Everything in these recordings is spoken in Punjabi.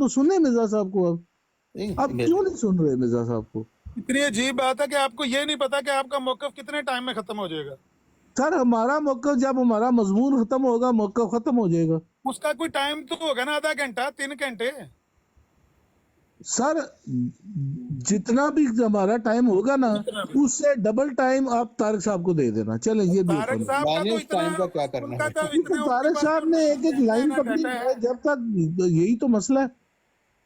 तो सुने मिर्जा साहब को। अब आप क्यों नहीं सुन रहे मिर्जा साहब को? इतनी अजीब बात है कि आपको ये नहीं पता कि आपका मौकफ कितने टाइम में खत्म हो जाएगा। सर हमारा मौक़िफ़ जब हमारा मजमून खत्म होगा मौक़िफ़ खत्म हो जाएगा। उसका कोई टाइम तो होगा ना, आधा घंटा 3 घंटे। सर जितना भी हमारा टाइम होगा ना उससे डबल टाइम आप तारिक साहब को दे देना। चलें ये भी तारक साहब का मैंने तो उस इतना टाइम का क्या करना उनका है? तो इतना उनके तारिक पास साहब ने एक एक लाइन पकड़ी है जब तक, यही तो मसला है।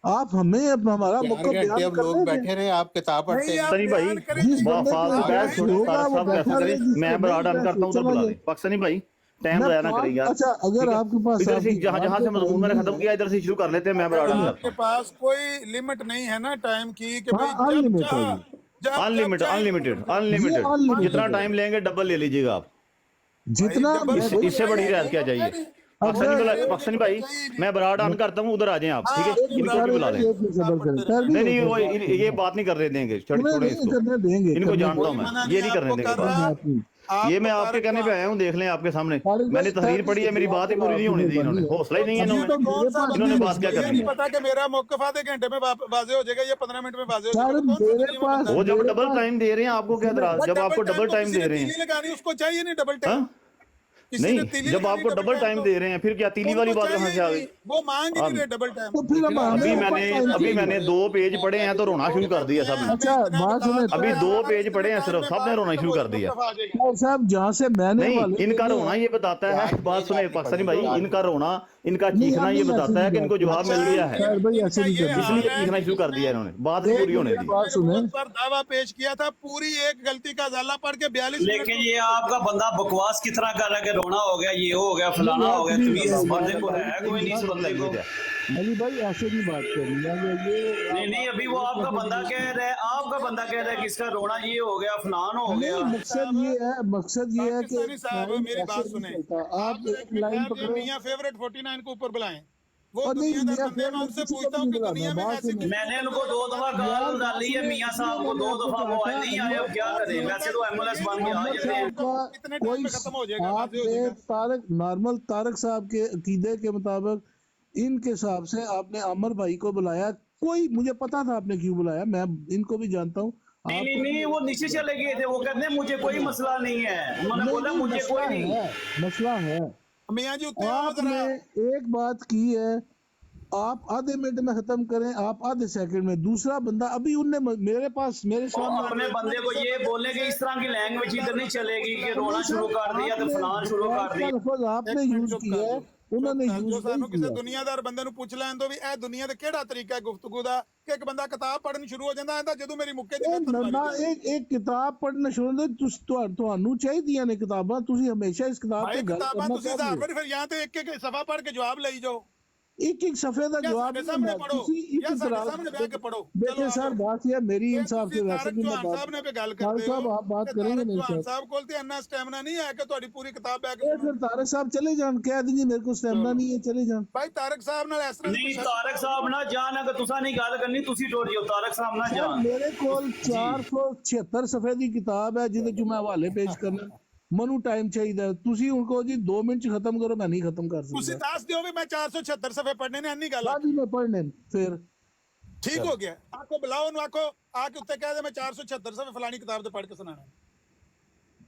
आप हमें अब हमारा 4 मौक़िफ़ घंटे बयान अब कर लोग रहे बैठे रहे, आप किताब पढ़ते नहीं, हैं। आप पाकिस्तानी भाई बयान करें। जिस बंदे को फालतू बैठ इंटरेस्ट होगा तारक वो साहब कैसे बैठा करें, रहे, जिसको मैं नहीं बराड़ इंटरेस्ट करता हूँ उधर चला बुला जाए। दे। पाकिस्तानी भाई टाइम मैं ज़ाया ना करें यार। अच्छा अगर ठीक है? आपके पास इधर से आपकी जहाँ बात जहाँ से मजमून मैंने खत्म किया इधर से शुरू कर लेते हैं, मैं बराड़ अगर करता आपके हूँ। पास कोई लिमिट नहीं है ना टाइम की कि भाई हाँ जब अनलिमिटेड चाहा है, जब अनलिमिटेड चाहे अनलिमिटेड ये अनलिमिटेड अनलिमिटेड जितना है। टाइम लेंगे डबल ले लीजिएगा आप। भाई जितना डबल मैं तो वही इससे बड़ी रियायत क्या चाहिए? पाकिस्तानी अगर पाकिस्तानी भाई मैं बराड़ ऑन करता हूँ, उधर आ जाएं आप। ठीक है, हाँ, इनको भी बुला लें। ये फिर सबर करें सर भी नहीं नहीं वो ये बात नहीं करने देंगे, उन्हें छोड़े नहीं इसको, करने देंगे, इनको करने जानता हूँ कोई मैं, मना ये नहीं नहीं करने आपको देंगे कर बात। रहा। देंगे। ये मैं आपके कहने पे आया हूँ, देख लें आपके सामने। मैंने तहरीर पढ़ी है, मेरी बात ही पूरी नहीं होनी थी इन्होंने, हौसला ही नहीं है अभी इन्होंने। तो मेरे पास इन्होंने भी बात क्या ये करनी नहीं है? पता कि मेरा मौकफ आधे घंटे में वाजे हो जाएगा, ये 15 मिनट में वाजे हो सर जाएगा। तो कौन सा मेरे दुनिया में पास बंदा वो है? जब मेरे डबल पास टाइम दे रहे हैं आपको क्या एतराज? जब आपको डबल टाइम किसी दे ने रहे तीली हैं, लगानी उसको चाहिए नहीं डबल टाइम। हाँ किसी ने नहीं, तीली जब लगानी आपको डबल टाइम तो दे रहे हैं फिर क्या तीली वाली उनको बात कहाँ चाहिए से आ ही गई? नहीं, वो मांग ही नहीं रहे डबल टाइम। तो फिर हम हमें ऊपर टाइम अभी चाहिए। मैंने 2 पेज पढ़े हैं तो रोना शुरू कर दिया सबने। अच्छा बात सुने अभी 2 पेज पढ़े हैं सिर्फ, सबने रोना शुरू कर दिया। सर साहब जहाँ से मैंने नहीं, वाले इनका देने रोना हैं ये बताता है, 4 बात पेज सुने आपने पाकिस्तानी पढ़े, भाई, 4 इनका पेज। रोना इनका नहीं चीखना आप ये नहीं ऐसे बताता है नहीं कि इनको बात जवाब करें। मिल गया है, सर भाई ऐसे नहीं करना। इसलिए चीखना शुरू कर दिया इन्होंने, बात नहीं पूरी होने दी। बात सुने पर दावा पेश किया था, पूरी एक गलती का जाला पढ़ के 42 मिनट लेकिन ये आपका बंदा बकवास कितना कर रहा है कि रोना हो गया, ये हो गया, फलाना हो गया। तमीज इस बंदे को है कोई नहीं, इस बंदे को। अली भाई ऐसे नहीं बात करनी है ये नहीं नहीं, अभी वो आपका बंदा कह रहा है, आपका बंदा कह रहा है कि इसका रोना ये हो गया, फलान हो गया। नहीं मकसद ये है कि पाकिस्तानी साहब टाइम मेरी बात ऐसे नहीं सुने। चलता। आप एक एक लाइन मिनट, पकड़ो मियां फेवरेट 49 को ऊपर बुलाएं। वो और नहीं दुनियादार मियां बंदे, मैं फेवरेट उनसे किसी को पूछता भी हूँ नहीं कि बुलाना। दुनिया में बात ऐसी सुने मैंने उनको 2 दफा यार गाल बात डाली है सुने, मियां इसलिए साहब को, मैंने 2 आपको दफा कहा वो था आए नहीं आए, अब क्या करें? वैसे तो एम्बुलेंस बन के आ मोहम्मद जाते हैं। साहब का कितने कोई टाइम में खत्म हो जाएगा, वाजे हो आपने जाएगा। तारक नॉर्मल तारक साहब के अकीदे के मुताबिक इनके हिसाब से आपने अमर भाई को बुलाया। कोई मुझे पता था आपने क्यों बुलाया, मैं इनको भी जानता हूँ। नहीं नहीं आपको नहीं, वो नीचे चले गए थे, वो कहते हैं मुझे कोई मसला नहीं है, उन्होंने बोला मुझे कोई नहीं। मसला है। मियां जी उत्ते आओ आपने जरा। एक बात की है, आप आधे मिनट में खत्म करें, आप आधे सेकंड में। दूसरा बंदा अभी उनने मेरे पास मेरे वो सामने अपने बंदे को ये बोले कि इस तरह की लैंग्वेज इधर नहीं चलेगी कि रोना शुरू कर दिया तो फलान शुरू कर दिया। लफ्ज आपने एक मिनट यूज चुप किया कर है, दो, उन्होंने चुप कर यूज जो नहीं सानू किसी किया। दुनियादार बंदे ਨੂੰ ਪੁੱਛ ਲੈਣ ਦੋ ਵੀ ਇਹ ਦੁਨੀਆ ਦਾ ਕਿਹੜਾ ਤਰੀਕਾ ਹੈ ਗੁਫ਼ਤਗੂ ਦਾ ਕਿ ਇੱਕ ਬੰਦਾ ਕਿਤਾਬ ਪੜ੍ਹਨ ਸ਼ੁਰੂ ਹੋ ਜਾਂਦਾ ਹੈ ਤਾਂ ਜਦੋਂ ਮੇਰੀ ਮੁੱਕੇ ਦੀ ਮੈਂ ਤੁਹਾਨੂੰ ਨਾ एक किताब पढ़ना शुरू दे ਤੁਹਾਨੂੰ ਚਾਹੀਦੀਆਂ ਨੇ ਕਿਤਾਬਾਂ, ਤੁਸੀਂ ਹਮੇਸ਼ਾ ਇਸ ਕਿਤਾਬ ਭਾਈ ਤੇ ਗੱਲ ਕਿਤਾਬਾਂ ਕਰਨਾ ਤੁਸੀਂ ਹਜ਼ਾਰ ਵਾਰ ਫਿਰ ਜਾਂ ਤੇ ਇੱਕ ਇੱਕ ਸਫਾ ਪੜ੍ਹ ਕੇ ਜਵਾਬ ਲਈ ਜਾਓ एक एक सफे का या जवाब साढ़े सामने पढ़ो या साढ़े इतराज सामने बैठ के पढ़ो। बेटे सर बात ये मेरी ये इंसाफ से ਤੁਸੀਂ वैसे ਤਾਰਕ भी मैं ਚੌਹਾਨ बात ਸਾਹਿਬ ਨੇ पे ਗੱਲ तारक ਕਰਦੇ साहब हो आप बात कि करेंगे ਤਾਰक नहीं ਚੌਹਾਨ सर? ਸਾਹਿਬ ਕੋਲ ਤੇ ਇੰਨਾ ਸਟੈਮਨਾ ਨਹੀਂ ਹੈ कि ਤੁਹਾਡੀ पूरी किताब बैठ के फिर तारक साहब चले जान, कह दीजिए मेरे को स्टेमिना नहीं है, चले जान। भाई तारक साहब ਨਾਲ ਇਸ ਤਰ੍ਹਾਂ नहीं तारक साहब ना जान, अगर तुसा नहीं गल करनी तुसी टुर जाओ, तारक साहब ना सर जान। मेरे को 476 सफे की किताब है जिहदे च मैं हवाले पेश करना। मनु टाइम चाहिए, तुसी उनको जी 2 मिनट च खत्म करो, मैं नहीं खत्म कर ਤੁਸੀਂ सकता। ਦੱਸ ਦਿਓ ਵੀ ਮੈਂ 476 ਸਫੇ ਪੜ੍ਹਨੇ ਨੇ, ਇੰਨੀ ਗੱਲ ਆ। शादी में पढ़ने फिर ठीक हो गया, आको बुलाओ ਉਹਨੂੰ, आको आके उत्ते कह दे मैं 476 सफे फलानी किताब ਤੇ ਪੜ੍ਹ ਕੇ ਸੁਣਾਣਾ।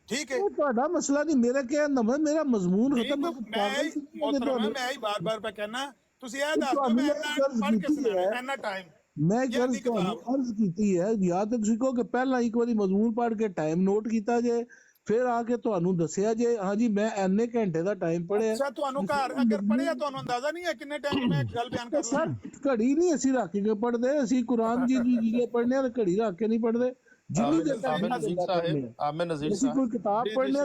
ठीक है, वो ਤੁਹਾਡਾ ਮਸਲਾ नहीं, मेरा क्या है, मेरा मजमून खत्म मैं ही बार बार पे कहना ਤੁਸੀਂ ਇਹ ਦੱਸ ਦਿਓ ਮੈਂ ਇੰਨਾ ਪੜ੍ਹ ਕੇ ਸੁਣਾਣਾ ਇੰਨਾ ਟਾਈਮ। मैं एक अर्ज की है या तो ਤੁਸੀਂ ਕਹੋ ਕਿ ਪਹਿਲਾਂ ਇੱਕ ਵਾਰੀ ਮਜ਼ਮੂਨ ਪੜ੍ਹ ਕੇ ਟਾਈਮ ਨੋਟ ਕੀਤਾ ਜੇ, ਫਿਰ ਆ ਕੇ ਤੁਹਾਨੂੰ ਦੱਸਿਆ ਜੇ ਹਾਂ ਜੀ ਮੈਂ ਇੰਨੇ ਘੰਟੇ ਦਾ ਟਾਈਮ ਪੜਿਆ। ਅੱਛਾ ਤੁਹਾਨੂੰ ਘਰ ਅਗਰ ਪੜਿਆ ਤੁਹਾਨੂੰ ਅੰਦਾਜ਼ਾ ਨਹੀਂ ਹੈ ਕਿੰਨੇ ਟਾਈਮ ਮੈਂ ਇੱਕ ਗੱਲ ਬਿਆਨ ਕਰ ਸਰ ਘੜੀ ਨਹੀਂ ਅਸੀਂ ਰੱਖ ਕੇ ਪੜਦੇ, ਅਸੀਂ ਕੁਰਾਨ ਜੀ ਜੀ ਪੜ੍ਹਨੇ ਆ, ਘੜੀ ਰੱਖ ਕੇ ਨਹੀਂ ਪੜਦੇ। ਜਿੰਨੀ ਦੇਰ आमिर नजीर ਅਸੀਂ ਕੋਈ ਕਿਤਾਬ ਪੜ੍ਹਨੇ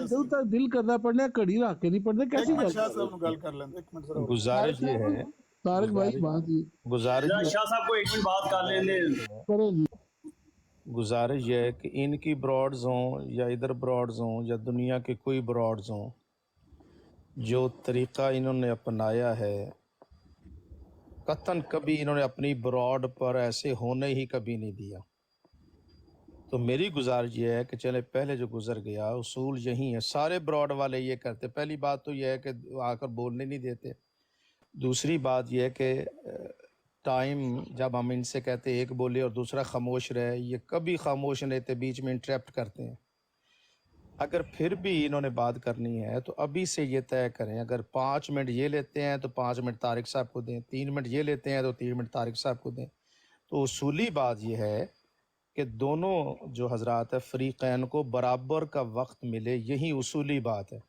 ਦਿਲ ਕਰਦਾ ਪੜ੍ਹਨੇ, ਘੜੀ ਰੱਖ ਕੇ ਨਹੀਂ ਪੜਦੇ। कैसी शाह साहब ਨੂੰ ਗੱਲ ਕਰ ਲੈਂਦੇ ਇੱਕ ਮਿੰਟ ਜ਼ਰਾ। गुजारिश ये है, तारक भाई बात ही गुजारिश शाह साहब को एक मिनट बात कर लेने। करें जी। गुजारिश ये है कि इनकी ब्रॉड्स हों या इधर ब्रॉड्स हों या दुनिया के कोई ब्रॉड्स हों, जो तरीक़ा इन्होंने अपनाया है कतन कभी इन्होंने अपनी ब्रॉड पर ऐसे होने ही कभी नहीं दिया। तो मेरी गुजारिश ये है कि चले पहले जो गुजर गया उसूल यही है, सारे ब्रॉड वाले ये करते। पहली बात तो ये है कि आकर बोलने नहीं देते। दूसरी बात यह है कि ٹائم جب ہم ان سے کہتے ایک بولے اور دوسرا خاموش رہے، یہ کبھی خاموش نہیں رہتے، بیچ میں انٹرپٹ کرتے ہیں۔ اگر پھر بھی انہوں نے بات کرنی ہے تو ابھی سے یہ طے کریں، اگر 5 منٹ یہ لیتے ہیں تو 5 منٹ طارق صاحب کو دیں، 3 منٹ یہ لیتے ہیں تو 3 منٹ طارق صاحب کو دیں۔ تو اصولی بات یہ ہے کہ دونوں جو حضرات ہیں فریقین کو برابر کا وقت ملے، یہی اصولی بات ہے۔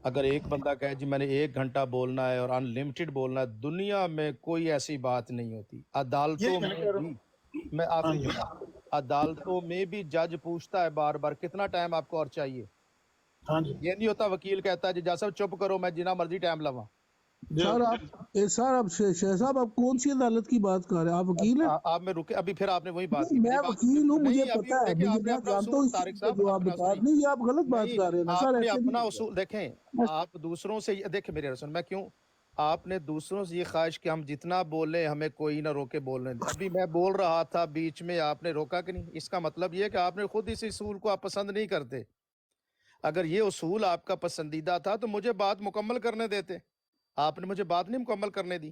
اگر ایک بندہ کہے جی میں نے 1 گھنٹہ بولنا ہے اور ان لمیٹڈ بولنا ہے، دنیا میں کوئی ایسی بات نہیں ہوتی۔ عدالتوں یہی میں میں کہہ رہا بھی ہوں۔ میں ہاں آخری جی، جملہ، عدالتوں میں بھی جج پوچھتا ہے بار بار کتنا ٹائم آپ کو اور چاہیے۔ ہاں جی، یہ نہیں ہوتا وکیل کہتا ہے جی جج صاحب چپ کرو، میں جنا مرضی ٹائم لواں۔ جی سر آپ شیخ صاحب آپ کون سی عدالت کی بات کر رہے ہیں؟ آپ وکیل ہیں؟ آپ میں رکے، ابھی پھر آپ نے وہی بات کی، نہیں، میری میں بات وکیل ہوں، مجھے نہیں، ابھی پتا ہے، دیکھیں مجھے آپ نے میں اپنا جانتا ہوں اصول، اس طارق چیز پہ صاحب جو آپ اپنا بتا سنیے، نہیں، یہ آپ غلط بات نہیں کر رہے ہیں نا سر، آپ نے ایسے اپنا نہیں ہوتا۔ اصول دیکھیں، آپ دوسروں سے دیکھیں میرے رسول، میں کیوں آپ نے دوسروں سے یہ خواہش کہ ہم جتنا بولیں ہمیں کوئی نہ روکے بولنے دیں۔ ابھی میں بول رہا تھا بیچ میں آپ نے روکا کہ نہیں، اس کا مطلب یہ کہ آپ نے خود اس اصول کو آپ پسند نہیں کرتے۔ اگر یہ اصول آپ کا پسندیدہ تھا تو مجھے بات مکمل کرنے دیتے، آپ نے مجھے بات نہیں مکمل کرنے دی۔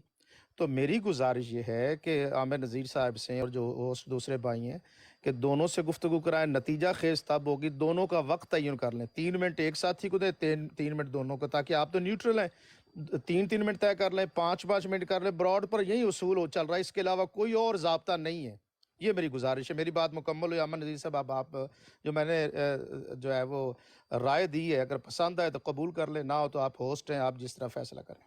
تو میری گزارش یہ ہے کہ عامر نذیر صاحب سے اور جو ہوسٹ دوسرے بھائی ہیں کہ دونوں سے گفتگو کرائیں، نتیجہ خیز تب ہوگی، دونوں کا وقت تعین کر لیں، 3 منٹ ایک ساتھی کو دیں، 3 منٹ دونوں کو، تاکہ آپ تو نیوٹرل ہیں، 3 منٹ طے کر لیں، 5 منٹ کر لیں، براڈ پر یہی اصول چل رہا ہے، اس کے علاوہ کوئی اور ضابطہ نہیں ہے۔ یہ میری گزارش ہے، میری بات مکمل ہوئی۔ عامر نذیر صاحب اب آپ جو میں نے جو ہے وہ رائے دی ہے، اگر پسند آئے تو قبول کر لیں، نہ ہو تو آپ ہوسٹ ہیں، آپ جس طرح فیصلہ کریں۔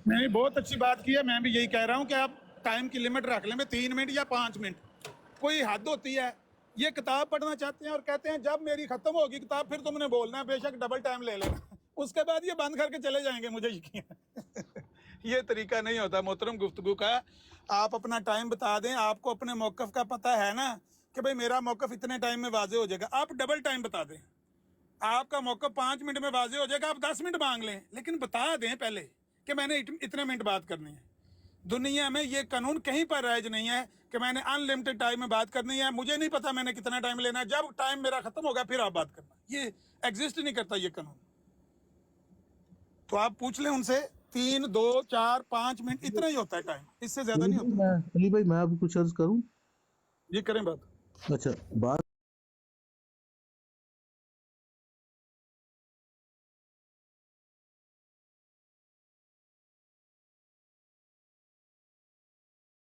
نہیں، بہت اچھی بات کی ہے، میں بھی یہی کہہ رہا ہوں کہ آپ ٹائم کی لمٹ رکھ لیں، 3 منٹ یا 5 منٹ، کوئی حد ہوتی ہے۔ یہ کتاب پڑھنا چاہتے ہیں اور کہتے ہیں جب میری ختم ہوگی کتاب پھر تم نے بولنا ہے، بے شک ڈبل ٹائم لے لینا، اس کے بعد یہ بند کر کے چلے جائیں گے، مجھے یقین ہے۔ یہ طریقہ نہیں ہوتا محترم گفتگو کا۔ آپ اپنا ٹائم بتا دیں، آپ کو اپنے موقف کا پتہ ہے نا کہ بھئی میرا موقف اتنے ٹائم میں واضح ہو جائے گا، آپ ڈبل ٹائم بتا دیں۔ آپ کا موقف 5 منٹ میں واضح ہو جائے گا، آپ 10 منٹ مانگ لیں، لیکن بتا دیں پہلے کہ میں نے اتنے منٹ بات کرنی ہے۔ دنیا میں یہ قانون کہیں پر رائج نہیں ہے کہ میں نے ان لمٹڈ ٹائم میں بات کرنی ہے، مجھے نہیں پتا میں نے کتنا ٹائم لینا ہے، جب ٹائم میرا ختم ہوگا پھر آپ بات کرنا، یہ ایگزسٹ نہیں کرتا یہ قانون۔ تو آپ پوچھ لیں ان سے، 3 2 4 5 منٹ اتنا ہی ہوتا ہے ٹائم، اس سے زیادہ نہیں ہوتا۔ علی بھائی میں آپ کو کچھ عرض کروں؟ یہ کریں بات۔ اچھا، بات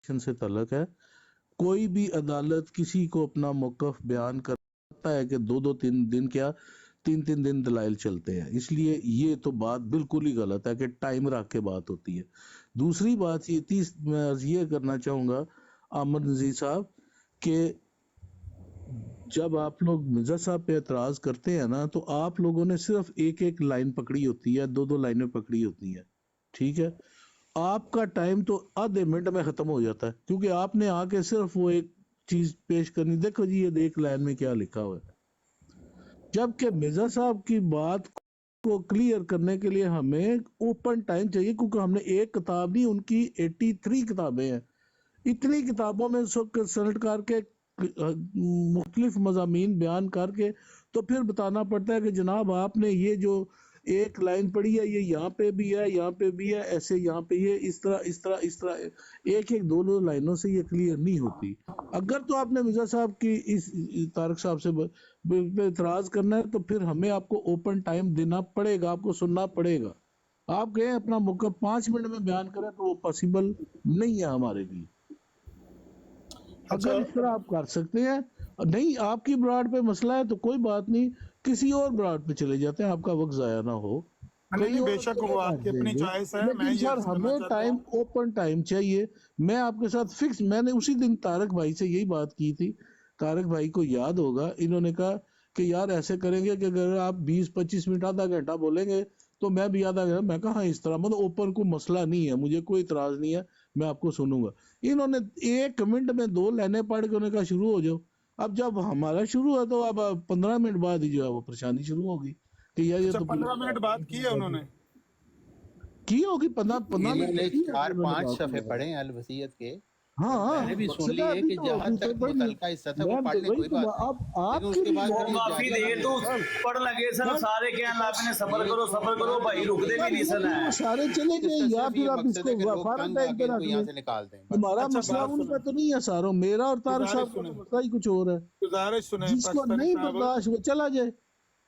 سے تعلق ہے، کوئی بھی عدالت کسی کو اپنا موقف بیان کرتا ہے کہ 2-2 دن کیا 3 دن دلائل چلتے ہیں، اس لیے یہ تو بات بالکل ہی غلط ہے کہ ٹائم رکھ کے بات ہوتی ہے۔ دوسری بات میں یہ کرنا چاہوں گا عامر نذیر صاحب کہ جب آپ لوگ مرزا صاحب پہ اعتراض کرتے ہیں نا تو آپ لوگوں نے صرف ایک لائن پکڑی ہوتی ہے، 2 لائنیں پکڑی ہوتی ہیں، ٹھیک ہے؟ آپ کا ٹائم تو آدھے منٹ میں ختم ہو جاتا ہے، کیونکہ آپ نے آ کے صرف وہ ایک چیز پیش کرنی، دیکھو جی یہ ایک لائن میں کیا لکھا ہوا ہے، جبکہ مرزا صاحب کی بات کو کلیئر کرنے کے لیے ہمیں اوپن ٹائم چاہیے، کیونکہ ہم نے ایک کتاب نہیں، ان کی 83 کتابیں ہیں، اتنی کتابوں میں سلٹ کر کے مختلف مضامین بیان کر کے تو پھر بتانا پڑتا ہے کہ جناب آپ نے یہ جو ایک لائن پڑھی ہے یہ یہاں پہ بھی ہے، یہاں پہ بھی ہے، ایسے یہاں پہ یہ اس طرح ایک 2 لائنوں سے یہ کلیئر نہیں ہوتی۔ اگر تو آپ نے مرزا صاحب کی اس طارق صاحب سے اعتراض کرنا ہے تو پھر ہمیں آپ کو اوپن ٹائم دینا پڑے گا، آپ کو سننا پڑے گا۔ آپ کہیں اپنا موقف 5 منٹ میں بیان کریں تو وہ پاسبل نہیں ہے ہمارے لیے۔ اگر اس طرح آپ کر سکتے ہیں، نہیں آپ کی براڈ پہ مسئلہ ہے تو کوئی بات نہیں، کسی اور براڈ پہ چلے جاتے ہیں، آپ کا وقت ضائع نہ ہو، نہیں، بے شک وہ آپ کی اپنی چوائس ہے، میں لیکن یہ سر عرض کرنا ہمیں چاہتا ٹائم ہوں۔ اوپن ٹائم چاہیے۔ میں آپ کے ساتھ فکس، میں نے اسی دن طارق بھائی سے یہی بات کی تھی، طارق بھائی کو یاد ہوگا، انہوں نے کہا کہ یار ایسے کریں گے کہ اگر آپ 20-25 منٹ آدھا گھنٹہ بولیں گے تو میں بھی آدھا گھنٹہ، میں کہا ہاں اس طرح مطلب اوپن کوئی مسئلہ نہیں ہے، مجھے کوئی اعتراض نہیں ہے، میں آپ کو سنوں گا۔ انہوں نے 1 منٹ میں 2 لائنیں پڑھ کے انہوں نے کہا شروع ہو جاؤ۔ اب جب ہمارا شروع ہے تو اب 15 منٹ بعد ہی جو ہے وہ پریشانی شروع ہوگی کہ یار یہ اچھا، تو 15 منٹ بات کی ہے انہوں نے؟ کی ہوگی 15 انہوں منٹ نے کی ہے 4-5 بات صفحے کی ہے۔ پڑھے ہیں الوصیت کے، हाँ मैंने भी सुन ली सजा है अभी कि तो जहां तक पड़ी है। मुतलका हिस्सा था वो मैं पढ़ लें, वही कोई तो बात अब नहीं, लेकिन आपके उसके भी बाद वो फिर ये काफी जारी देर तो पढ़ लगे सन सारे के आपने सबर करो भाई, रुकते भी नहीं सन वो है। सारे चले गए, इसका या सिर्फ फिर ये आप मकसद है कि इसको लोग फारा तंग टाइम आके पे इनको रख यहाँ लें। से निकाल दें बस। तुम्हारा अच्छा, मसला बात उनका सुनो, तो नहीं है सारों, मेरा और तारक गुजारिश साहब का सुने, तो मसला ही कुछ और है। गुजारिश सुने जिसको पाकिस्तानी नहीं साहब, बर्दाश्त वो चला जाए।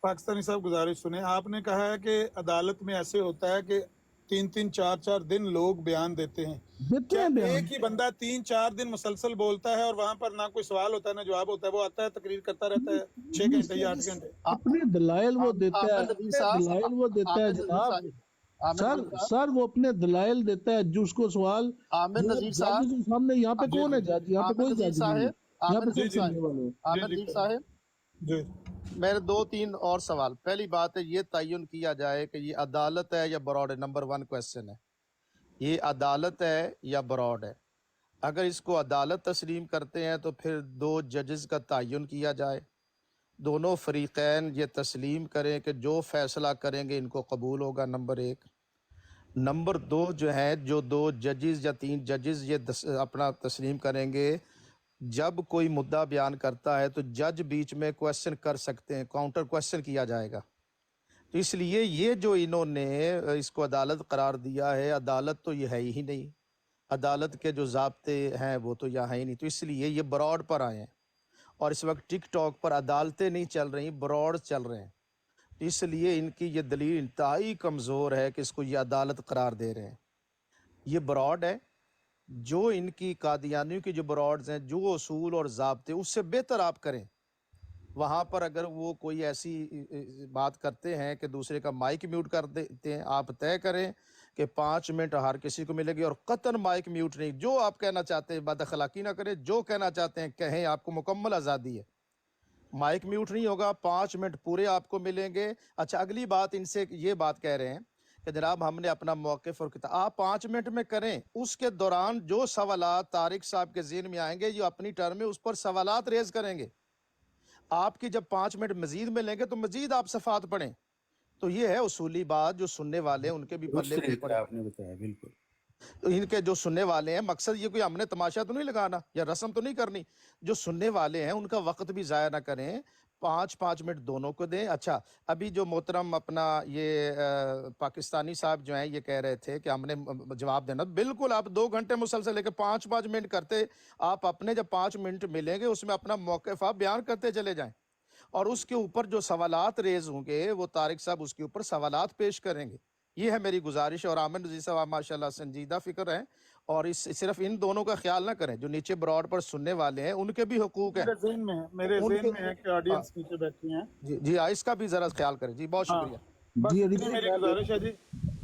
पाकिस्तानी साहब गुजारिश सुने। आपने कहा है कि अदालत में ऐसे होता है कि 3-3 4-4 दिन लोग बयान देते हैं। देते क्या हैं बयान। एक ही बंदा 3-4 दिन मुसलसल बोलता है और वहां पर ना कोई सवाल होता है ना जवाब होता है, वो आता है तकीरीर करता रहता है 6 घंटे या 8 घंटे? अपने दलाइल वो देता है, आमिर नज़ीर अपने साहब, दलाइल वो देता है आमिर नज़ीर जनाब। साहब, आमिर सर नज़ीर साहब, सर वो अपने दलाइल देता है, जो उसको सवाल आमिर वो नज़ीर जज साहब, के सामने, यहाँ पे जी कौन है जी जज? यहाँ पे आमिर कोई नज़ीर जज नहीं है, साहब, यहाँ आमिर पे सब नज़ीर सुनने साहब, वाले हैं। आमिर जी नज़ीर साहब, जी मेरे 2-3 और सवाल। पहली बात है ये तयन किया जाए कि ये अदालत है या ब्रॉड है। नंबर 1 क्वेश्चन है, ये अदालत है या ब्रॉड है। अगर इसको अदालत तस्लीम करते हैं तो फिर 2 जजेस का तयन किया जाए, दोनों फरीकैन ये तस्लीम करें कि जो फैसला करेंगे इनको कबूल होगा, नंबर 1। नंबर 2 जो है, जो 2 जजेस या 3 जजेस ये अपना तस्लीम करेंगे, जब कोई मुद्दा बयान करता है तो जज बीच में क्वेश्चन कर सकते हैं, काउंटर क्वेश्चन किया जाएगा। तो इसलिए ये जो इन्होंने इसको अदालत करार दिया है, अदालत तो ये है ही नहीं, अदालत के जो ज़ाब्ते हैं वो तो यहाँ ही नहीं। तो इसलिए ये ब्रॉड पर आए हैं और इस वक्त टिक टॉक पर अदालतें नहीं चल रही, ब्रॉड चल रहे हैं। तो इसलिए इनकी ये दलील इंतहाई कमज़ोर है कि इसको ये अदालत करार दे रहे हैं। ये ब्रॉड है। जो इनकी कादियानियों की जो ब्रॉड्स हैं, जो उसूल और ज़ाब्ते, उससे बेहतर आप करें। वहाँ पर अगर वो कोई ऐसी बात करते हैं कि दूसरे का माइक म्यूट कर देते हैं, आप तय करें कि 5 मिनट हर किसी को मिलेगी और कतन माइक म्यूट नहीं। जो आप कहना चाहते हैं बदअखलाकी ना करें, जो कहना चाहते हैं कहें, आपको मुकम्मल आज़ादी है। माइक म्यूट नहीं होगा, 5 मिनट पूरे आपको मिलेंगे। अच्छा, अगली बात, इनसे ये बात कह रहे हैं कि जनाब हमने अपना मौक़िफ़ और किताब, आप 5 मिनट में करें। उसके दौरान जो सवालात तारिक साहब के ज़हन में आएंगे, जो अपनी टर्म में उस पर सवालात रेज़ करेंगे। आपकी जब 5 मिनट मजीद मिलेंगे तो मजीद आप सफ़ात पढ़ें। तो ये है उसूली बात, जो सुनने वाले हैं उनके भी पल्ले दुरुस्त भी तरीका पड़े। आपने बताया, बिल्कुल। तो इनके जो सुनने वाले हैं, मकसद ये कोई हमने तमाशा तो नहीं लगाना या रस्म तो नहीं करनी। जो सुनने वाले हैं उनका वक्त भी ज़ाया ना करें, 5-5 मिनट दोनों को दें। अच्छा, अभी जो मोहतरम अपना ये पाकिस्तानी साहब जो हैं ये कह रहे थे कि हमने जवाब देना, बिल्कुल आप 2 घंटे मुसलसल लेके 5-5 मिनट करते, आप अपने जब 5 मिनट मिलेंगे उसमें अपना मौक़िफ़ आप बयान करते चले जाएं और उसके ऊपर जो सवालात रेज़ होंगे वो तारिक साहब उसके ऊपर सवालात पेश करेंगे। ये है मेरी गुजारिश। और आमिर नज़ीर साहब माशाल्लाह संजीदा फ़िक्र हैं और इस सिर्फ इन दोनों का ख्याल ना करें, जो नीचे ब्रॉड पर सुनने वाले हैं उनके भी हुकूक हैं। मेरे ज़हन में है, मेरे ज़हन में है कि ऑडियंस नीचे बैठी हैं। जी हाँ, इसका भी ज़रा ख्याल करें जी। बहुत हाँ, शुक्रिया। बस जी इतनी मेरी गुजारिश है जी।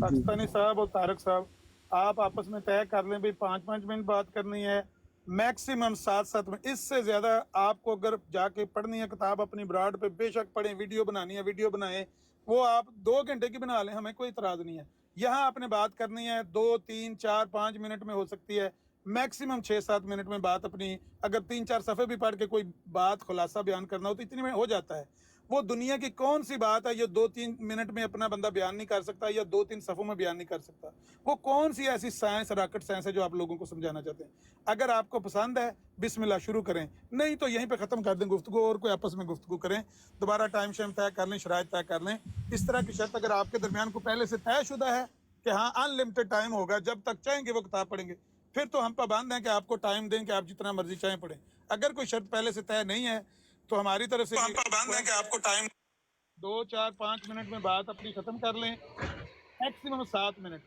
पाकिस्तानी साहब और तारक साहब, आप आपस में तय कर लें भाई 5-5 मिनट बात करनी है, मैक्सिमम 7-7 मिनट। इससे ज्यादा आपको अगर जाके पढ़नी है किताब अपनी ब्रॉड पे, बेशक पढ़ें। वीडियो बनानी है वीडियो बनाएं, वो आप 2 घंटे की बना लें, हमें कोई इतराज नहीं है। यहाँ आपने बात करनी है 2-3-4-5 मिनट में हो सकती है, मैक्सिमम 6-7 मिनट में बात अपनी, अगर 3-4 सफ़े भी पढ़ के कोई बात खुलासा बयान करना हो तो इतनी में हो जाता है। वो दुनिया की कौन सी बात है ये 2-3 मिनट में अपना बंदा बयान नहीं कर सकता या 2-3 सफ़ों में बयान नहीं कर सकता? वो कौन सी ऐसी साइंस, रॉकेट साइंस है जो आप लोगों को समझाना चाहते हैं? अगर आपको पसंद है बिस्मिल्लाह शुरू करें, नहीं तो यहीं पे ख़त्म कर दें गुफ्तगू और कोई आपस में गुफ्तगू करें। दोबारा टाइम शाइम तय कर लें, शराइत तय कर लें। इस तरह की शर्त अगर आपके दरमियान को पहले से तयशुदा है कि हाँ अनलिमिटेड टाइम होगा, जब तक चाहेंगे वो किताब पढ़ेंगे, फिर तो हम पाबंद हैं कि आपको टाइम दें कि आप जितना मर्जी चाहें पढ़ें। अगर कोई शर्त पहले से तय नहीं है तो हमारी तरफ से पाबंद है कि आपको टाइम 2-4-5 मिनट में बात अपनी खत्म कर लें, मैक्सिमम 7 मिनट।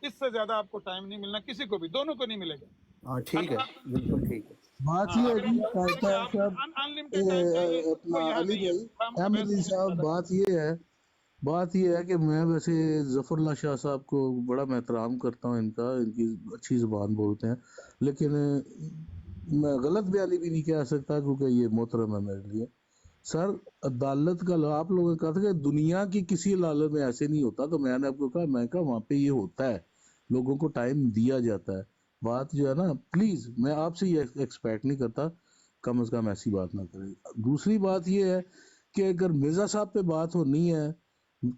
इससे ज्यादा आपको टाइम नहीं मिलना, किसी को भी, दोनों को नहीं मिलेगा। हाँ ठीक है, बिल्कुल ठीक है। बात ये है जी अनलिमिटेड टाइम चाहिए तो अपना यहाँ अली नहीं है। भाई, अहमद अली साहब, बात ये है कि मैं वैसे ज़फ़रुल्लाह शाह साहब को बड़ा मैं एहतराम करता हूँ, इनकी अच्छी ज़ुबान बोलते हैं, लेकिन मैं गलत बयानी भी नहीं कह सकता क्योंकि ये मोहतरम है मेरे लिए। सर, अदालत का आप लोगों ने कहा था कि दुनिया की किसी अदालत में ऐसे नहीं होता, तो मैंने आपको कहा, मैं कहा वहाँ पे ये होता है, लोगों को टाइम दिया जाता है। बात जो है ना, प्लीज़ मैं आपसे ये एक्सपेक्ट नहीं करता, कम से कम ऐसी बात ना करें। दूसरी बात ये है कि अगर मिर्ज़ा साहब पे बात होनी है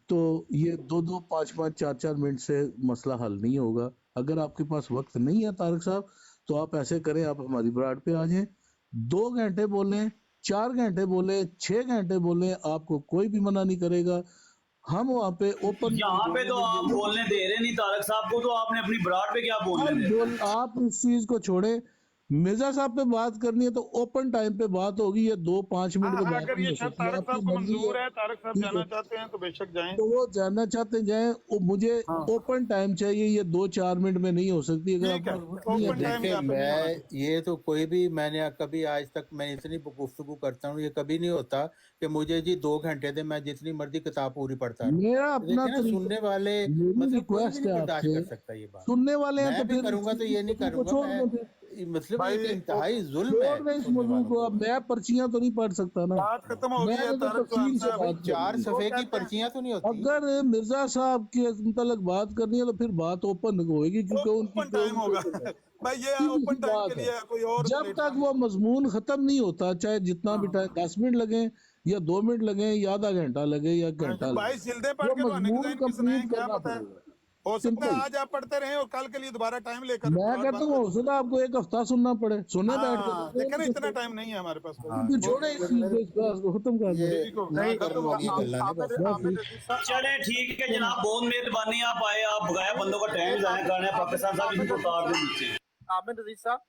तो ये 2-2, 5-5, 4-4 मिनट से मसला हल नहीं होगा। اگر آپ کے پاس وقت نہیں ہے طارق صاحب تو آپ ایسے کریں, آپ ہماری براڈ پہ آ جائیں, 2 گھنٹے بولیں, 4 گھنٹے بولیں, 6 گھنٹے بولیں, آپ کو کوئی بھی منع نہیں کرے گا. ہم وہاں پہ اوپن یہاں پہ تو آپ بولنے دے رہے نہیں طارق صاحب کو, تو آپ نے اپنی براڈ پہ کیا بولنے دے رہے ہیں؟ آپ اس چیز کو چھوڑیں. مرزا صاحب پہ بات کرنی ہے تو اوپن ٹائم پہ بات ہوگی, یہ 2-5 منٹ پہ بات اگر نہیں یہ ہو شاید سکتی. طارق آپ کی صاحب کو مرضی منظور ہے, ہے, طارق صاحب ٹھیک جانا ہے, چاہتے ہیں تو بے شک جائیں. تو وہ جاننا چاہتے ہیں جائیں. مجھے اوپن ٹائم چاہیے, یہ 2-4 منٹ میں نہیں ہو سکتی. اگر آپ ٹھیک ہے, کے پاس وقت نہیں ہے اوپن ٹائم دیکھیں یہاں پہ نہیں ہونا میں چاہیے. یہ تو کوئی بھی میں نے کبھی آج تک میں اتنی گفتگو کرتا ہوں, یہ کبھی نہیں ہوتا کہ مجھے جی 2 گھنٹے دے میں جتنی مرضی کتاب پوری پڑھتا رہوں. میرا اپنا دیکھیں نا طریقہ, سننے والے میری مطلب کوئی بھی ریکویسٹ نہیں ہے آپ برداشت سے, کر سکتا یہ بات. سننے والے ہیں میں تو بھی پھر کروں گا تو یہ نہیں موضوع کو کروں گا, چھوڑ میں دیں, پھر مطلب بھائی ایک انتہائی ظلم چھوڑ ہے دیں اس سننے موضوع والوں کو. کے اب اوپر. میں پرچیاں تو نہیں پڑھ سکتا نا, بات ختم ہو میں گئی ہے نے تو طارق چوہان تفصیل سے صاحب. بھائی بات 4 کرنی ہے. وہ صفحے کی کہتے ہیں پرچیاں تو نہیں ہوتی. اگر مرزا صاحب کے متعلق بات کرنی ہے تو پھر بات اوپن ہوئے گی, کیونکہ ان کی اوپن ٹائم ہوگا. بھائی یہ سیدھی سی اوپن ٹائم کے بات ہے. لیے کوئی اور جب پلیٹ تک فارم. وہ مضمون ختم نہیں ہوتا, چاہے جتنا بھی ٹائم 10 منٹ لگیں یا 2 منٹ لگیں یا آدھا گھنٹہ لگے یا گھنٹہ لگے, بھائی جلدیں پڑھ وہ کے تو ہمیں مضمون ڈیزائن کی سنائیں, کمپلیٹ کیا کرنا پتہ ہے, پڑے گا. ہو سکتا ہے سمپل. آج آپ پڑھتے رہیں اور کل کے لیے دوبارہ ٹائم لے کر میں بات کہتا ہوں کریں. ہو سکتا ہے آپ کو 1 ہفتہ سننا پڑے, سننے بیٹھ کے ہاں دیکھیں نا, اتنا ٹائم نہیں ہے ہمارے پاس. ہاں پھر جی, چھوڑے اس چیز کو, اس بات کو ختم کر دیں. یہ ٹھیک ہو نہ گیا. کرنے والی گلاں نے بس. عامر رشید صاحب, چلیں ٹھیک ہے جناب, بہت مہربانی, آپ آئے, آپ بغیر بندوں کا ٹائم ضائع کرنے ہیں. پاکستان صاحب ان کو اتار دیں نیچے. عامر رضی صاحب,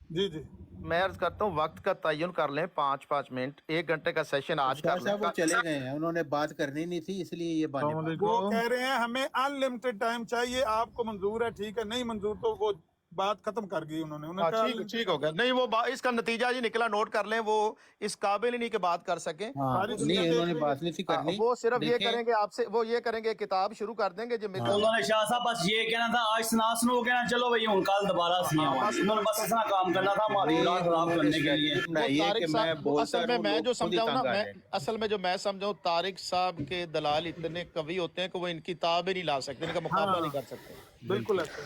جی جی میں عرض کرتا ہوں وقت کا تعین کر لیں, 5 منٹ, 1 گھنٹے کا سیشن آج شاہ کر لیں. صاحب وہ چلے گئے ہیں, انہوں نے بات کرنی نہیں تھی اس لیے یہ بانے بات. وہ کہہ رہے ہیں ہمیں ان لمٹڈ ٹائم چاہیے, آپ کو منظور ہے ٹھیک ہے, نہیں منظور تو وہ بات ختم کر گئی انہوں نے کہا ٹھیک ہو گیا. نہیں وہ اس کا نتیجہ جی نکلا, نوٹ کر لیں, وہ اس قابل ہی نہیں کہ بات کر سکیں. ہاں ساری دنیا نہیں, انہوں دیکھ نے لے بات نہیں تھی کرنی. وہ صرف یہ دیکھیں کریں گے آپ سے, وہ یہ کریں گے کتاب شروع کر دیں گے جو مرزا انہوں نے شاہ صاحب بس یہ کہنا تھا آج سنا سنو کہنا, چلو بھائی ہوں کل دوبارہ سنیا ہوا. انہوں نے بس اتنا کام کرنا تھا ہماری بھائی راہ خراب انہوں نے کرنے کے لیے. اسٹریٹجی بنائی ہے کہ میں بولتا اصل میں رہوں, میں لوگ جو خود ہی سمجھاؤں نا, تنگ آ میں جائیں گے. اصل میں جو میں سمجھاؤں, طارق صاحب کے دلال اتنے قوی ہوتے ہیں کہ وہ ان کی کتاب ہی نہیں لا سکتے, ان کا مقابلہ نہیں کر سکتے. بالکل ایسے.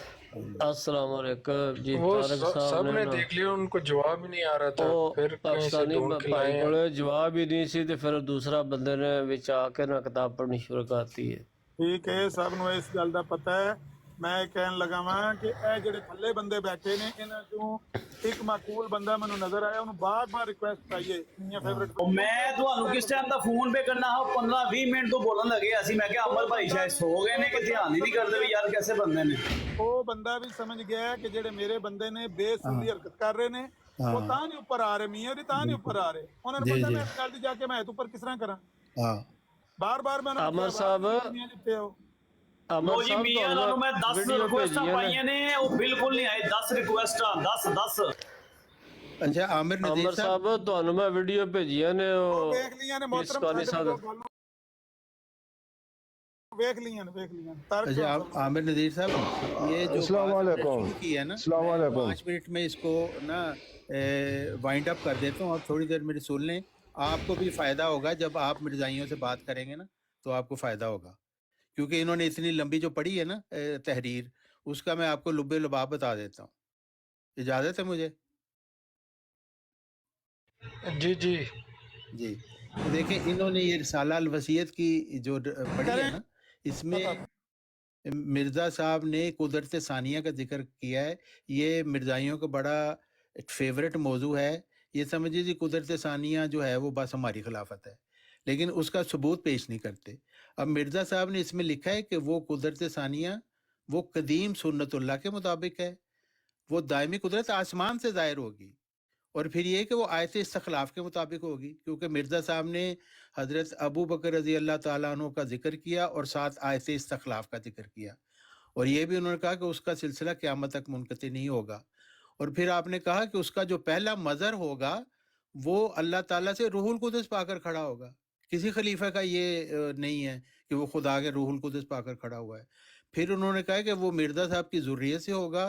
السلام علیکم جی. وہ طارق صاحب سب نے نا دیکھ لیا, ان کو جواب ہی نہیں آ رہا تھا, وہ پھر کہیں سے پاکستانی ڈھونڈ کے بھائی لائے. کو جواب ہی نہیں سی, تے پھر دوسرا بندے نے وچ آ کے نا کتاب پڑھنی شروع کرتی ہے. ٹھیک ہے, سب نو اس گل دا پتہ ہے. میں کہن لگا وا کہ اے جڑے تھلے بندے بیٹھے نے, انہاں چوں ایک معقول بندہ مینوں نظر آیا, انہوں بار بار ریکویسٹ آئی ہے میاں فیورٹ. اور میں تو کس ٹائم دا فون پہ کرنا ہے, 15-20 منٹ تو بولن لگے اسی. میں کہ عمر بھائی شاید سو گئے نے کہ دھیان ہی نہیں کرتے بھی یار کیسے بندے نے. وہ بندہ بھی سمجھ گیا ہے کہ جڑے میرے بندے نے بے سودی حرکت کر رہے نے, وہ تاں نہیں اوپر آ رہے, میاں دی تاں نہیں اوپر آ رہے. انہوں نے جی پتہ جی میں اس گل دی جا کے میں اوپر کس طرح کراں. ہاں بار بار میں انہوں نے عامر کہا صاحب, بات میاں جتے ہو. عامر لو جی صاحب میاں تو نالوں میں 10 ویڈیو ریکویسٹاں بھیجی پائیاں نے, وہ بالکل نہیں آئے. 10 ریکویسٹاں, 10. اچھا عامر نذیر عامر صاحب, صاحب تو میں ویڈیو بھیجیاں نے, وہ ویکھ لیاں نے محترم اسکانی ساڈے صاحب. کو گل ویکھ لیاں نے. طارق اچھا چوہان صاحب عامر نذیر صاحب, یہ جو السلام بات ہم نے علیکم. شروع کی ہے نا, السلام میں علیکم. 5 منٹ میں اس کو نا وائنڈ اپ کر دیتا ہوں. آپ تھوڑی دیر میری سن لیں, آپ کو بھی فائدہ ہوگا. جب آپ مرزائیوں سے بات کریں گے نا تو آپ کو فائدہ ہوگا, کیونکہ انہوں نے اتنی لمبی جو پڑھی ہے نا تحریر, اس کا میں آپ کو لب لباب بتا دیتا ہوں. اجازت ہے مجھے؟ جی جی جی دیکھیں, انہوں نے یہ رسالہ الوصیت کی جو پڑھی ہے نا, اس میں مرزا صاحب نے قدرت ثانیہ کا ذکر کیا ہے. یہ مرزائیوں کا بڑا فیورٹ موضوع ہے. یہ سمجھے جی قدرت ثانیہ جو ہے وہ بس ہماری خلافت ہے, لیکن اس کا ثبوت پیش نہیں کرتے. اب مرزا صاحب نے اس میں لکھا ہے کہ وہ قدرت ثانیہ وہ قدیم سنت اللہ کے مطابق ہے, وہ دائمی قدرت آسمان سے ظاہر ہوگی, اور پھر یہ کہ وہ آیت استخلاف کے مطابق ہوگی, کیونکہ مرزا صاحب نے حضرت ابو بکر رضی اللہ تعالیٰ عنہ کا ذکر کیا اور ساتھ آیت استخلاف کا ذکر کیا, اور یہ بھی انہوں نے کہا کہ اس کا سلسلہ قیامت تک منقطع نہیں ہوگا. اور پھر آپ نے کہا کہ اس کا جو پہلا مظہر ہوگا وہ اللہ تعالیٰ سے روح القدس پا کر کھڑا ہوگا. کسی خلیفہ کا یہ نہیں ہے کہ وہ خدا کے روح القدس پا کر کھڑا ہوا ہے. پھر انہوں نے کہا کہ وہ مرزا صاحب کی ذریت سے ہوگا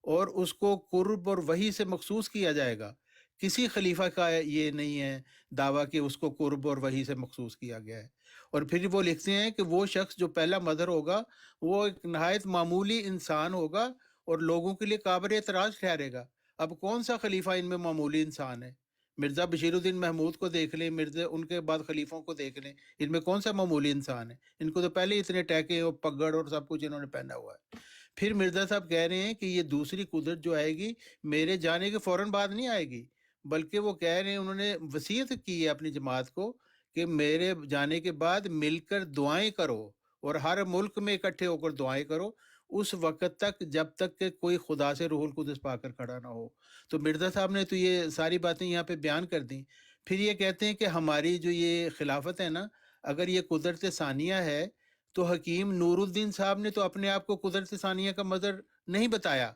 اور اس کو قرب اور وحی سے مخصوص کیا جائے گا. کسی خلیفہ کا یہ نہیں ہے دعویٰ کہ اس کو قرب اور وحی سے مخصوص کیا گیا ہے. اور پھر وہ لکھتے ہیں کہ وہ شخص جو پہلا مظہر ہوگا وہ ایک نہایت معمولی انسان ہوگا اور لوگوں کے لیے قابل اعتراض ٹھہرے گا. اب کون سا خلیفہ ان میں معمولی انسان ہے؟ مرزا بشیر الدین محمود کو دیکھ لیں, مرزا ان کے بعد خلیفوں کو دیکھ لیں, ان میں کون سا معمولی انسان ہے؟ ان کو تو پہلے اتنے ٹیکے اور پگڑ اور سب کچھ انہوں نے پہنا ہوا ہے. پھر مرزا صاحب کہہ رہے ہیں کہ یہ دوسری قدرت جو آئے گی میرے جانے کے فوراً بعد نہیں آئے گی، بلکہ وہ کہہ رہے ہیں، انہوں نے وصیت کی ہے اپنی جماعت کو کہ میرے جانے کے بعد مل کر دعائیں کرو اور ہر ملک میں اکٹھے ہو کر دعائیں کرو اس وقت تک جب تک کہ کوئی خدا سے روح القدس پا کر کھڑا نہ ہو۔ تو مرزا صاحب نے تو یہ ساری باتیں یہاں پہ بیان کر دیں۔ پھر یہ کہتے ہیں کہ ہماری جو یہ خلافت ہے نا، اگر یہ قدرت ثانیہ ہے تو حکیم نور الدین صاحب نے تو اپنے آپ کو قدرت ثانیہ کا مظہر نہیں بتایا،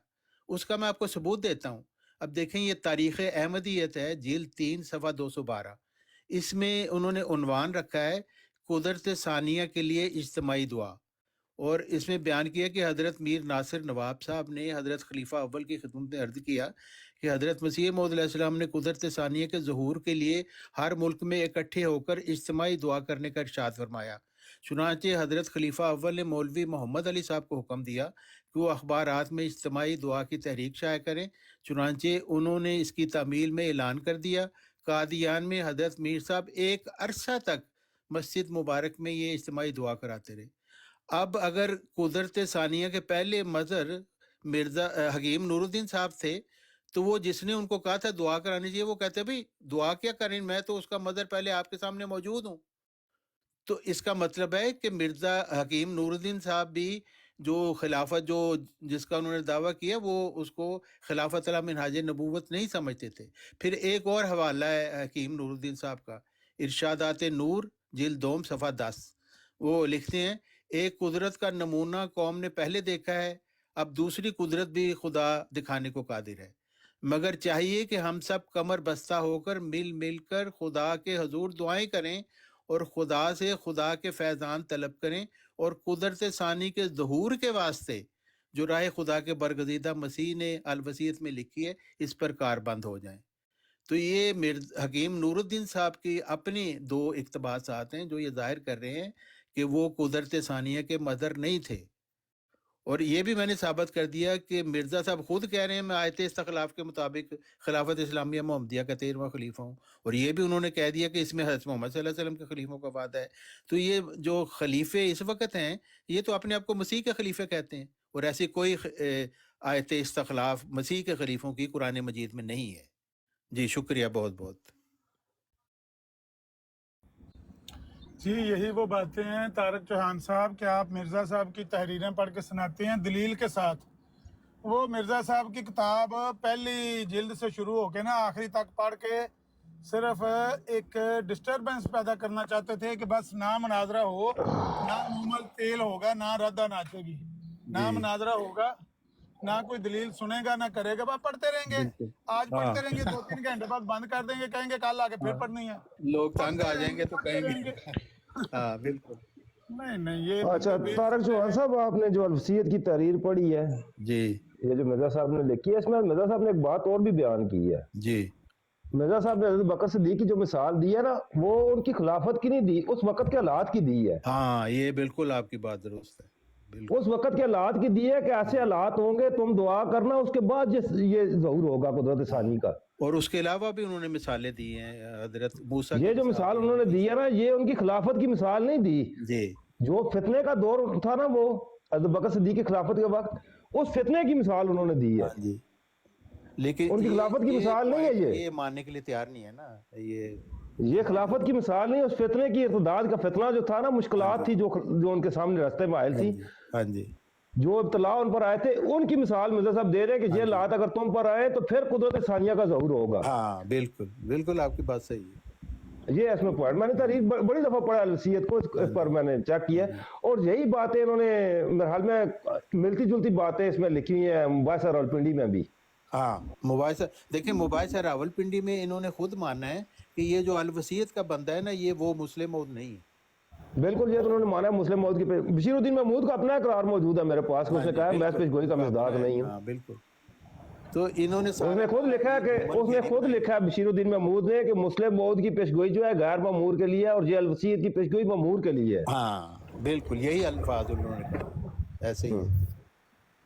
اس کا میں آپ کو ثبوت دیتا ہوں۔ اب دیکھیں یہ تاریخ احمدیت ہے، جلد 3 صفحہ 212، اس میں انہوں نے عنوان رکھا ہے قدرت ثانیہ کے لیے اجتماعی دعا، اور اس میں بیان کیا کہ حضرت میر ناصر نواب صاحب نے حضرت خلیفہ اول کی خدمت میں عرض کیا کہ حضرت مسیح موعود علیہ السلام نے قدرت ثانیہ کے ظہور کے لیے ہر ملک میں اکٹھے ہو کر اجتماعی دعا کرنے کا ارشاد فرمایا۔ چنانچہ حضرت خلیفہ اول نے مولوی محمد علی صاحب کو حکم دیا کہ وہ اخبارات میں اجتماعی دعا کی تحریک شائع کریں، چنانچہ انہوں نے اس کی تعمیل میں اعلان کر دیا۔ قادیان میں حضرت میر صاحب ایک عرصہ تک مسجد مبارک میں یہ اجتماعی دعا کراتے رہے۔ اب اگر قدرت ثانیہ کے پہلے مظہر مرزا حکیم نور الدین صاحب تھے تو وہ جس نے ان کو کہا تھا دعا کرانی چاہیے، وہ کہتے بھئی دعا کیا کریں، میں تو اس کا مظہر پہلے آپ کے سامنے موجود ہوں۔ تو اس کا مطلب ہے کہ مرزا حکیم نور الدین صاحب بھی جو خلافت جس کا انہوں نے دعویٰ کیا وہ اس کو خلافت علی منہاج نبوت نہیں سمجھتے تھے۔ پھر ایک اور حوالہ ہے حکیم نور الدین صاحب کا، ارشادات نور جلد 2 صفحہ 10، وہ لکھتے ہیں ایک قدرت کا نمونہ قوم نے پہلے دیکھا ہے، اب دوسری قدرت بھی خدا دکھانے کو قادر ہے، مگر چاہیے کہ ہم سب کمر بستہ ہو کر مل کر خدا کے حضور دعائیں کریں اور خدا سے خدا کے فیضان طلب کریں، اور قدرت ثانی کے ظہور کے واسطے جو راہ خدا کے برگزیدہ مسیح نے الوصیت میں لکھی ہے اس پر کار بند ہو جائیں۔ تو یہ حکیم نور الدین صاحب کی اپنی 2 اقتباسات ہیں جو یہ ظاہر کر رہے ہیں کہ وہ قدرت ثانیہ کے مظہر نہیں تھے۔ اور یہ بھی میں نے ثابت کر دیا کہ مرزا صاحب خود کہہ رہے ہیں میں آیت استخلاف کے مطابق خلافت اسلامیہ محمدیہ کا 13واں خلیفہ ہوں، اور یہ بھی انہوں نے کہہ دیا کہ اس میں حضرت محمد صلی اللہ علیہ وسلم کے خلیفوں کا وعدہ ہے۔ تو یہ جو خلیفے اس وقت ہیں یہ تو اپنے آپ کو مسیح کے خلیفے کہتے ہیں، اور ایسی کوئی آیت استخلاف مسیح کے خلیفوں کی قرآن مجید میں نہیں ہے۔ جی شکریہ بہت بہت۔ جی یہی وہ باتیں ہیں طارق چوہان صاحب کہ آپ مرزا صاحب کی تحریریں پڑھ کے سناتے ہیں دلیل کے ساتھ۔ وہ مرزا صاحب کی کتاب پہلی جلد سے شروع ہو کے نا آخری تک پڑھ کے صرف ایک ڈسٹربنس پیدا کرنا چاہتے تھے کہ بس نہ مناظرہ ہو، نہ محمد تیل ہوگا، نہ ردہ ناچے گی، نہ مناظرہ ہوگا، نہ کوئی دلیل سنے گا، نہ کرے گا، بس پڑھتے رہیں گے۔ آج پڑھتے رہیں گے، 2-3 گھنٹے بعد بند کر دیں گے، کہیں گے کل آ کے پھر پڑھنی ہے، لوگ تنگ آ جائیں گے تو کہیں گے ہاں بالکل نہیں یہ اچھا طارق چوہان صاحب، آپ نے جو الوصیت کی تحریر پڑھی ہے جی، یہ جو مرزا صاحب نے لکھی ہے، اس میں مرزا صاحب نے ایک بات اور بھی بیان کی ہے۔ جی مرزا صاحب نے حضرت بکر صدیق کی جو مثال دی ہے نا، وہ ان کی خلافت کی نہیں دی، اس وقت کے حالات کی دی ہے۔ ہاں یہ بالکل آپ کی بات درست ہے، بالکل اس وقت کے حالات کی دی ہے کہ ایسے حالات ہوں گے، تم دعا کرنا، اس کے بعد یہ ظہور ہوگا قدرت ثانی کا۔ اور اس کے علاوہ بھی انہوں نے مثالیں دی ہیں، حضرت موسیٰ یہ جو مثال انہوں نے دی ہے نا، یہ ان کی خلافت کی مثال نہیں دی۔ جی جو فتنے کا دور تھا نا، وہ حضرت بکر صدیق کی خلافت کے وقت، اس فتنے کی مثال انہوں نے دی ہے، جی، لیکن ان کی خلافت کی مثال نہیں ہے۔ یہ ماننے کے لیے تیار نہیں ہے نا، یہ خلافت کی مثال نہیں، اس فتنے کی ارتداد کا فتنہ جو تھا نا، مشکلات تھی جو ان کے سامنے راستے میں آئل تھی، ہاں جی، جو ابتلا ان پر آئے تھے، ان کی مثال مرزا صاحب دے رہے ہیں کہ یہ حالات اگر تم پر آئے تو پھر قدرت ثانیہ کا ظہور ہوگا۔ ہاں بالکل بالکل آپ کی بات صحیح ہے۔ یہ اس میں پوائنٹ میں نے تحریر بڑی دفعہ پڑھا الوصیت کو، اس پر میں نے چیک کیا، اور یہی باتیں انہوں نے میرے حال میں ملتی جلتی باتیں اس میں لکھی ہوئی ہیں مباحثہ راولپنڈی میں بھی۔ ہاں مباحثہ دیکھیں، مباحثہ راولپنڈی میں انہوں نے خود مانا ہے کہ یہ جو الوصیت کا بندہ ہے نا، یہ وہ مسلم موعود نہیں ہے۔ بالکل، یہ تو انہوں نے مانا ہے مسلم موعود کی۔ بشیر الدین محمود کا اپنا اقرار موجود ہے میرے پاس، اس نے کہا ہے میں اس پیشگوئی کا مصداق نہیں ہوں۔ ہاں بالکل، تو انہوں نے اس نے خود لکھا ہے کہ بشیر الدین محمود نے کہ مسلم موعود کی پیشگوئی جو ہے غیر مأمور کے لیے، اور یہ الوصیت کی پیشگوئی مأمور کے لیے ہے۔ ہاں بالکل یہی الفاظ انہوں نے کہا، ایسے ہی ہے۔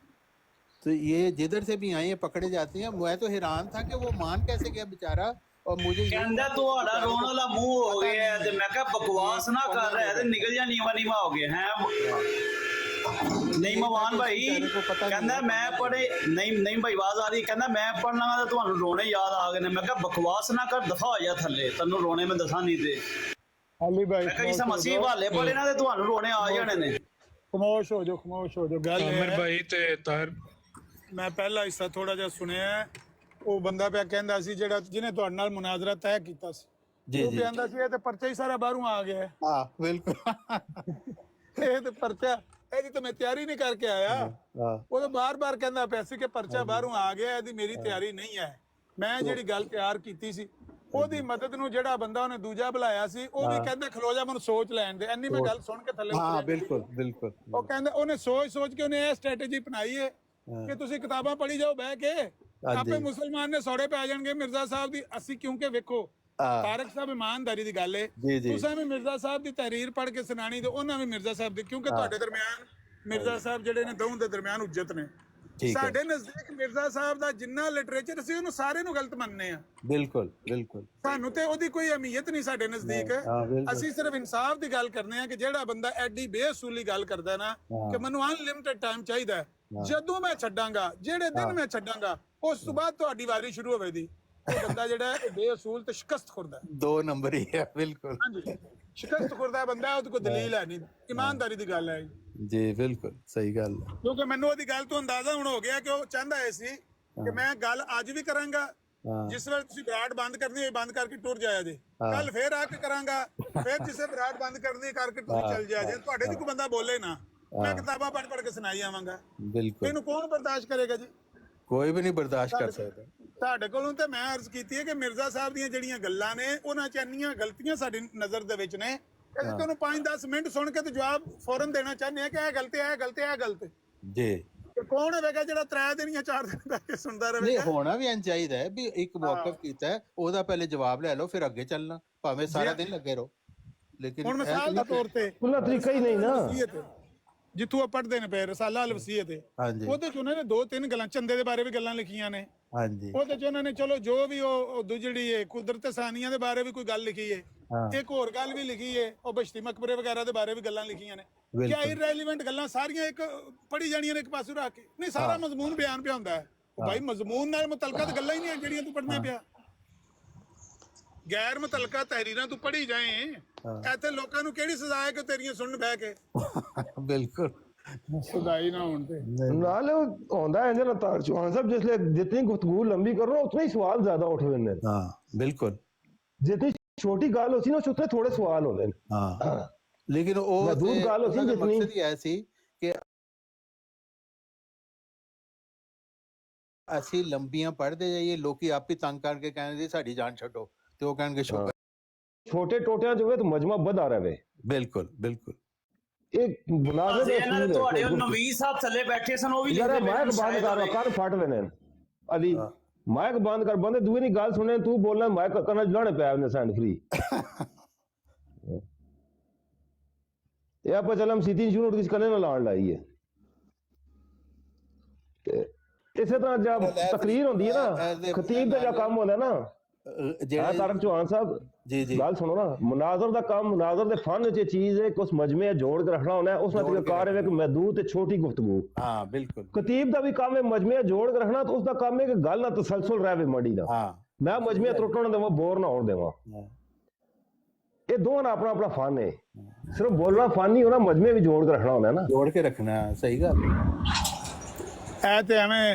تو یہ جدھر سے بھی آئے ہیں پکڑے جاتے ہیں۔ میں تو حیران تھا کہ وہ مان کیسے گیا بیچارہ، اور مجھے ਕਹਿੰਦਾ ਤੁਹਾਡਾ ਰੋਣ ਵਾਲਾ ਮੂੰਹ ਹੋ ਗਿਆ ਤੇ ਮੈਂ ਕਿਹਾ ਬਕਵਾਸ ਨਾ ਕਰ ਰਿਹਾ ਤੇ ਨਿਕਲ ਜਾ ਨੀਵਾ ਨੀਵਾ ਹੋ ਗਿਆ ਹੈ ਨਹੀਂ ਮਵਾਨ ਭਾਈ ਕਹਿੰਦਾ ਮੈਂ ਪੜੇ ਨਹੀਂ ਭਾਈ ਆਵਾਜ਼ ਆ ਰਹੀ, ਕਹਿੰਦਾ ਮੈਂ ਪੜਨਾ ਤਾਂ ਤੁਹਾਨੂੰ ਰੋਣੇ ਯਾਦ ਆ ਗਏ ਨੇ। ਮੈਂ ਕਿਹਾ ਬਕਵਾਸ ਨਾ ਕਰ, ਦਫਾ ਹੋ ਜਾ ਥੱਲੇ, ਤੈਨੂੰ ਰੋਣੇ ਮੈਂ ਦੱਸਾਂ ਨਹੀਂ ਤੇ ਅਲੀ ਭਾਈ ਮੈਂ ਕਿਹਾ ਮਸੀਹ ਹਵਾਲੇ ਪੜੇ ਨਾ ਤੇ ਤੁਹਾਨੂੰ ਰੋਣੇ ਆ ਜਾਣੇ ਨੇ। ਖਮੋਸ਼ ਹੋ ਜਾਓ ਗੱਲ ਆਮਰ ਭਾਈ ਤੇ ਤਾਹਿਰ ਮੈਂ ਪਹਿਲਾ ਹਿੱਸਾ ਥੋੜਾ ਜਿਹਾ ਸੁਣਿਆ। ਉਹ ਬੰਦਾ ਪਿਆ ਕਹਿੰਦਾ ਸੀ ਜਿਹੜਾ ਜਿਹਨੇ ਤੁਹਾਡੇ ਨਾਲ ਮੁਨਾਜ਼ਰਾ ਤੈਅ ਕੀਤਾ ਸੀ, ਉਹ ਕਹਿੰਦਾ ਸੀ ਇਹ ਤੇ ਪਰਚਾ ਹੀ ਸਾਰਾ ਬਾਹਰੋਂ ਆ ਗਿਆ। हाँ बिल्कुल ਇਹ ਤੇ ਪਰਚਾ, ਇਹਦੀ ਤਾਂ ਮੈਂ ਤਿਆਰੀ ਨਹੀਂ ਕਰਕੇ ਆਇਆ। ਉਹ ਤਾਂ ਬਾਰ-ਬਾਰ ਕਹਿੰਦਾ ਪਿਆ ਸੀ ਕਿ ਪਰਚਾ ਬਾਹਰੋਂ ਆ ਗਿਆ, ਇਹਦੀ ਮੇਰੀ ਤਿਆਰੀ ਨਹੀਂ ਹੈ। ਮੈਂ ਜਿਹੜੀ ਗੱਲ ਤਿਆਰ ਕੀਤੀ ਸੀ ਉਹਦੀ ਮਦਦ ਨੂੰ ਜਿਹੜਾ ਬੰਦਾ ਉਹਨੇ ਦੂਜਾ ਬੁਲਾਇਆ ਸੀ ਉਹ ਵੀ ਕਹਿੰਦਾ ਖਲੋ ਜਾ ਮੈਨੂੰ ਸੋਚ ਲੈਣ ਦੇ। ਇੰਨੀ ਮੈਂ ਗੱਲ ਸੁਣ ਕੇ ਥੱਲੇ हाँ बिल्कुल बिल्कुल ਉਹ ਕਹਿੰਦਾ ਉਹਨੇ ਸੋਚ ਕੇ ਉਹਨੇ ਇਹ ਸਟ੍ਰੈਟਜੀ ਅਪਣਾਈ ਹੈ ਕਿ ਤੁਸੀਂ ਕਿਤਾਬਾਂ ਪੜ੍ਹੀ ਜਾਓ ਬਹਿ ਕੇ, ਆਪੇ ਮੁਸਲਮਾਨ ਨੇ ਸੌੜੇ ਪੈ ਜਾਣਗੇ ਮਿਰਜ਼ਾ ਸਾਹਿਬ ਦੀ। ਅਸੀਂ ਕਿਉਂਕਿ ਵੇਖੋ ਤਾਰਕ ਸਾਹਿਬ ਇਮਾਨਦਾਰੀ ਦੀ ਗੱਲ ਹੈ, ਤੁਸੀਂ ਵੀ ਮਿਰਜ਼ਾ ਸਾਹਿਬ ਦੀ ਤਹਿਰੀਰ ਪੜ੍ਹ ਕੇ ਸੁਣਾਣੀ ਤੇ ਉਹਨਾਂ ਵੀ ਮਿਰਜ਼ਾ ਸਾਹਿਬ ਦੀ, ਕਿਉਂਕਿ ਤੁਹਾਡੇ ਦਰਮਿਆਨ ਮਿਰਜ਼ਾ ਸਾਹਿਬ ਜਿਹੜੇ ਨੇ ਦੋਵਾਂ ਦੇ ਦਰਮਿਆਨ ਉੱਜਤ ਨੇ। ਸਾਡੇ ਨਜ਼ਦੀਕ ਮਿਰਜ਼ਾ ਸਾਹਿਬ ਦਾ ਜਿੰਨਾ ਲਿਟਰੇਚਰ ਸੀ ਉਹਨੂੰ ਸਾਰੇ ਨੂੰ ਗਲਤ ਮੰਨਨੇ ਆ। बिल्कुल बिल्कुल ਸਾਨੂੰ ਤੇ ਉਹਦੀ ਕੋਈ ਅਹਿਮੀਅਤ ਨਹੀਂ ਸਾਡੇ ਨਜ਼ਦੀਕ। ਅਸੀਂ ਸਿਰਫ ਇਨਸਾਫ ਦੀ ਗੱਲ ਕਰਨੇ ਆ ਕਿ ਜਿਹੜਾ ਬੰਦਾ ਐਡੀ ਬੇਅਸੂਲੀ ਗੱਲ ਕਰਦਾ ਨਾ ਕਿ ਮੈਨੂੰ ਅਨਲਿਮਿਟਿਡ ਟਾਈਮ ਚਾਹੀਦਾ, ਜਦੋਂ ਮੈਂ ਛੱਡਾਂਗਾ, ਜਿਹੜੇ ਦਿਨ ਮੈਂ ਛੱਡਾਂਗਾ, ਉਸ ਤੋਂ ਬਾਅਦ ਤੁਹਾਡੀ ਵਾਰੀ ਸ਼ੁਰੂ ਹੋਵੇਗੀ। ਉਹ ਬੰਦਾ ਜਿਹੜਾ ਹੈ ਬੇਅਸੂਲ ਤੇ ਸ਼ਿਕਸਤ ਖੁਰਦਾ, 2 नंबर ही है बिल्कुल। ਹਾਂਜੀ ਸ਼ਿਕਸਤ ਖੁਰਦਾ ਬੰਦਾ, ਉਹਦੇ ਕੋਲ ਦਲੀਲ ਹੈ ਨਹੀਂ। ਇਮਾਨਦਾਰੀ ਦੀ ਗੱਲ ਹੈ जी बिल्कुल सही गल है। ਕਿਉਂਕਿ ਮੈਨੂੰ ਉਹਦੀ ਗੱਲ ਤੋਂ ਅੰਦਾਜ਼ਾ ਹੁਣ ਹੋ ਗਿਆ ਕਿ ਉਹ ਚਾਹੁੰਦਾ ਹੈ ਸੀ ਕਿ ਮੈਂ ਗੱਲ ਅੱਜ ਵੀ ਕਰਾਂਗਾ, ਜਿਸ ਵੇਲੇ ਤੁਸੀਂ ਬਰਾੜ ਬੰਦ ਕਰਨੀ ਹੋਈ ਬੰਦ ਕਰਕੇ ਟੁਰ ਜਾਇਆ ਜੇ, ਕੱਲ ਫੇਰ ਆ ਕੇ ਕਰਾਂਗਾ, ਫੇਰ ਜਿਸੇ ਬਰਾੜ ਬੰਦ ਕਰਨੀ ਕਰਕੇ ਤੁਸੀਂ ਚੱਲ ਜਾਇਆ ਜੇ। ਤੁਹਾਡੇ ਚ ਕੋਈ ਬੰਦਾ ਬੋਲੇ ਨਾ, ਮੈਂ ਕਿਤਾਬਾਂ ਪੜ੍ਹ ਕੇ ਸੁਣਾਈ ਆਵਾਂਗਾ। बिल्कुल ਇਹਨੂੰ ਕੌਣ ਬਰਦਾਸ਼ਤ ਕਰੇਗਾ ਜੀ? कोई भी नहीं बर्दाश्त कर सकता। ਤੁਹਾਡੇ ਕੋਲੋਂ ਤੇ ਮੈਂ ਅਰਜ਼ ਕੀਤੀ ਹੈ ਕਿ ਮਿਰਜ਼ਾ ਸਾਹਿਬ ਦੀਆਂ ਜਿਹੜੀਆਂ ਗੱਲਾਂ ਨੇ ਉਹਨਾਂ ਚ ਇੰਨੀਆਂ ਗਲਤੀਆਂ ਸਾਡੀ ਨਜ਼ਰ ਦੇ ਵਿੱਚ ਨੇ ਕਿ ਅਸੀਂ ਤੁਹਾਨੂੰ 5-10 ਮਿੰਟ ਸੁਣ ਕੇ ਤੇ ਜਵਾਬ ਫੌਰਨ ਦੇਣਾ ਚਾਹੁੰਦੇ ਆ ਕਿ ਇਹ ਗਲਤ ਹੈ, ਇਹ ਗਲਤ ਹੈ, ਇਹ ਗਲਤ ਹੈ जी। ਤੇ ਕੌਣ ਹੋਵੇਗਾ ਜਿਹੜਾ 3 ਦਿਨ ਜਾਂ 4 ਦਿਨ ਬੈਠ ਕੇ ਸੁਣਦਾ नहीं ਰਹੇਗਾ? होना भी इंज चाहिए है भी एक मौकफ कीता है ओदा पहले जवाब ले लो फिर आगे चलना, भावें सारा दिन लगे रहो। लेकिन ਹੁਣ ਮਿਸਾਲ ਦੇ ਤੌਰ ਤੇ खुला तरीका ही नहीं ना। ਵਸੀਅਤ ਹੈ, ਜਿੱਥੋਂ ਉਹ ਪੜ੍ਹਦੇ ਨੇ ਪਏ ਰਸਾਲਾ ਅਲ ਵਸੀਅਤ ਹੈ, हाँ जी ਉਹਦੇ ਚ ਉਹਨਾਂ ਨੇ 2-3 ਗੱਲਾਂ ਚੰਦੇ ਦੇ ਬਾਰੇ ਵੀ ਗੱਲਾਂ ਲਿਖੀਆਂ ਨੇ। हाँ जी ਉਹਦੇ ਚ ਉਹਨਾਂ ਨੇ ਚਲੋ ਜੋ ਵੀ ਉਹ ਜਿਹੜੀ ਹੈ ਕੁਦਰਤ ਸਾਨੀਆਂ ਦੇ ਬਾਰੇ ਵੀ ਕੋਈ ਗੱਲ ਲਿਖੀ ਹੈ, ਇੱਕ ਹੋਰ ਗੱਲ ਵੀ ਲਿਖੀ ਹੈ, ਉਹ ਬਸ਼ਤੀ ਮਕਬਰੇ ਵਗੈਰਾ ਦੇ ਬਾਰੇ ਵੀ ਗੱਲਾਂ ਲਿਖੀਆਂ ਨੇ। ਕਿਆ ਇਰੈਲੀਵੈਂਟ ਗੱਲਾਂ ਸਾਰੀਆਂ ਇੱਕ ਪੜ੍ਹੀ ਜਾਣੀਆਂ ਨੇ ਇੱਕ ਪਾਸੇ ਰੱਖ ਕੇ? ਨਹੀਂ, ਸਾਰਾ ਮਜ਼ਮੂਨ ਬਿਆਨ ਪਿਆ ਹੁੰਦਾ ਹੈ। ਉਹ ਭਾਈ ਮਜ਼ਮੂਨ ਨਾਲ ਮੁਤਲਕਤ ਗੱਲਾਂ ਹੀ ਨਹੀਂ ਜਿਹੜੀਆਂ ਤੂੰ ਪੜ੍ਹਨਾ ਪਿਆ। ਗੈਰ ਮੁਤਲਕਾ ਤਹਿਰੀਰਾਂ ਤੂੰ ਪੜ੍ਹੀ ਜਾਏ, ਇੱਥੇ ਲੋਕਾਂ ਨੂੰ ਕਿਹੜੀ ਸਜ਼ਾ ਹੈ ਕਿ ਤੇਰੀਆਂ ਸੁਣਨ ਬਹਿ ਕੇ? बिल्कुल ਸਦਾਈ ਨਾ ਹੋਣ ਤੇ नाल होंदा है ना तार चौहान साहब, जिसले जितनी गुफ्तगू लंबी करो उतने ही सवाल ज्यादा उठदे ने। हाँ बिल्कुल जितनी छोटी गल होती ना उतने थोड़े सवाल होंदे ने। हाँ लेकिन वो महदूद गल होती जितनी मकसद ही ऐसी कि ਅਸੀਂ ਲੰਬੀਆਂ ਪੜ੍ਹਦੇ ਜਾਈਏ, ਲੋਕੀ ਆਪ ਹੀ ਤੰਗ ਕਰਕੇ ਕਹਿੰਦੇ ਜੀ ਸਾਡੀ ਜਾਨ ਛੱਡੋ, ਤੇ ਉਹ ਕਹਿਣਗੇ ਸ਼ੁਕਰ। छोटे टोटियां जो है तो मजमा बद आ रहा है। बिल्कुल बिल्कुल एक मुनाज़े दे ਇਹਨਾਂ ਦੇ असूल ਤੁਹਾਡੇ है। ਨਵੀਂ ਸਾਹਿਬ ਥੱਲੇ ਬੈਠੇ ਸਨ, ਉਹ ਵੀ यार ਲਿਖਦੇ माइक बंद कर, कर फट देने अली माइक बंद कर, बंदे दूए नी गल सुने, तू बोलना माइक करना लाने पे आने सैंड फ्री ये आप चल हम सीधी शुरू किस करने ना लान लाई है। इसे तरह जब तकरीर होती है ना, खतीब का जो काम होता है ना, ਜਿਹੜੇ तारक चौहान साहब जी जी गल सुनो ना, मुनाजर दा काम, मुनाजर दे फन च चीज है कि उस मजमे जोड़ के रखना होना है। उस तरीकेकार है कि महदूद ते छोटी गुफ्तगू। हाँ बिल्कुल खतीब दा भी काम है मजमे जोड़ के रखना, तो उसका काम है कि गल ना तसलसल रहे मड़ी ना। हाँ मैं मजमे त्रुटन ना देवां, बोर ना होण देवां। ये दोनों ना अपना अपना फन है। सिर्फ बोलना फन नहीं होना, मजमे भी जोड़ के रखना होना है ना। जोड़ के रखना है, सही गल। ਐ ਤੇ ਐਵੇਂ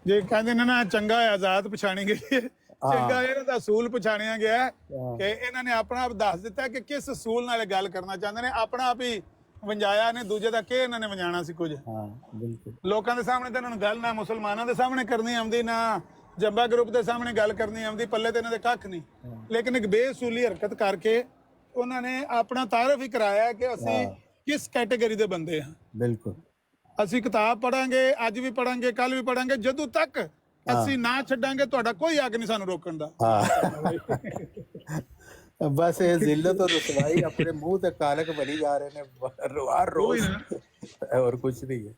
ਜੇ ਕਹਿੰਦੇ ਨੇ ਨਾ ਚੰਗਾ ਆਜ਼ਾਦ ਪਛਾਣੀ ਗਈ ਹੈ, ਚੰਗਾ ਇਹਨਾਂ ਦਾ ਅਸੂਲ ਪਛਾਣਿਆ ਗਿਆ ਕਿ ਇਹਨਾਂ ਨੇ ਆਪਣਾ ਆਪ ਦੱਸ ਦਿੱਤਾ ਕਿ ਕਿਸ ਅਸੂਲ ਨਾਲ ਗੱਲ ਕਰਨਾ ਚਾਹੁੰਦੇ ਨੇ। ਆਪਣਾ ਆਪ ਹੀ ਵੰਜਾਇਆ ਨੇ, ਦੂਜੇ ਦਾ ਕਿ ਇਹਨਾਂ ਨੇ ਵੰਜਾਣਾ ਸੀ ਕੁਝ। हाँ बिल्कुल ਲੋਕਾਂ ਦੇ ਸਾਹਮਣੇ ਤਾਂ ਇਹਨਾਂ ਨੂੰ ਗੱਲ ਨਾ ਮੁਸਲਮਾਨਾਂ ਦੇ ਸਾਹਮਣੇ ਕਰਨੀ ਆਉਂਦੀ, ਨਾ ਜੰਬਾ ਗਰੁੱਪ ਦੇ ਸਾਹਮਣੇ ਗੱਲ ਕਰਨੀ ਆਉਂਦੀ, ਪੱਲੇ ਤੇ ਇਹਨਾਂ ਦੇ ਕੱਖ ਨਹੀਂ। ਲੇਕਿਨ ਇੱਕ ਬੇਅਸੂਲੀ ਹਰਕਤ ਕਰਕੇ ਉਹਨਾਂ ਨੇ ਆਪਣਾ ਤਾਰਫ ਹੀ ਕਰਾਇਆ ਕਿ ਅਸੀਂ ਕਿਸ ਕੈਟੇਗਰੀ ਦੇ ਬੰਦੇ ਹਾਂ। बिल्कुल ਅਸੀਂ ਕਿਤਾਬ ਪੜਾਂਗੇ, ਅੱਜ ਵੀ ਪੜਾਂਗੇ, ਕੱਲ ਵੀ ਪੜਾਂਗੇ, ਜਦੋਂ ਤੱਕ ਅਸੀਂ ਨਾ ਛੱਡਾਂਗੇ ਤੁਹਾਡਾ ਕੋਈ ਹੱਕ ਨਹੀਂ ਸਾਨੂੰ ਰੋਕਣ ਦਾ। बस ये जिल्लत और रुसवाई अपने मुंह ते कालक बनी जा रहे ने हर रोज, और कुछ नहीं है।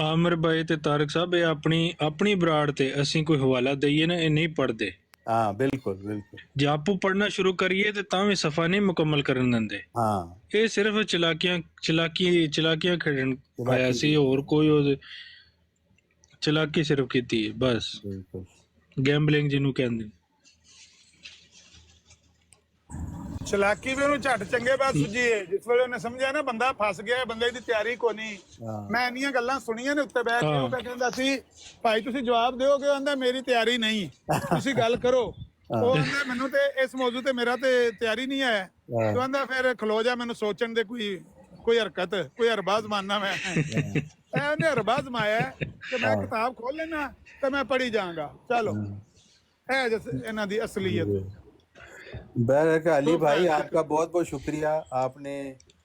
ਆਮਰ ਭਾਈ ਤੇ ਤਾਰਕ ਸਾਹਿਬ ਇਹ ਆਪਣੀ ਬਰਾੜ ਤੇ ਅਸੀਂ ਕੋਈ ਹਵਾਲਾ ਦਈਏ ਨਾ, ਇਹ ਨਹੀਂ ਪੜਦੇ। हाँ बिल्कुल बिल्कुल ਜੇ ਆਪੂ ਪੜਨਾ ਸ਼ੁਰੂ ਕਰੀਏ ਤੇ ਤਾਂ ਵੀ ਸਫਾ ਨਹੀਂ ਮੁਕੰਮਲ ਕਰਨ ਦਿੰਦੇ। हाँ ਇਹ ਸਿਰਫ ਚਲਾਕੀਆਂ ਖੇਡਣ ਆਇਆ ਸੀ, ਹੋਰ ਕੋਈ ਉਹ ਚਲਾਕੀ ਸਿਰਫ ਕੀਤੀ ਹੈ ਬਸ, बिल्कुल ਗੈਂਬਲਿੰਗ ਜਿਹਨੂੰ ਕਹਿੰਦੇ। ਚਲਾਕੀ ਵੀ ਉਹਨੂੰ ਝੱਟ ਚੰਗੇ ਬਾਤ ਸੁਝੀ ਹੈ, ਜਿਸ ਵੇਲੇ ਉਹਨੇ ਸਮਝਿਆ ਨਾ ਬੰਦਾ ਫਸ ਗਿਆ, ਬੰਦੇ ਦੀ ਤਿਆਰੀ ਕੋ ਨਹੀਂ। ਮੈਂ ਇੰਨੀਆਂ ਗੱਲਾਂ ਸੁਣੀਆਂ ਨੇ ਉੱਤੇ ਬੈਠ ਕੇ, ਉਹ ਕਹਿੰਦਾ ਸੀ ਭਾਈ ਤੁਸੀਂ ਜਵਾਬ ਦਿਓਗੇ, ਉਹ ਕਹਿੰਦਾ ਮੇਰੀ ਤਿਆਰੀ ਨਹੀਂ, ਤੁਸੀਂ ਗੱਲ ਕਰੋ। ਉਹ ਕਹਿੰਦਾ ਮੈਨੂੰ ਤੇ ਇਸ ਮੌਜੂ ਤੇ ਮੇਰਾ ਤੇ ਤਿਆਰੀ ਨਹੀਂ ਹੈ। ਉਹ ਕਹਿੰਦਾ ਫਿਰ ਖਲੋ ਜਾ, ਮੈਨੂੰ ਸੋਚਣ ਦੇ ਕੋਈ ਹਰਕਤ, ਕੋਈ ਅਰਬਾਜ਼ ਮਾਨਣਾ ਮੈਂ। ਉਹਨੇ ਅਰਬਾਜ਼ ਮਾਇਆ ਕਿ ਮੈਂ ਕਿਤਾਬ ਖੋਲ ਲੈਣਾ ਤੇ ਮੈਂ ਪੜ੍ਹੀ ਜਾਵਾਂਗਾ। ਚਲੋ ਹੈ ਜਿਸ ਇਹਨਾਂ ਦੀ ਅਸਲੀਅਤ। बहरहाल अली भाई आपका बहुत बहुत शुक्रिया, आपने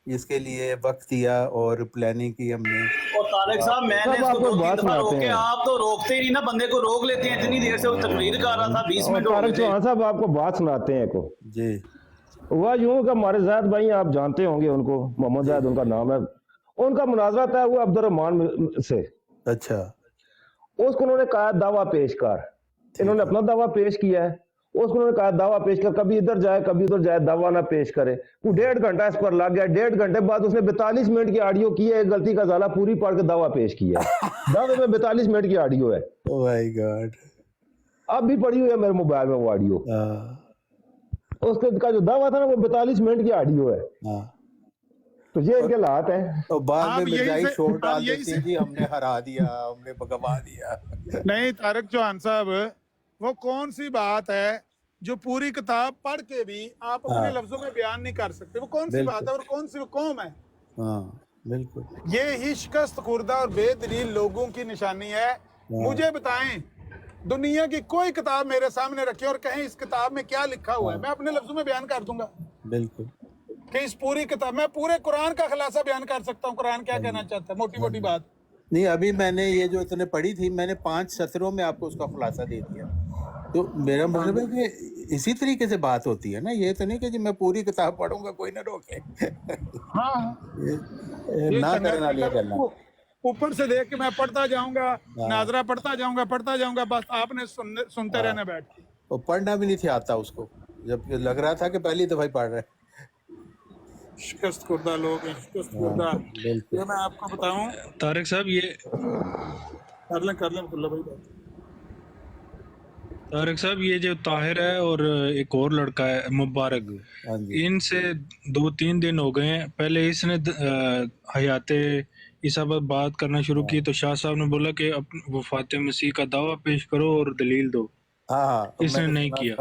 इसके लिए वक्त दिया और प्लानिंग की हमने। और तारिक साहब मैंने इसको 2-3 दफा रोके, आप तो रोकते ही नहीं ना, बंदे को रोक लेते हैं। इतनी देर से वो तकरीर कर रहा था, 20 मिनट हो गए थे। साहब आपको बात सुनाते हैं को जी हुआ यूं कि हमारे ज़ैद भाई आप जानते होंगे उनको, मोहम्मद ज़ैद उनका नाम है, उनका मुनाजरा था वो अब्दुर्रहमान से। अच्छा उसको उन्होंने कहा दावा पेश कर, इन्होंने अपना दावा पेश किया है, उसको उन्होंने कहा दावा पेश कर, कभी इधर जाए कभी उधर जाए, दावा ना पेश करे। वो 1.5 घंटा इस पर लग गया। 1.5 घंटे बाद उसने 42 मिनट की ऑडियो की है, गलती का ज़ाला पूरी पढ़ के दावा पेश किया है। दावे में 42 मिनट की ऑडियो है। ओह माय गॉड, अब भी पड़ी हुई है मेरे मोबाइल में वो ऑडियो। उसके का जो दावा था ना वो 42 मिनट की ऑडियो है। तो ये इनके हालात हैं। तो बाद में मिर्जाई शोर डाल देती हैं जी हमने हरा दिया, हमने भगवा दिया। नहीं तारिक चौहान साहब, वो कौन सी बात है जो पूरी किताब पढ़ के भी आप अपने लफ्जों में बयान नहीं कर सकते? वो कौन सी बात है और कौन सी कौम है? हाँ बिल्कुल, ये ही शिकस्त खुर्दा और बेदलील लोगों की निशानी है। मुझे बताएं, दुनिया की कोई किताब मेरे सामने रखें और कहें इस किताब में क्या लिखा हुआ है, मैं अपने लफ्जों में बयान कर दूंगा बिल्कुल कि इस पूरी किताब, मैं पूरे कुरान का खुलासा बयान कर सकता हूँ, कुरान क्या कहना चाहता है, मोटी मोटी बात। नहीं, अभी मैंने ये जो तूने पढ़ी थी, मैंने 5 सत्रों में आपको उसका खुलासा दे दिया। तो मेरा मतलब है कि इसी तरीके से बात होती है ना, ये तो नहीं कि जी मैं पूरी किताब पढ़ूंगा कोई ना रोके। हाँ ये ना करना लिया करना, ऊपर से देख के मैं पढ़ता जाऊंगा, नाजरा पढ़ता जाऊंगा, बस आपने सुनते रहना बैठ के। वो पढ़ना भी नहीं थी आता उसको, जब लग रहा था कि पहली दफा ही पढ़ रहे। शिकस्त खुर्दा लोग हैं, शिकस्त खुर्दा। ये मैं आपको बताऊं तारिक साहब, ये कर लें अब्दुल्ला भाई बात। तारिक साहब ये जो ताहिर है और एक और लड़का है मुबारक, इनसे 2-3 दिन हो गए हैं। पहले इसने हयाते ईसा पर बात करना शुरू की तो शाह साहब ने बोला कि वफात मसीह का दावा पेश करो और दलील दो। इसने नहीं किया।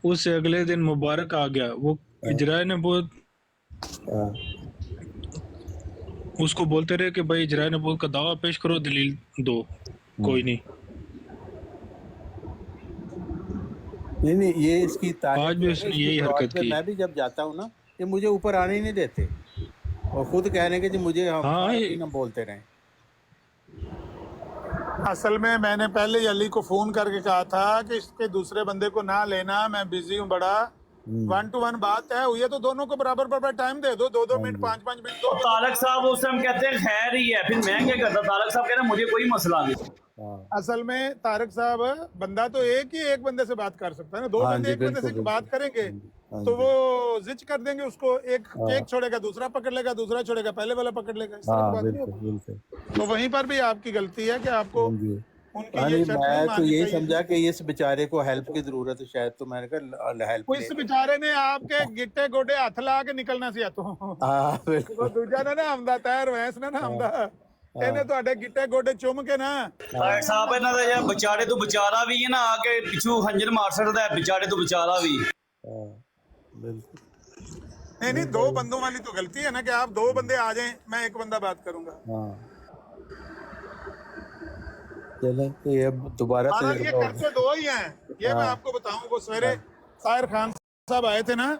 उससे अगले दिन मुबारक आ गया। वो इजराइल ने बहुत उसको बोलते रहे कि भाई इजराइल ने बहुत का दावा पेश करो, दलील दो। कोई नहीं, ये इसकी आज भी उसने यही हरकत की। मैं भी जब जाता हूँ ना, ये मुझे ऊपर आने ही नहीं देते और खुद कहने के जी मुझे हम बोलते रहे। असल में मैंने पहले ही अली को फोन करके कहा था कि इसके दूसरे बंदे को ना लेना, मैं बिजी हूँ बड़ा, 1-to-1 बात है हुई है तो दोनों को बराबर टाइम दे दो, 2-2 मिनट 5-5 मिनट दो। तारक साहब उस टाइम कहते हैं खैर ही है, फिर मैं क्या करता, तारक साहब कह रहे हैं मुझे कोई मसला नहीं। असल में तारक साहब, बंदा तो एक बंदे से बात कर सकता है ना, 2 बंदे एक बंदे से बात करेंगे तो वो जिच कर देंगे उसको, एक छोड़ेगा दूसरा पकड़ लेगा, दूसरा छोड़ेगा पहले वाला पकड़ लेगा। तो वहीं पर भी आपकी गलती है कि आपको मैं तो यही समझा कि इस बेचारे को हेल्प की जरूरत है शायद, तो मैंने कहा हेल्प। इस बेचारे ने आपके गिट्टे गोडे हाथ ला के निकलना सी तो दूजा ने ना हमदा तैर वैस ने ना हमदा ਇਹਨੇ ਤੁਹਾਡੇ ਗਿੱਟੇ ਗੋਡੇ ਚੁੰਮ ਕੇ ਨਾ ਸਾਹਿਬ ਇਹਨਾਂ ਦਾ ਯਾਰ ਵਿਚਾਰੇ ਤੋਂ ਵਿਚਾਰਾ ਵੀ ਹੈ ਨਾ, ਆ ਕੇ ਪਿੱਛੋਂ ਖੰਜਰ ਮਾਰ ਸਕਦਾ ਹੈ ਵਿਚਾਰੇ ਤੋਂ ਵਿਚਾਰਾ भी। नहीं 2 बंदों वाली तो गलती है ना कि आप 2 बंदे आ जाएं, मैं एक बंदा बात करूंगा। चलें तो ये दोबारा से ये करते 2 ही हैं, ये मैं आपको बताऊं। वो सवेरे ताहिर खान साहब आए थे ना,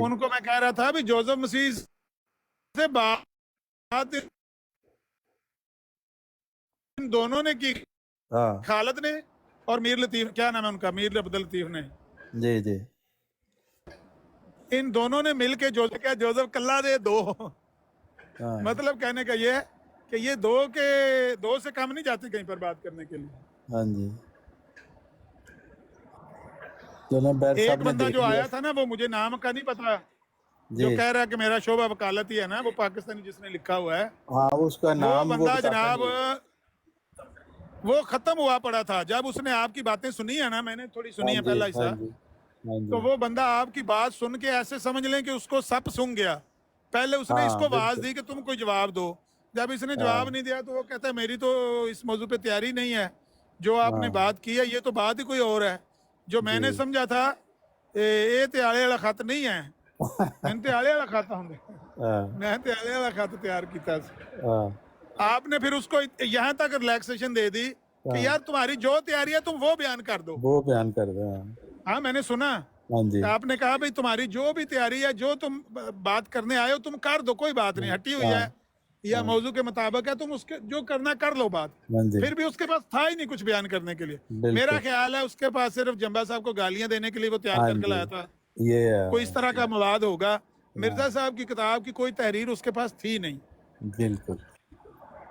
उनको मैं कह रहा था भी जोसेफ मसीह से बात इन दोनों ने की, खालिद ने और मीर लतीफ, क्या नाम है उनका, मीर अब्दुल लतीफ ने, जी इन दोनों ने मिलके जोसेफ कल्ला दे 2। मतलब कहने का ये है कि ये 2 से कम नहीं जाते कहीं पर बात करने के लिए। जनाब बैर एक साहब ने बंदा देख जो लिया। आया था ना, वो मुझे नाम का नहीं पता, जो जी कह रहा है कि मेरा शोबा वकालत ही है ना, वो पाकिस्तानी जिसने लिखा हुआ है, हाँ, उसका वो नाम वो बंदा बताता जनाब नहीं है। वो खत्म हुआ पड़ा था जब उसने आपकी बातें सुनी है ना, मैंने थोड़ी सुनी है हाँ जी, पहला हाँ हिस्सा, जी, हाँ तो जी। वो बंदा आपकी बात सुन के ऐसे समझ लें कि उसको सप सूंघ गया। पहले उसने हाँ, इसको आवाज बिल्कुल। दी कि तुम कोई जवाब दो, जब इसने जवाब नहीं दिया तो वो कहता है मेरी तो इस मौजू पे तैयारी नहीं है, जो आपने हाँ बात की है ये तो बात ही कोई और है। जो मैंने जी। समझा था ये त्याले वाला खत नहीं है, मैंने त्याले वाला खाता हूँ, हाँ, मैं त्याले वाला खत तैयार किया। हाँ, आपने फिर उसको यहाँ तक रिलैक्सेशन दे दी कि यार तुम्हारी जो तैयारी है तुम वो बयान कर दो। वो बयान कर दे। हाँ, हाँ मैंने सुना, हाँ जी, आपने कहा भाई तुम्हारी जो भी तैयारी है, जो तुम बात करने आए हो तुम कर दो, कोई बात नहीं, हटी हुई है या मौजू के मुताबिक है, तुम उसके जो करना कर लो बात। हाँ जी, फिर भी उसके पास था ही नहीं कुछ बयान करने के लिए। बिल्कुल। मेरा ख्याल है उसके पास सिर्फ जंबा साहब को गालियां देने के लिए वो तैयार हाँ करके जी, लाया था, ये कोई इस तरह का मवाद होगा। मिर्जा साहब की किताब की कोई तहरीर उसके पास थी नहीं, बिल्कुल।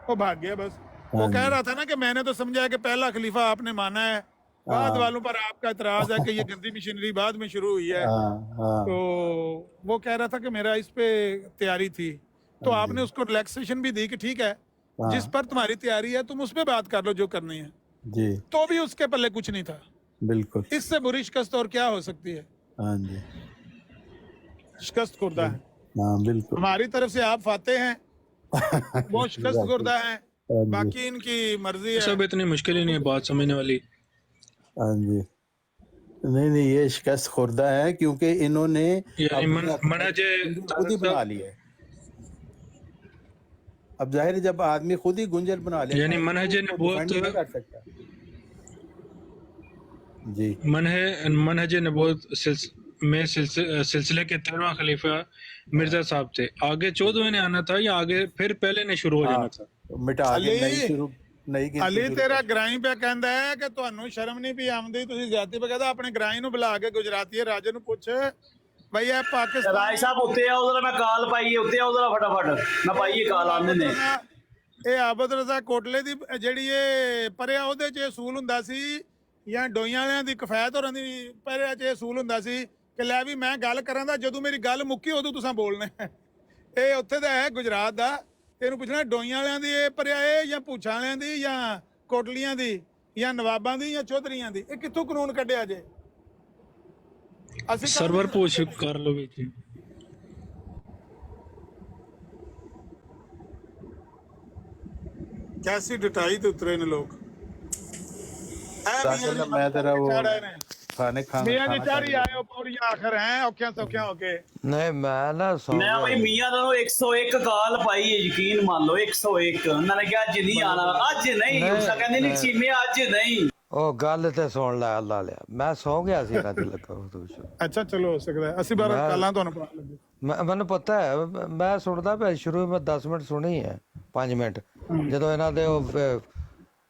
वो भाग गया बस। वो हाँ कह जी, रहा था ना कि मैंने तो समझा कि पहला खलीफा आपने माना है, बाद हाँ, वालों पर आपका इतराज है कि ये गंदी मशीनरी बाद में शुरू हुई है। हाँ, हाँ, तो वो कह रहा था कि मेरा इस पे तैयारी थी, तो हाँ आपने जी, उसको रिलैक्सेशन भी दी कि ठीक है जिस हाँ पर तुम्हारी तैयारी है तुम उस पे बात कर लो जो करनी है, जी, तो भी उसके पल्ले कुछ नहीं था। बिल्कुल। इससे बुरी शिकस्त और क्या हो सकती है? हाँ जी, शिकस्त खुर्दा है। हाँ बिल्कुल। हमारी तरफ से आप फाते हैं, वो शिकस्त खुर्दा है, हाँ जी, बाकी इनकी मर्जी है। सब इतनी मुश्किल ही नहीं है बात समझने वाली। हाँ जी। नहीं नहीं, ये शिकस्त खुर्दा है क्योंकि इन्होंने यानी अपने मनहज खुद ही बना लिया है। अब जाहिर है जब आदमी खुद ही गुंजर बना लेता यानी है तो मनहज वो उसको नबूवत डिफेंड नहीं कर सकता। जी मनहज नबूवत में सिलसिले के 13वां खलीफा मिर्जा साहब थे। आगे 14वें ने आना था या आगे फिर पहले ने शुरू हो हाँ, जाना था? मिटा के अली नई गिनती ਅਲੀ शुरू ਤੇਰਾ कर। ਗ੍ਰਾਈ ਪਿਆ ਕਹਿੰਦਾ ਹੈ ਕਿ ਤੁਹਾਨੂੰ ਸ਼ਰਮ ਨਹੀਂ ਪਈ ਆਉਂਦੀ, ਤੁਸੀਂ ਜਾਤੀ ਪੇ ਕਹਿੰਦਾ ਆਪਣੇ ਗ੍ਰਾਈ ਨੂੰ ਬੁਲਾ ਕੇ ਗੁਜਰਾਤੀ ਰਾਜੇ ਨੂੰ ਪੁੱਛ ਬਈ ਇਹ ਪਾਕਿਸਤਾਨ ਰਾਜ ਸਾਹਿਬ ਉੱਤੇ ਆ ਉਧਰ, ਮੈਂ ਕਾਲ ਪਾਈਏ ਉੱਤੇ ਆ ਉਧਰ ਫਟਾਫਟ ਮੈਂ ਪਾਈਏ ਕਾਲ ਆਉਂਦੇ ਨੇ। ਇਹ ਆਬਦ ਰਜ਼ਾ ਕੋਟਲੇ ਦੀ ਜਿਹੜੀ ਇਹ ਪਰਿਆ ਉਹਦੇ 'ਚ ਅਸੂਲ ਹੁੰਦਾ ਸੀ, ਜਾਂ ਡੋਈਆਂ ਵਾਲਿਆਂ ਦੀ ਕਫੈਤ ਹੋਰਾਂ ਦੀ ਪਰਿਆ 'ਚ ਅਸੂਲ ਹੁੰਦਾ ਸੀ ਕਿ ਲੈ ਵੀ ਮੈਂ ਗੱਲ ਕਰਾਂ ਦਾ ਜਦੋਂ ਮੇਰੀ ਗੱਲ ਮੁੱਕੀ ਉਦੋਂ ਤੁਸੀਂ ਬੋਲਣਾ ਹੈ। ਇਹ ਉੱਥੇ ਦਾ ਹੈ ਗੁਜਰਾਤ ਦਾ, ਤੈਨੂੰ ਪੁੱਛਣਾ ਡੋਈਆਂ ਵਾਲਿਆਂ ਦੀ ਇਹ ਪਰਿਆ ਹੈ ਜਾਂ ਭੂਛਾਂ ਵਾਲਿਆਂ ਦੀ ਜਾਂ ਕੋਟਲੀਆਂ ਦੀ ਜਾਂ ਨਵਾਬਾਂ ਦੀ ਜਾਂ ਚੌਧਰੀਆਂ ਦੀ, ਇਹ ਕਿੱਥੋਂ ਕਾਨੂੰਨ ਕੱਢਿਆ ਜੇ? ਅਸੀਂ ਸਰਵਰ ਪੁੱਛ ਕਰ ਲਓ ਵਿੱਚ। कैसी डिटाई तो उतरे ने लोग। दाखिल में मैं तेरा वो खाने मियां जी खाना चारी आए हो पूरी आखिर हैं औखियां सौखियां होके। नहीं मैं ना सौ ਮੈਂ ਬਈ ਮੀਆਂ ਦਾ 101 ਕਾਲ ਪਾਈ ਹੈ, ਯਕੀਨ ਮੰਨ ਲਓ 101। ਉਹਨਾਂ ਨੇ ਕਿਹਾ ਅੱਜ ਨਹੀਂ ਆਣਾ, ਅੱਜ ਨਹੀਂ, ਉਸ ਕਹਿੰਦੇ ਨਹੀਂ ਚੀਮੇ ਅੱਜ ਨਹੀਂ। ਉਹ ਗੱਲ ਤੇ ਸੁਣ ਲੈ ਅੱਲਾ ਲਿਆ, ਮੈਂ ਸੌ ਗਿਆ ਸੀ ਰਾਤੀ ਲੱਗਾ ਤੂੰ। अच्छा चलो हो सकता है ਅਸੀਂ ਬਾਰ ਕੱਲਾਂ ਤੁਹਾਨੂੰ ਪਤਾ ਲੱਗੇ। ਮੈਨੂੰ ਪਤਾ ਹੈ, ਮੈਂ ਸੁਣਦਾ ਪਿਆ ਸ਼ੁਰੂ ਵਿੱਚ 10 ਮਿੰਟ ਸੁਣੀ ਹੈ, 5 ਮਿੰਟ ਜਦੋਂ ਇਹਨਾਂ ਦੇ ਉਹ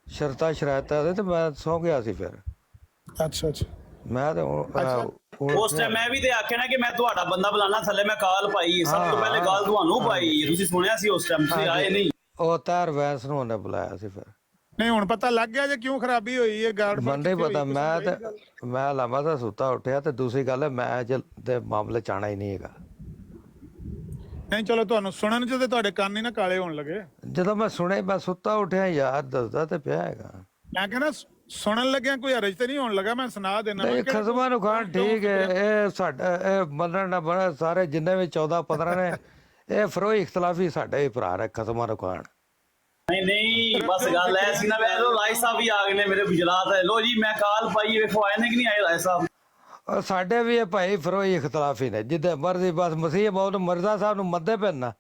ਸ਼ਰਤਾਂ ਸ਼ਰਾਇਤਾਂ ਦੇ, ਤੇ ਮੈਂ ਸੌ ਗਿਆ ਸੀ ਫਿਰ। अच्छा अच्छा ਮੈਂ ਤੇ ਉਸ ਟਾਈਮ ਮੈਂ ਵੀ ਤੇ ਆਖਿਆ ਨਾ ਕਿ ਮੈਂ ਤੁਹਾਡਾ ਬੰਦਾ ਬੁਲਾਣਾ ਥੱਲੇ, ਮੈਂ ਕਾਲ ਪਾਈ ਹੈ, ਸਭ ਤੋਂ ਪਹਿਲੇ ਕਾਲ ਤੁਹਾਨੂੰ ਪਾਈ ਹੈ, ਤੁਸੀਂ ਸੁਣਿਆ ਸੀ ਉਸ ਟਾਈਮ, ਤੁਸੀਂ ਆਏ ਨਹੀਂ। ਉਹ ਤਾਰ ਵੈਸ ਨੂੰ ਉਹਨੇ ਬੁਲਾਇਆ ਸੀ ਫਿਰ। ਨਹੀਂ ਹੁਣ ਪਤਾ ਲੱਗ ਗਿਆ ਜੇ ਕਿਉਂ ਖਰਾਬੀ ਹੋਈ ਹੈ ਗਾਰਡ ਮੈਨੂੰ ਨਹੀਂ ਪਤਾ, ਮੈਂ ਲਾਮਾ ਦਾ ਸੁੱਤਾ ਉੱਠਿਆ, ਤੇ ਦੂਸਰੀ ਗੱਲ ਹੈ ਮੈਚ ਦੇ ਮਾਮਲੇ ਚ ਆਣਾ ਹੀ ਨਹੀਂ ਹੈਗਾ। ਨਹੀਂ ਚਲੋ ਤੁਹਾਨੂੰ ਸੁਣਨ ਚ ਤੇ ਤੁਹਾਡੇ ਕੰਨ ਹੀ ਨਾ ਕਾਲੇ ਹੋਣ ਲੱਗੇ। ਜਦੋਂ ਮੈਂ ਸੁਣਿਆ ਮੈਂ ਸੁੱਤਾ ਉੱਠਿਆ ਯਾਰ ਦੱਸਦਾ ਤੇ ਪਿਆ ਹੈਗਾ। ਮੈਂ ਕਹਿੰਦਾ ਸੁਣਨ ਲੱਗਿਆ ਕੋਈ ਹਰਜ ਤੇ ਨਹੀਂ ਹੋਣ ਲੱਗਾ, ਮੈਂ ਸੁਣਾ ਦੇਣਾ। ਨਹੀਂ ਖਸਮਾਂ ਨੂੰ ਖਾਣ ਠੀਕ ਹੈ, ਇਹ ਸਾਡਾ ਇਹ ਮੰਨਣ ਨਾ ਬਣਾ, ਸਾਰੇ ਜਿੰਨੇ ਵੀ 14-15 ਨੇ ਇਹ ਫਰੋਈ ਇਖਤਲਾਫੀ ਸਾਡੇ ਹੀ ਭਰਾ ਨੇ, ਖਸਮਾਂ ਨੂੰ ਖਾਣ। ਨਹੀਂ ਨਹੀਂ ਬਸ ਗੱਲ ਐ ਸੀ ਨਾ, ਮੈਂ ਰਾਜ ਸਾਹਿਬ ਵੀ ਆ ਗਏ ਨੇ ਮੇਰੇ ਗੁਜਰਾਤ। ਲੋ ਜੀ ਮੈਂ ਕਾਲ ਪਾਈ, ਵੇਖੋ ਆਏ ਨੇ ਕਿ ਨਹੀਂ ਆਏ ਰਾਜ ਸਾਹਿਬ। ਸਾਡੇ ਵੀ ਇਹ ਭਾਈ ਫਰੋਈ ਇਖਤਲਾਫੀ ਨੇ, ਜਿੱਦੇ ਮਰਜ਼ੀ ਬਸ ਮਸੀਹ ਬਹੁਤ ਮਿਰਜ਼ਾ ਸਾਹਿਬ ਨੂੰ ਮੰਨਦੇ ਪਏ ਨਾ,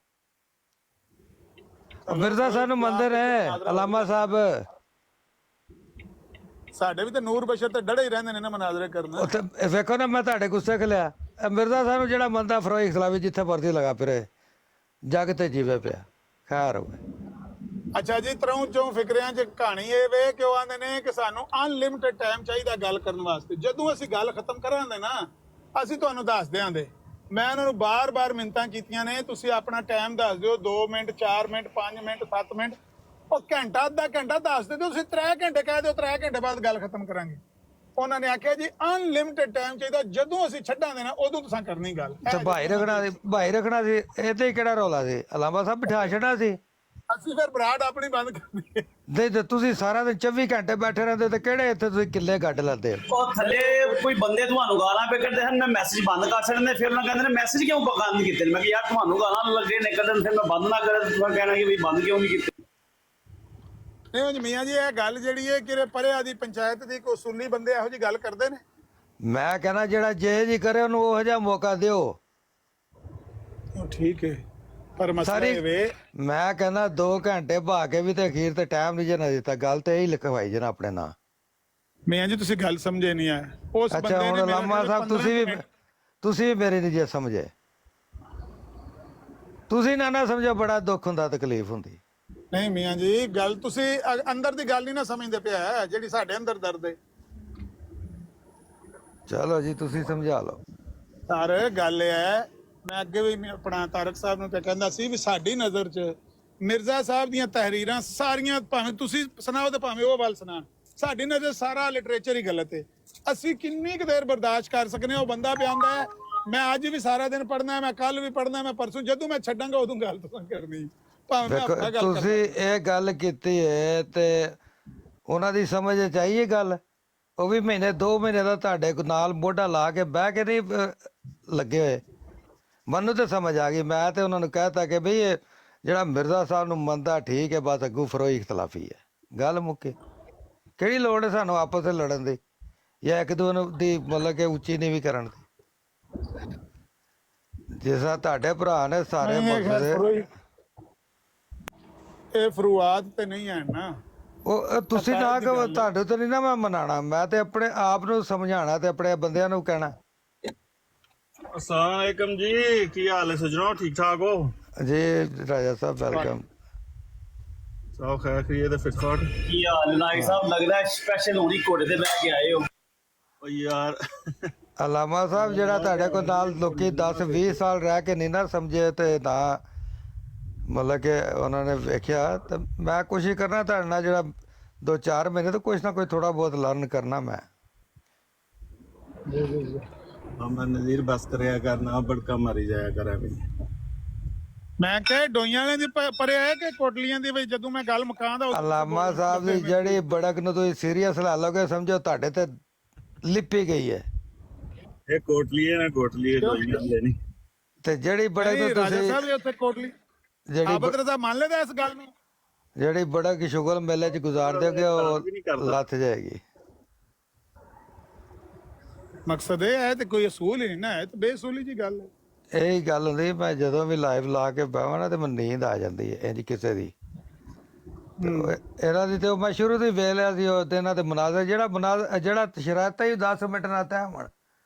ਮਿਰਜ਼ਾ ਸਾਹਿਬ ਨੂੰ ਮੰਨਦੇ ਨੇ ਅਲਾਮਾ ਸਾਹਿਬ। ਸਾਡੇ ਵੀ ਤੇ ਨੂਰ ਬਸ਼ਰ ਤੇ ਡੜੇ ਹੀ ਰਹਿੰਦੇ ਨੇ ਨਾ ਮਨਾਜ਼ਰੇ ਕਰਨ। ਉੱਥੇ ਵੇਖੋ ਨਾ, ਮੈਂ ਤੁਹਾਡੇ ਗੁੱਸੇ ਖਲਿਆ, ਮਿਰਜ਼ਾ ਸਾਹਿਬ ਨੂੰ ਜਿਹੜਾ ਮੰਨਦਾ ਫਰੋਈ ਇਖਤਲਾਫੀ ਜਿੱਥੇ ਮਰਜ਼ੀ ਲਗਾ ਫਿਰੇ, ਜੱਗ ਤੇ ਜੀਵੇ ਪਿਆ, ਖੈਰ ਹੋਵੇ। ਅੱਛਾ ਜੀ, ਤਰੋਂ ਚੋਂ ਫਿਕਰਿਆਂ 'ਚ ਕਹਾਣੀ ਇਹ ਵੇ ਕਿ ਉਹ ਆਂਦੇ ਨੇ ਕਿ ਸਾਨੂੰ ਅਨਲਿਮਿਟਿਡ ਟਾਈਮ ਚਾਹੀਦਾ ਗੱਲ ਕਰਨ ਵਾਸਤੇ। ਜਦੋਂ ਅਸੀਂ ਗੱਲ ਖਤਮ ਕਰਾਂਗੇ ਨਾ, ਅਸੀਂ ਤੁਹਾਨੂੰ ਦੱਸ ਦਿਆਂਗੇ। ਮੈਂ ਉਹਨਾਂ ਨੂੰ ਬਾਰ-ਬਾਰ ਮਿੰਨਤਾਂ ਕੀਤੀਆਂ ਨੇ, ਤੁਸੀਂ ਆਪਣਾ ਟਾਈਮ ਦੱਸ ਦਿਓ, 2 ਮਿੰਟ 4 ਮਿੰਟ 5 ਮਿੰਟ 7 ਮਿੰਟ, ਉਹ ਘੰਟਾ ਅੱਧਾ ਘੰਟਾ ਦੱਸ ਦਿਓ। ਤੁਸੀਂ 3 ਘੰਟੇ ਕਹਿ ਦਿਓ, 3 ਘੰਟੇ ਬਾਅਦ ਗੱਲ ਖਤਮ ਕਰਾਂਗੇ। ਉਹਨਾਂ ਨੇ ਆਖਿਆ ਜੀ ਅਨਲਿਮਿਟਿਡ ਟਾਈਮ ਚਾਹੀਦਾ, ਜਦੋਂ ਅਸੀਂ ਛੱਡਾਂਗੇ ਨਾ ਉਦੋਂ ਤੁਸੀਂ ਕਰਨੀ ਗੱਲ। ਤੇ ਭਾਈ ਰੱਖਣਾ ਸੀ ਇਹ ਤੇ ਕਿਹੜਾ ਰੌਲਾ ਸੀ? ਅਲਾਮਾ ਸਾਹਿਬ ਬਿਠਾ ਛੱਡਣਾ ਸੀ। ਅਸੀਂ ਫਿਰ ਬਰਾੜ ਆਪਣੀ ਬੰਦ ਕਰਨੀ ਹੈ। ਨਹੀਂ ਤੇ ਤੁਸੀਂ ਸਾਰਾ ਦਿਨ 24 ਘੰਟੇ ਬੈਠੇ ਰਹਿੰਦੇ ਤੇ ਕਿਹੜੇ ਇੱਥੇ ਤੁਸੀਂ ਕਿੱਲੇ ਕੱਢ ਲੈਂਦੇ ਹੋ? ਉਹ ਥੱਲੇ ਕੋਈ ਬੰਦੇ ਤੁਹਾਨੂੰ ਗਾਲਾਂ ਪੇ ਕੱਢਦੇ ਹਨ, ਮੈਂ ਮੈਸੇਜ ਬੰਦ ਕਰ ਛੱਡਦੇ, ਫਿਰ ਉਹਨਾਂ ਕਹਿੰਦੇ ਨੇ ਮੈਸੇਜ ਕਿਉਂ ਬੰਦ ਕੀਤੇ? ਮੈਂ ਕਿਹਾ ਯਾਰ ਤੁਹਾਨੂੰ ਗਾਲਾਂ ਲੱਗੇ ਨੇ ਕੱਢਣ, ਫਿਰ ਮੈਂ ਬੰਦ ਨਾ ਕਰਾਂ, ਤੁਸੀਂ ਕਹਿਣਾ ਕਿ ਵੀ ਬੰਦ ਕਿਉਂ ਨਹੀਂ ਕੀਤੇ? ਨਹੀਂ ਉਂਝ ਮੀਆਂ ਜੀ ਇਹ ਗੱਲ ਜਿਹੜੀ ਹੈ ਕਿ ਪਰਿਆ ਦੀ ਪੰਚਾਇਤ ਦੀ ਕੋਈ ਉਸੂਲੀ ਬੰਦੇ ਇਹੋ ਜੀ ਗੱਲ ਕਰਦੇ ਨੇ। ਮੈਂ ਕਹਿੰਦਾ ਜਿਹੜਾ ਜੇ ਜੀ ਕਰੇ ਉਹਨੂੰ ਉਹੋ ਜਿਹਾ ਮੌਕਾ ਦਿਓ। ਠੀਕ ਹੈ ਪਰ ਮਸਲਾ ਇਹ ਵੇ, ਮੈਂ ਕਹਿੰਦਾ 2 ਘੰਟੇ ਭਾ ਕੇ ਵੀ ਤੇ ਅਖੀਰ ਤੇ ਟਾਈਮ ਨਹੀਂ ਜਨਾ ਦਿੱਤਾ। ਗੱਲ ਤੇ ਇਹੀ ਲਿਖਵਾਈ ਜਨਾ ਆਪਣੇ ਨਾਂ। ਮੀਆਂ ਜੀ ਤੁਸੀਂ ਗੱਲ ਸਮਝੇ ਨਹੀਂ ਆ। ਉਸ ਅੱਛਾ ਹੁਣ ਅਲਾਮਾ ਸਾਹਿਬ ਤੁਸੀਂ ਵੀ ਮੇਰੇ ਨਹੀਂ ਜੇ ਸਮਝੇ। ਤੁਸੀਂ ਨਾ ਸਮਝੋ, ਬੜਾ ਦੁੱਖ ਹੁੰਦਾ, ਤਕਲੀਫ ਹੁੰਦੀ। ਨਹੀਂ ਮੀਆਂ ਜੀ ਗੱਲ ਤੁਸੀਂ ਅੰਦਰ ਦੀ ਗੱਲ ਨਹੀਂ ਨਾ ਸਮਝਦੇ ਪਿਆ, ਜਿਹੜੀ ਸਾਡੇ ਅੰਦਰ ਦਰਦ ਹੈ। ਚਲੋ ਜੀ ਤੁਸੀਂ ਸਮਝਾ ਲਓ। ਸਰ ਗੱਲ ਇਹ ਹੈ, ਮੈਂ ਅੱਗੇ ਵੀ ਆਪਣਾ ਤਾਰਕ ਸਾਹਿਬ ਨੂੰ ਕਹਿੰਦਾ ਸੀ ਵੀ ਸਾਡੀ ਨਜ਼ਰ 'ਚ ਮਿਰਜ਼ਾ ਸਾਹਿਬ ਦੀਆਂ ਤਹਿਰੀਰਾਂ ਸਾਰੀਆਂ, ਭਾਵੇਂ ਤੁਸੀਂ ਸੁਣਾਓ ਤੇ ਭਾਵੇਂ ਉਹ ਵੱਲ ਸੁਣਾਉਣ, ਸਾਡੀ ਨਜ਼ਰ ਸਾਰਾ ਲਿਟਰੇਚਰ ਹੀ ਗਲਤ ਹੈ। ਅਸੀਂ ਕਿੰਨੀ ਕੁ ਦੇਰ ਬਰਦਾਸ਼ਤ ਕਰ ਸਕਨੇ? ਉਹ ਬੰਦਾ ਪਿਆਂਦਾ ਹੈ ਮੈਂ ਅੱਜ ਵੀ ਸਾਰਾ ਦਿਨ ਪੜ੍ਹਨਾ, ਮੈਂ ਕੱਲ ਵੀ ਪੜ੍ਹਨਾ, ਮੈਂ ਪਰਸੋਂ, ਜਦੋਂ ਮੈਂ ਛੱਡਾਂਗਾ ਉਦੋਂ ਗੱਲ ਤੁਸੀਂ ਕਰਨੀ। ਦੇਖੋ ਤੁਸੀਂ ਇਹ ਗੱਲ ਕੀਤੀ ਹੈ ਤੇ ਉਹਨਾਂ ਦੀ ਸਮਝ ਚਾਹੀਏ ਗੱਲ। ਉਹ ਵੀ ਮਹੀਨੇ 2 ਮਹੀਨੇ ਦਾ ਤੁਹਾਡੇ ਨਾਲ ਮੋਢਾ ਲਾ ਕੇ ਬਹਿ ਕੇ ਨਹੀਂ ਲੱਗੇ ਹੋਏ। ਮੈਨੂੰ ਤੇ ਸਮਝ ਆ ਗਈ। ਮੈਂ ਤੇ ਉਹਨਾਂ ਨੂੰ ਕਹਿਤਾ ਕਿ ਬਈ ਇਹ ਜਿਹੜਾ ਮਿਰਜ਼ਾ ਸਾਹਿਬ ਨੂੰ ਮੰਨਦਾ ਠੀਕ ਹੈ, ਬਸ ਅੱਗੂ ਫਰੋਈ ਇਖਤਲਾਫੀ ਹੈ, ਗੱਲ ਮੁੱਕੇ। ਕਿਹੜੀ ਲੋੜ ਹੈ ਸਾਨੂੰ ਆਪਸ ਵਿੱਚ ਲੜਨ ਦੀ ਜਾਂ ਇੱਕ ਦੂਜੇ ਦੀ ਮਤਲਬ ਕਿ ਉੱਚੀ ਨੀਵੀਂ ਕਰਨ ਦੀ? ਜਿਸ ਤਰ੍ਹਾਂ ਤੁਹਾਡੇ ਭਰਾ ਨੇ ਸਾਰੇ ਮਸਲੇ ਇਹ ਫਰੂਆਤ ਤੇ ਨਹੀਂ ਹੈ ਨਾ। ਉਹ ਤੁਸੀਂ ਨਾ ਕਹੋ, ਤੁਹਾਡੇ ਤੋਂ ਨਹੀਂ ਨਾ ਮੈਂ ਮਨਾਣਾ, ਮੈਂ ਤੇ ਆਪਣੇ ਆਪ ਨੂੰ ਸਮਝਾਣਾ ਤੇ ਆਪਣੇ ਬੰਦਿਆਂ ਨੂੰ ਕਹਿਣਾ। अस्सलाम वालेकुम जी, की हाल है सजनों? ठीक ठाक हो जी राजा साहब? वेलकम। सब खैर खैरियत है? फिट फाट? ਕੀ ਹਾਲ ਨਾਈ ਸਾਹਿਬ? ਲੱਗਦਾ ਸਪੈਸ਼ਲ ਹੋਣੀ ਘੋੜੇ ਤੇ ਬਹਿ ਕੇ ਆਏ ਹੋ। ओ यार ਅਲਾਮਾ ਸਾਹਿਬ ਜਿਹੜਾ ਤੁਹਾਡੇ ਕੋਲ ਨਾਲ ਲੋਕੀ 10-20 ਸਾਲ ਰਹਿ ਕੇ ਨਹੀਂ ਨਾ ਸਮਝੇ ਤੇ ਨਾ ਮਤਲਬ ਕਿ ਉਹਨਾਂ ਨੇ ਵੇਖਿਆ, ਤੇ ਮੈਂ ਕੋਸ਼ਿਸ਼ ਕਰਨਾ ਤੁਹਾਡੇ ਨਾਲ ਜਿਹੜਾ 2-4 ਮਹੀਨੇ ਤੋਂ ਕੁਛ ਨਾ ਕੋਈ ਥੋੜਾ ਬਹੁਤ ਲਰਨ ਕਰਨਾ ਮੈਂ। मैं नज़ीर बस करया करना, बड़का मारी जाया करा भी। ਮੈਂ ਕਹੇ ਡੋਈਆਂ ਵਾਲਿਆਂ ਦੀ ਪਰੇ ਹੈ ਕਿ ਕੋਟਲੀਆਂ ਦੀ? ਬਈ ਜਦੋਂ ਮੈਂ ਗੱਲ ਮੁਕਾਉਂਦਾ ਅਲਾਮਾ ਸਾਹਿਬ ਦੀ ਜਿਹੜੀ ਬੜਕ ਨੂੰ ਤੁਸੀਂ ਸੀਰੀਅਸ ਲੈ ਲੋਗੇ, ਸਮਝੋ ਤੁਹਾਡੇ ਤੇ ਲਿਪੀ ਗਈ ਹੈ। ਇਹ ਕੋਟਲੀ ਹੈ ਨਾ, ਕੋਟਲੀ ਦੋਈਆਂ ਲੈਣੀ। ਤੇ ਜਿਹੜੀ ਬੜਕ ਨੂੰ ਰਾਜਾ ਤੁਸੀਂ ਸਾਹਿਬ ਉੱਥੇ ਕੋਟਲੀ ਆਬਦ ਰਜ਼ਾ ਮੰਨ ਲੈਦਾ ਇਸ ਗੱਲ ਨੂੰ? ਜਿਹੜੀ ਬੜਕ ਸ਼ੁਗਲ ਮੇਲੇ 'ਚ ਗੁਜ਼ਾਰ ਦਿਓਗੇ ਉਹ ਲੱਥ ਜਾਏਗੀ। ਮਕਸਦ ਇਹ ਹੈ ਤੇ ਕੋਈ ਅਸੂਲ ਹੀ ਨਹੀਂ ਨਾ ਹੈ, ਤੇ ਬੇਅਸੂਲੀ ਜੀ ਗੱਲ ਹੈ। ਇਹੀ ਗੱਲ ਹੁੰਦੀ, ਮੈਂ ਜਦੋਂ ਵੀ ਲਾਈਵ ਲਾ ਕੇ ਬਹਿਵਾਂ ਨਾ ਤੇ ਮੈਨੂੰ ਨੀਂਦ ਆ ਜਾਂਦੀ ਹੈ ਇੰਜ ਕਿਸੇ ਦੀ। ਇਹਨਾਂ ਦੀ ਤੇ ਮੈਂ ਸ਼ੁਰੂ ਤੋਂ ਹੀ ਵੇਖ ਲਿਆ ਸੀ ਉਹ ਤੇ ਇਹਨਾਂ ਦੇ ਮਨਾਜ਼ਰ ਜਿਹੜਾ ਸ਼ਰਾਰਤਾਂ ਹੀ 10 ਮਿੰਟ ਨਾਲ ਤੈਅ ਹੋਣ,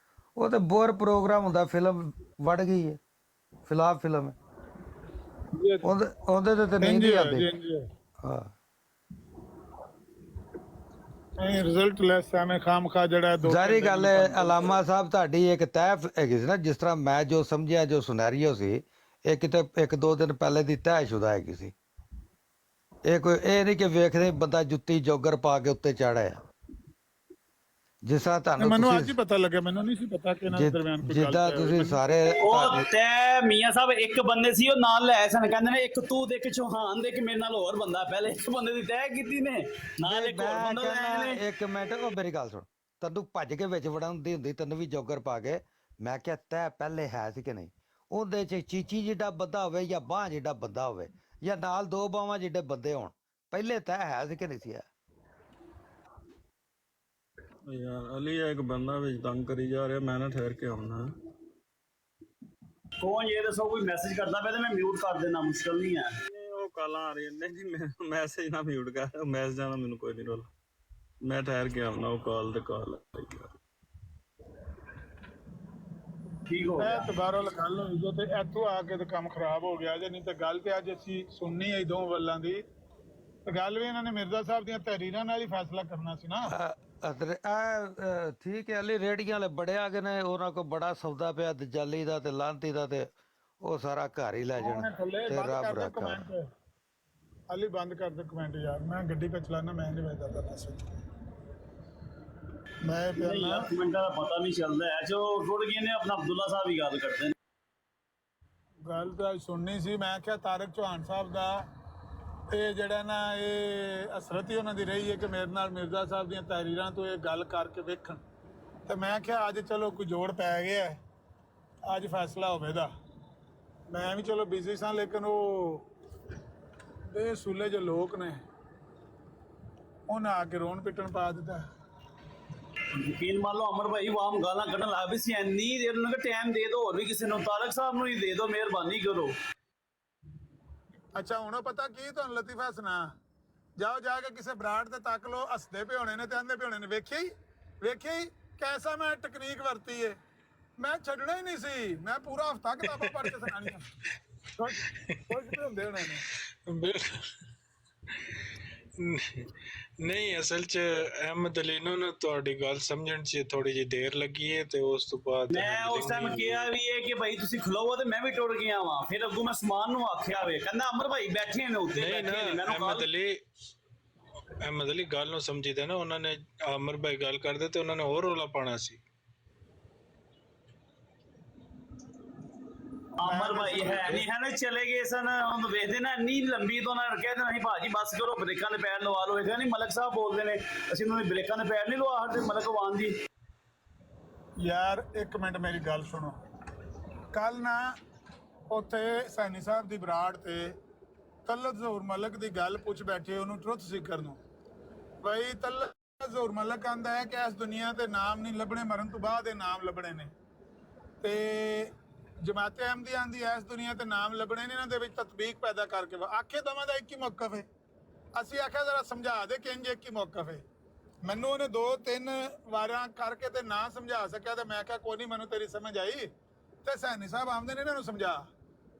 ਉਹ ਤੇ ਬੋਰ ਪ੍ਰੋਗਰਾਮ ਹੁੰਦਾ। ਫਿਲਮ ਵੜ ਗਈ ਹੈ, ਫਿਲਮ ਉਹਦੇ ਤੇ ਨੀਂਦ ਹੀ ਆਉਂਦੀ। ਹਾਂ ਰਿਜ਼ਲਟ ਲੈਸ ਐਵੇਂ ਖਾਮਖਾ ਜਿਹੜਾ ਜ਼ਾਰੀ ਗੱਲ ਹੈ। ਅਲਾਮਾ ਸਾਹਿਬ ਤੁਹਾਡੀ ਇੱਕ ਤੈਅ ਹੈਗੀ ਸੀ ਨਾ, ਜਿਸ ਤਰ੍ਹਾਂ ਮੈਂ ਜੋ ਸਮਝਿਆ, ਜੋ ਸੁਨੈਰੀਓ ਸੀ, ਇਹ ਕਿਤੇ 1-2 ਦਿਨ ਪਹਿਲੇ ਦੀ ਤੈਅਸ਼ੁਦਾ ਹੈਗੀ ਸੀ। ਇਹ ਨਹੀਂ ਕਿ ਵੇਖਦੇ ਬੰਦਾ ਜੁੱਤੀ ਜੋਗਰ ਪਾ ਕੇ ਉੱਤੇ ਚੜ੍ਹਿਆ। ਜਿਸ ਤਰ੍ਹਾਂ ਤੁਹਾਨੂੰ ਮੈਨੂੰ ਅੱਜ ਹੀ ਪਤਾ ਲੱਗਿਆ, ਮੈਨੂੰ ਨਹੀਂ ਸੀ ਪਤਾ ਕਿ ਇਹਨਾਂ ਦੇ ਦਰਮਿਆਨ ਕੋਈ ਗੱਲ ਜਿੱਦਾਂ ਤੁਸੀਂ ਸਾਰੇ ਉਹ ਤੇ ਮੀਆਂ ਸਾਹਿਬ ਇੱਕ ਬੰਦੇ ਸੀ, ਉਹ ਨਾਲ ਲੈ ਸਨ, ਕਹਿੰਦੇ ਨੇ ਇੱਕ ਤੂੰ ਤੇ ਇੱਕ ਚੌਹਾਨ ਦੇ, ਇੱਕ ਮੇਰੇ ਨਾਲ ਹੋਰ ਬੰਦਾ। ਪਹਿਲੇ ਇੱਕ ਬੰਦੇ ਦੀ ਤੈਅ ਕੀਤੀ ਨੇ, ਨਾਲ ਇੱਕ ਹੋਰ ਬੰਦਾ ਲੈ ਆਏ ਨੇ। ਇੱਕ ਮਿੰਟ, ਉਹ ਮੇਰੀ ਗੱਲ ਸੁਣ। ਤੈਨੂੰ ਭੱਜ ਕੇ ਵਿੱਚ ਵੜਾਉਂਦੀ ਹੁੰਦੀ, ਤੈਨੂੰ ਵੀ ਜੋਗਰ ਪਾ ਕੇ। ਮੈਂ ਕਿਹਾ ਤੈਅ ਪਹਿਲੇ ਹੈ ਸੀ ਕਿ ਨਹੀਂ? ਉਹਦੇ 'ਚ ਚੀਚੀ ਜਿੱਡਾ ਬੰਦਾ ਹੋਵੇ ਜਾਂ ਬਾਂਹ ਜਿੱਡਾ ਬੰਦਾ ਹੋਵੇ ਜਾਂ ਨਾਲ 2 ਬਾਹਾਂ ਜਿੱਡੇ ਬੰਦੇ ਹੋਣ, ਪਹਿਲੇ ਤੈਅ ਹੈ ਸੀ ਕਿ ਨਹੀਂ ਸੀ? यार अली एक बंदा भी तंग करी जा रहा, मैं ना ठहर के आना। कौन ये दसो? कोई मैसेज करता पे तो मैं म्यूट कर देना, मुश्किल नहीं है। वो कॉल आ रही है। नहीं मैसेज ना म्यूट कर, मैसेज आना मैनू कोई नहीं रोल। मैं ठहर के आना, वो कॉल ते कॉल ठीक हो गया। ਦੁਬਾਰਾ ਗੱਲ ਹੋਈ ਜੋ ਤੇ ਇੱਥੋਂ ਆ ਕੇ ਤੇ ਕੰਮ ਖਰਾਬ ਹੋ ਗਿਆ ਜੇ। ਨਹੀਂ ਤੇ ਗੱਲ ਤੇ ਅੱਜ ਅਸੀਂ ਸੁਣਨੀ ਹੈ ਦੋ ਵੱਲਾਂ ਦੀ। ਤੇ ਗੱਲ ਵੀ ਇਹਨਾਂ ਨੇ ਮਿਰਜ਼ਾ ਸਾਹਿਬ ਦੀਆਂ ਤਹਿਰੀਰਾਂ ਨਾਲ ਹੀ ਫੈਸਲਾ ਕਰਨਾ ਸੀ ਨਾ। ਠੀਕ ਹੈ। ਅਲੀ ਰੇੜੀਆਂ ਵਾਲੇ ਬੜੇ ਆ ਗਏ ਨੇ, ਉਹਨਾਂ ਕੋਲ ਬੜਾ ਸੌਦਾ ਪਿਆ ਦਜਾਲੀ ਦਾ ਤੇ ਲਾਂਤੀ ਦਾ, ਤੇ ਉਹ ਸਾਰਾ ਘਰ ਹੀ ਲੈ ਜਾਣ ਤੇ ਰੱਬ ਰੱਖਾ। ਅਲੀ ਬੰਦ ਕਰ ਦੇ ਕਮੈਂਟ ਯਾਰ, ਮੈਂ ਗੱਡੀ ਪੇ ਚਲਾਨਾ, ਮੈਂ ਨਹੀਂ ਵੇਚਦਾ ਦੱਸ। ਮੈਂ ਨਹੀਂ ਯਾਰ ਕਮੈਂਟਾਂ ਦਾ ਪਤਾ ਨਹੀਂ ਚੱਲਦਾ ਹੈ ਜੋ ਰੁੜ ਗਏ ਨੇ ਆਪਣਾ ਅਬਦੁੱਲਾ ਸਾਹਿਬ ਹੀ ਗੱਲ ਕਰਦੇ ਨੇ ਗੱਲ ਤਾਂ ਸੁਣਨੀ ਸੀ। ਮੈਂ ਕਿਹਾ ਤਾਰਕ ਚੌਹਾਨ ਸਾਹਿਬ ਦਾ ਇਹ ਜਿਹੜਾ ਨਾ ਇਹ ਅਸਰਤ ਹੀ ਉਹਨਾਂ ਦੀ ਰਹੀ ਹੈ ਕਿ ਮੇਰੇ ਨਾਲ ਮਿਰਜ਼ਾ ਸਾਹਿਬ ਦੀਆਂ ਤਹਿਰੀਰਾਂ ਤੋਂ ਇਹ ਗੱਲ ਕਰਕੇ ਵੇਖਣ, ਤੇ ਮੈਂ ਕਿਹਾ ਅੱਜ ਚਲੋ ਕੋਈ ਜੋੜ ਪੈ ਗਿਆ ਹੈ, ਅੱਜ ਫੈਸਲਾ ਹੋਵੇਗਾ। ਮੈਂ ਵੀ ਚਲੋ ਬਿਜ਼ੀ ਸਾਂ, ਲੇਕਿਨ ਉਹ ਬੇਸੁਲੇ ਜੋ ਲੋਕ ਨੇ ਉਹਨਾਂ ਆ ਕੇ ਰੋਣ ਪਿੱਟਣ ਪਾ ਦਿੱਤਾ। ਯਕੀਨ ਮੰਨ ਲਓ ਅਮਰ ਭਾਈ ਵਾਮ ਗਾਲਾਂ ਕੱਢਣ ਲੱਗ ਪਈ ਸੀ, ਇੰਨੀ ਦੇਰ ਉਹਨਾਂ ਨੂੰ ਟਾਈਮ ਦੇ ਦਿਓ, ਹੋਰ ਵੀ ਕਿਸੇ ਨੂੰ ਤਾਰਕ ਸਾਹਿਬ ਨੂੰ ਹੀ ਦੇ ਦਿਓ, ਮਿਹਰਬਾਨੀ ਕਰੋ। ਅੱਛਾ ਹੁਣ ਪਤਾ ਕੀ ਤੁਹਾਨੂੰ ਲਤੀਫਾ ਸੁਣਾ, ਜਾਓ ਜਾ ਕੇ ਕਿਸੇ ਬਰਾੜ ਤੇ ਤੱਕ ਲੋ, ਹੱਸਦੇ ਪਏ ਹੋਣੇ ਨੇ ਤੇ ਆਂਦੇ ਪਏ ਹੋਣੇ ਨੇ ਵੇਖਿਆ ਹੀ ਕੈਸਾ ਮੈਂ ਟੈਕਨੀਕ ਵਰਤੀ ਏ। ਮੈਂ ਛੱਡਣਾ ਹੀ ਨਹੀਂ ਸੀ, ਮੈਂ ਪੂਰਾ ਹਫਤਾ ਕਿਤਾਬਾਂ ਪੜ੍ਹ ਕੇ ਸੁਣਾਣੀਆਂ। ਕੁਝ ਹੁੰਦੇ ਹੋਣੇ ਨੇ। ਨਹੀਂ ਅਸਲ 'ਚ ਅਹਿਮਦ ਅਲੀ ਨੂੰ ਤੁਹਾਡੀ ਗੱਲ ਸਮਝਣ 'ਚ ਥੋੜੀ ਜਿਹੀ ਦੇਰ ਲੱਗੀ ਹੈ ਤੇ ਉਸ ਤੋਂ ਬਾਅਦ ਮੈਂ ਉਸ ਟਾਈਮ ਕਿਹਾ ਵੀ ਹੈ ਕਿ ਭਾਈ ਤੁਸੀਂ ਖਲੋਵੋ ਤੇ ਮੈਂ ਵੀ ਟੁੱਟ ਗਿਆ ਵਾਂ। ਫਿਰ ਅੱਗੋਂ ਮੈਂ ਸਮਾਨ ਨੂੰ ਆਖਿਆ ਵੇ, ਕਹਿੰਦਾ ਅਮਰ ਭਾਈ ਬੈਠੇ ਨੇ ਉੱਤੇ, ਨਹੀਂ ਨਾ ਬੈਠੇ ਨੇ। ਅਹਿਮਦ ਅਲੀ ਗੱਲ ਨੂੰ ਸਮਝੀਦਾ ਨਾ, ਉਹਨਾਂ ਨੇ ਅਮਰ ਭਾਈ ਗੱਲ ਕਰਦੇ ਤੇ ਉਹਨਾਂ ਨੇ ਹੋਰ ਰੌਲਾ ਪਾਣਾ ਸੀ। ਅਮਰ ਭਾਈ ਹੈ ਨਹੀਂ ਹੈ ਨਾ, ਚਲੇ ਗਏ ਸਨ। ਹੁਣ ਵੇਖਦੇ ਨਾ ਇੰਨੀ ਲੰਬੀ ਤੋਂ ਨਾ ਕਹਿ ਦੇਣਾ ਸੀ ਭਾਜੀ ਬਸ ਕਰੋ, ਬ੍ਰੇਕਾਂ ਦੇ ਪੈਰ ਲਵਾ ਲਓ। ਇਹ ਨਹੀਂ ਮਲਕ ਸਾਹਿਬ ਬੋਲਦੇ ਨੇ ਅਸੀਂ ਉਹਨਾਂ ਦੇ ਬ੍ਰੇਕਾਂ ਦੇ ਪੈਰ ਨਹੀਂ ਲਵਾ ਸਕਦੇ ਮਲਕ ਵਾਨ ਦੀ। ਯਾਰ ਇੱਕ ਮਿੰਟ ਮੇਰੀ ਗੱਲ ਸੁਣੋ, ਕੱਲ ਨਾ ਉੱਥੇ ਸੈਣੀ ਸਾਹਿਬ ਦੀ ਬਰਾੜ ਤੇ ਤਲਤ ਜ਼ਹੂਰ ਮਲਕ ਦੀ ਗੱਲ ਪੁੱਛ ਬੈਠੇ ਉਹਨੂੰ ਟਰੁੱਥ ਸੀਕਰ ਨੂੰ। ਬਈ ਤਲਤ ਜ਼ਹੂਰ ਮਲਕ ਆਂਦਾ ਹੈ ਕਿ ਇਸ ਦੁਨੀਆ ਤੇ ਨਾਮ ਨਹੀਂ ਲੱਭਣੇ, ਮਰਨ ਤੋਂ ਬਾਅਦ ਇਹ ਨਾਮ ਲੱਭਣੇ ਨੇ। ਤੇ ਜਮਾਤ ਅਹਿਮਦੀ ਆਂਦੀ ਇਸ ਦੁਨੀਆ ਤੇ ਨਾਮ ਲੱਭਣੇ ਨੇ, ਇਹਨਾਂ ਦੇ ਵਿੱਚ ਤਤਬੀਕ ਪੈਦਾ ਕਰਕੇ ਆਖੇ ਦੋਵਾਂ ਦਾ ਇੱਕ ਹੀ ਮੌਕਫ ਹੈ। ਅਸੀਂ ਆਖਿਆ ਜ਼ਰਾ ਸਮਝਾ ਦੇ ਕਿ ਇੰਜ ਇੱਕ ਹੀ ਮੌਕਫ ਹੈ। ਮੈਨੂੰ ਉਹਨੇ 2-3 ਵਾਰਾਂ ਕਰਕੇ ਤੇ ਨਾ ਸਮਝਾ ਸਕਿਆ, ਤੇ ਮੈਂ ਕਿਹਾ ਕੋਈ ਨਹੀਂ ਮੈਨੂੰ ਤੇਰੀ ਸਮਝ ਆਈ। ਤੇ ਸੈਣੀ ਸਾਹਿਬ ਆਉਂਦੇ ਨੇ ਇਹਨਾਂ ਨੂੰ ਸਮਝਾ।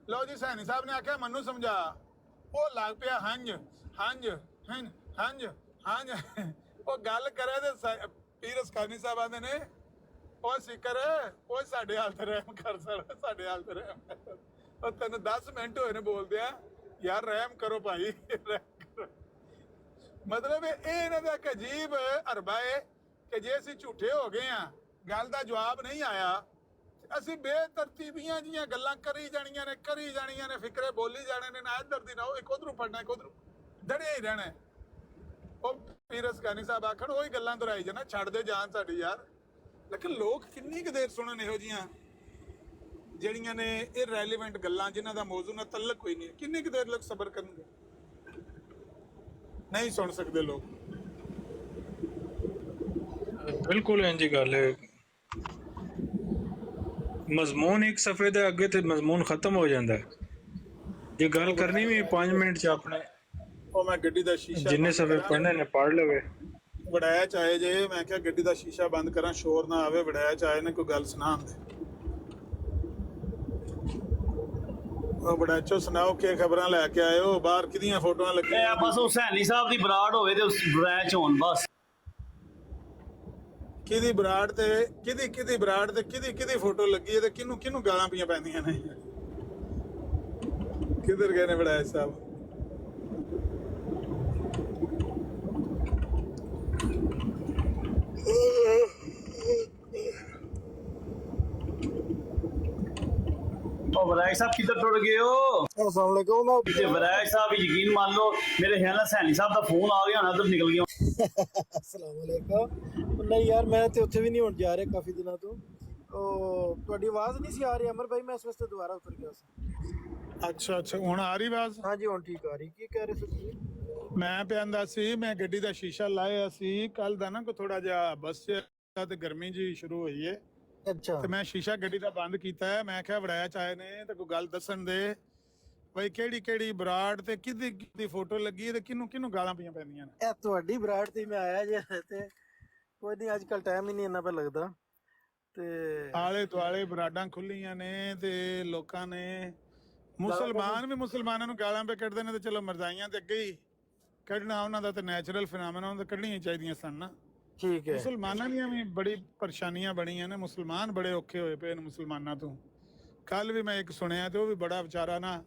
ਲਓ ਜੀ ਸੈਣੀ ਸਾਹਿਬ ਨੇ ਆਖਿਆ ਮੈਨੂੰ ਸਮਝਾ, ਉਹ ਲੱਗ ਪਿਆ ਹੰਝ ਹੰਝ ਹੰਝ ਹੰਝ ਹੰਝ। ਉਹ ਗੱਲ ਕਰੇ ਤੇ ਪੀਰ ਅਸਕਾਨੀ ਸਾਹਿਬ ਆਉਂਦੇ ਨੇ ਉਹ ਸਿਕਰ ਉਹ ਸਾਡੇ ਹਾਲ ਤੇ ਰਹਿਮ ਕਰ, ਸਾਡੇ ਹਾਲ ਤੇ ਰਹਿਮ ਕਰ। ਉਹ ਤੈਨੂੰ 10 ਮਿੰਟ ਹੋਏ ਨੇ ਬੋਲਦਿਆਂ, ਯਾਰ ਰਹਿਮ ਕਰੋ ਭਾਈ, ਰਹਿਮ ਕਰੋ। ਮਤਲਬ ਇਹ ਇਹਨਾਂ ਦਾ ਇੱਕ ਅਜੀਬ ਅਰਬਾ ਹੈ ਕਿ ਜੇ ਅਸੀਂ ਝੂਠੇ ਹੋ ਗਏ ਆ, ਗੱਲ ਦਾ ਜਵਾਬ ਨਹੀਂ ਆਇਆ, ਅਸੀਂ ਬੇਤਰਤੀਬੀਆਂ ਜੀਆਂ ਗੱਲਾਂ ਕਰੀ ਜਾਣੀਆਂ ਨੇ ਫਿਕਰੇ ਬੋਲੀ ਜਾਣੇ ਨੇ, ਨਾ ਇੱਧਰ ਦੀ ਨਾ ਉਹ, ਇੱਕ ਉਧਰੋਂ ਪੜਨਾ ਇੱਕ ਉਧਰੋਂ ਡੜਿਆ ਹੀ ਰਹਿਣਾ। ਉਹ ਪੀਰ ਅਸਕਾਨੀ ਸਾਹਿਬ ਆਖਣ ਉਹੀ ਗੱਲਾਂ ਦੁਹਰਾਈ ਜਾਣਾ, ਛੱਡ ਦੇ ਜਾਨ ਸਾਡੀ ਯਾਰ। ਲੇਕਿਨ ਲੋਕ ਕਿੰਨੀ ਕੁ ਦੇਰ ਸੁਣਨ ਇਹੋ ਜੀਆਂ ਜਿਹੜੀਆਂ ਨੇ ਇਰਰੈਲੀਵੈਂਟ ਗੱਲਾਂ ਜਿਨ੍ਹਾਂ ਦਾ ਮੌਜੂ ਨਾਲ ਤਲਕ ਕੋਈ ਨਹੀਂ, ਕਿੰਨੀ ਕੁ ਦੇਰ ਲੋਕ ਸਬਰ ਕਰਨਗੇ? ਨਹੀਂ ਸੁਣ ਸਕਦੇ ਲੋਕ। ਬਿਲਕੁਲ ਇੰਜ ਗੱਲ ਹੈ। ਮਜ਼ਮੂਨ ਇੱਕ ਸਫੇ ਦੇ ਅੱਗੇ ਤੇ ਮਜ਼ਮੂਨ ਖਤਮ ਹੋ ਜਾਂਦਾ ਹੈ। ਜੇ ਗੱਲ ਕਰਨੀ ਵੀ 5 ਮਿੰਟ ਚ ਆਪਣੇ ਉਹ ਮੈਂ ਗੱਡੀ ਦਾ ਸ਼ੀਸ਼ਾ ਜਿੰਨੇ ਸਫੇ ਪੜ੍ਹਨੇ ਨੇ ਪੜ੍ਹ ਲਵੇ। ਵੜਾਇਆ ਚਾਹੇ ਜੇ, ਮੈਂ ਕਿਹਾ ਗੱਡੀ ਦਾ ਸ਼ੀਸ਼ਾ ਬੰਦ ਕਰਾਂ ਸ਼ੋਰ ਨਾ ਆਵੇ, ਵੜਾਇਆ ਚਾਹੇ ਨੇ ਕੋਈ ਗੱਲ ਸੁਣਾਉਣ ਦੇ। ਉਹ ਬੜਾਚੋ ਸੁਣਾਓ ਕੀ ਖਬਰਾਂ ਲੈ ਕੇ ਆਏ ਹੋ, ਬਾਹਰ ਕਿਹਦੀਆਂ ਫੋਟੋਆਂ ਲੱਗੀਆਂ? ਬਸ ਉਹ ਸੈਣੀ ਸਾਹਿਬ ਦੀ ਬਰਾੜ ਹੋਵੇ ਤੇ ਉਸ ਬਰਾੜ ਚ ਹੋਣ ਬਸ। ਕਿਹਦੀ ਬਰਾੜ ਤੇ ਕਿਹਦੀ ਬਰਾੜ ਤੇ ਕਿਹਦੀ ਫੋਟੋ ਲੱਗੀ ਹੈ ਤੇ ਕਿਹਨੂੰ ਗਾਲਾਂ ਪੀਆਂ ਪੈਂਦੀਆਂ ਨੇ? ਕਿੱਧਰ ਗਏ ਨੇ ਵੜਾਇਆ ਸਾਹਿਬ? वराय साहब किधर टुट गए हो? अस्सलाम वालेकुम। वराय साहब यकीन मान लो मेरे ख्याल ਨਾਲ ਸੈਣੀ ਸਾਹਿਬ ਦਾ ਫੋਨ ਆ ਗਿਆ ਨਾ, ਉਧਰ ਨਿਕਲ ਗਿਆ। अस्सलाम वालेकुम। नहीं यार मैं तो ਉੱਥੇ ਵੀ ਨਹੀਂ ਹੁਣ ਜਾ ਰਿਹਾ ਕਾਫੀ ਦਿਨਾਂ ਤੋਂ। ਉਹ ਤੁਹਾਡੀ ਆਵਾਜ਼ ਨਹੀਂ ਸੀ ਆ ਰਹੀ ਅਮਰ ਭਾਈ, ਮੈਂ ਇਸ ਵਾਸਤੇ ਦੁਬਾਰਾ ਉਤਰ ਗਿਆ ਸੀ। ਅੱਛਾ ਹੁਣ ਆ ਰਹੀ ਆਵਾਜ਼? ਹਾਂਜੀ ਹੁਣ ਠੀਕ ਆ ਰਹੀ। ਕੀ ਕਹਿ ਰਹੇ ਸੀ ਤੁਸੀਂ? ਮੈਂ ਪਿਆਂਦਾ ਸੀ ਮੈਂ ਗੱਡੀ ਦਾ ਸ਼ੀਸ਼ਾ ਲਾਇਆ ਸੀ ਕੱਲ ਦਾ ਨਾ, ਕੋ ਥੋੜਾ ਜਿਹਾ ਬੱਸ ਤੇ ਗਰਮੀ ਜੀ ਸ਼ੁਰੂ ਹੋਈ ਹੈ। ਅੱਛਾ ਤੇ ਮੈਂ ਸ਼ੀਸ਼ਾ ਗੱਡੀ ਦਾ ਬੰਦ ਕੀਤਾ ਹੈ। ਮੈਂ ਕਿਹਾ ਵੜਾਇਆ ਚਾਹੇ ਨੇ ਤੇ ਕੋਈ ਗੱਲ ਦੱਸਣ ਦੇ ਬਈ ਕਿਹੜੀ ਬਰਾੜ ਤੇ ਕਿਹਦੀ ਫੋਟੋ ਲੱਗੀ ਹੈ ਤੇ ਕਿਹਨੂੰ ਗਾਲਾਂ ਪਈਆਂ ਪੈਂਦੀਆਂ ਨੇ। ਇਹ ਤੁਹਾਡੀ ਬਰਾੜ ਤੇ ਮੈਂ ਆਇਆ ਜੇ ਤੇ ਕੋਈ ਨਹੀਂ, ਅੱਜ ਕੱਲ ਟਾਈਮ ਹੀ ਨਹੀਂ ਇੰਨਾ ਪੈ ਲੱਗਦਾ। ਤੇ ਆਲੇ ਦੁਆਲੇ ਬਰਾਡਾਂ ਖੁੱਲੀਆਂ ਨੇ ਤੇ ਲੋਕਾਂ ਨੇ ਮੁਸਲਮਾਨ ਵੀ ਮੁਸਲਮਾਨਾਂ ਨੂੰ ਗਾਲਾਂ ਪੇ ਕੱਢਦੇ ਨੇ। ਤੇ ਚਲੋ ਮਰਜ਼ਾਈਆਂ ਤੇ ਅੱਗੇ ਹੀ ਕੱਢਣਾ ਉਹਨਾਂ ਦਾ ਤੇ ਨੈਚੁਰਲ ਫਿਨਾਮੀਨਾ, ਉਹਨਾਂ ਦਾ ਕੱਢਣੀਆਂ ਚਾਹੀਦੀਆਂ ਸਨ ਨਾ। ਠੀਕ ਹੈ। ਮੁਸਲਮਾਨਾਂ ਦੀਆਂ ਵੀ ਬੜੀ ਪਰੇਸ਼ਾਨੀਆਂ ਬਣੀਆਂ ਨੇ, ਮੁਸਲਮਾਨ ਬੜੇ ਔਖੇ ਹੋਏ ਪਏ ਨੇ ਮੁਸਲਮਾਨਾਂ ਤੋਂ। ਕੱਲ ਵੀ ਮੈਂ ਇੱਕ ਸੁਣਿਆ ਤੇ ਉਹ ਵੀ ਬੜਾ ਵਿਚਾਰਾ ਨਾ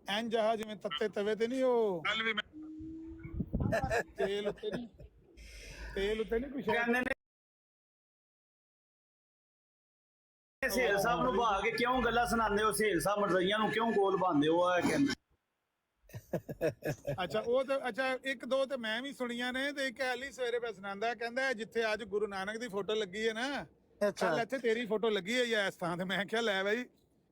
ਐਨ ਜਹਾ ਜਿਵੇਂ ਤੱਤੇ ਤਵੇ ਤੇ ਨਹੀਂ, ਉਹ ਕੱਲ ਵੀ ਮੈਂ ਤੇਲ ਉੱਤੇ ਨਹੀਂ ਕੁਛ ਸਹੇਲ ਸਾਹਿਬ ਨੂੰ ਭਾ ਕੇ ਕਿਉਂ ਗੱਲਾਂ ਸੁਣਾਉਂਦੇ ਹੋ? ਸਹੇਲ ਸਾਹਿਬ ਮਰਜ਼ਈਆਂ ਨੂੰ ਕਿਉਂ ਗੋਲ ਪਾਉਂਦੇ ਹੋ? ਆ ਕਹਿੰਦੇ ਅੱਛਾ ਉਹ ਤਾਂ ਅੱਛਾ ਇੱਕ ਦੋ ਤੇ ਮੈਂ ਵੀ ਸੁਣੀਆਂ ਨੇ, ਤੇ ਇੱਕ ਐਲੀ ਸਵੇਰੇ ਮੈਂ ਸੁਣਾਉਂਦਾ, ਕਹਿੰਦਾ ਜਿੱਥੇ ਅੱਜ ਗੁਰੂ ਨਾਨਕ ਦੀ ਫੋਟੋ ਲੱਗੀ ਹੈ ਨਾ, ਕੱਲ ਇੱਥੇ ਤੇਰੀ ਫੋਟੋ ਲੱਗੀ ਹੋਈ ਹੈ ਇਸ ਥਾਂ ਤੇ। ਮੈਂ ਕਿਹਾ ਲੈ ਬਾਈ,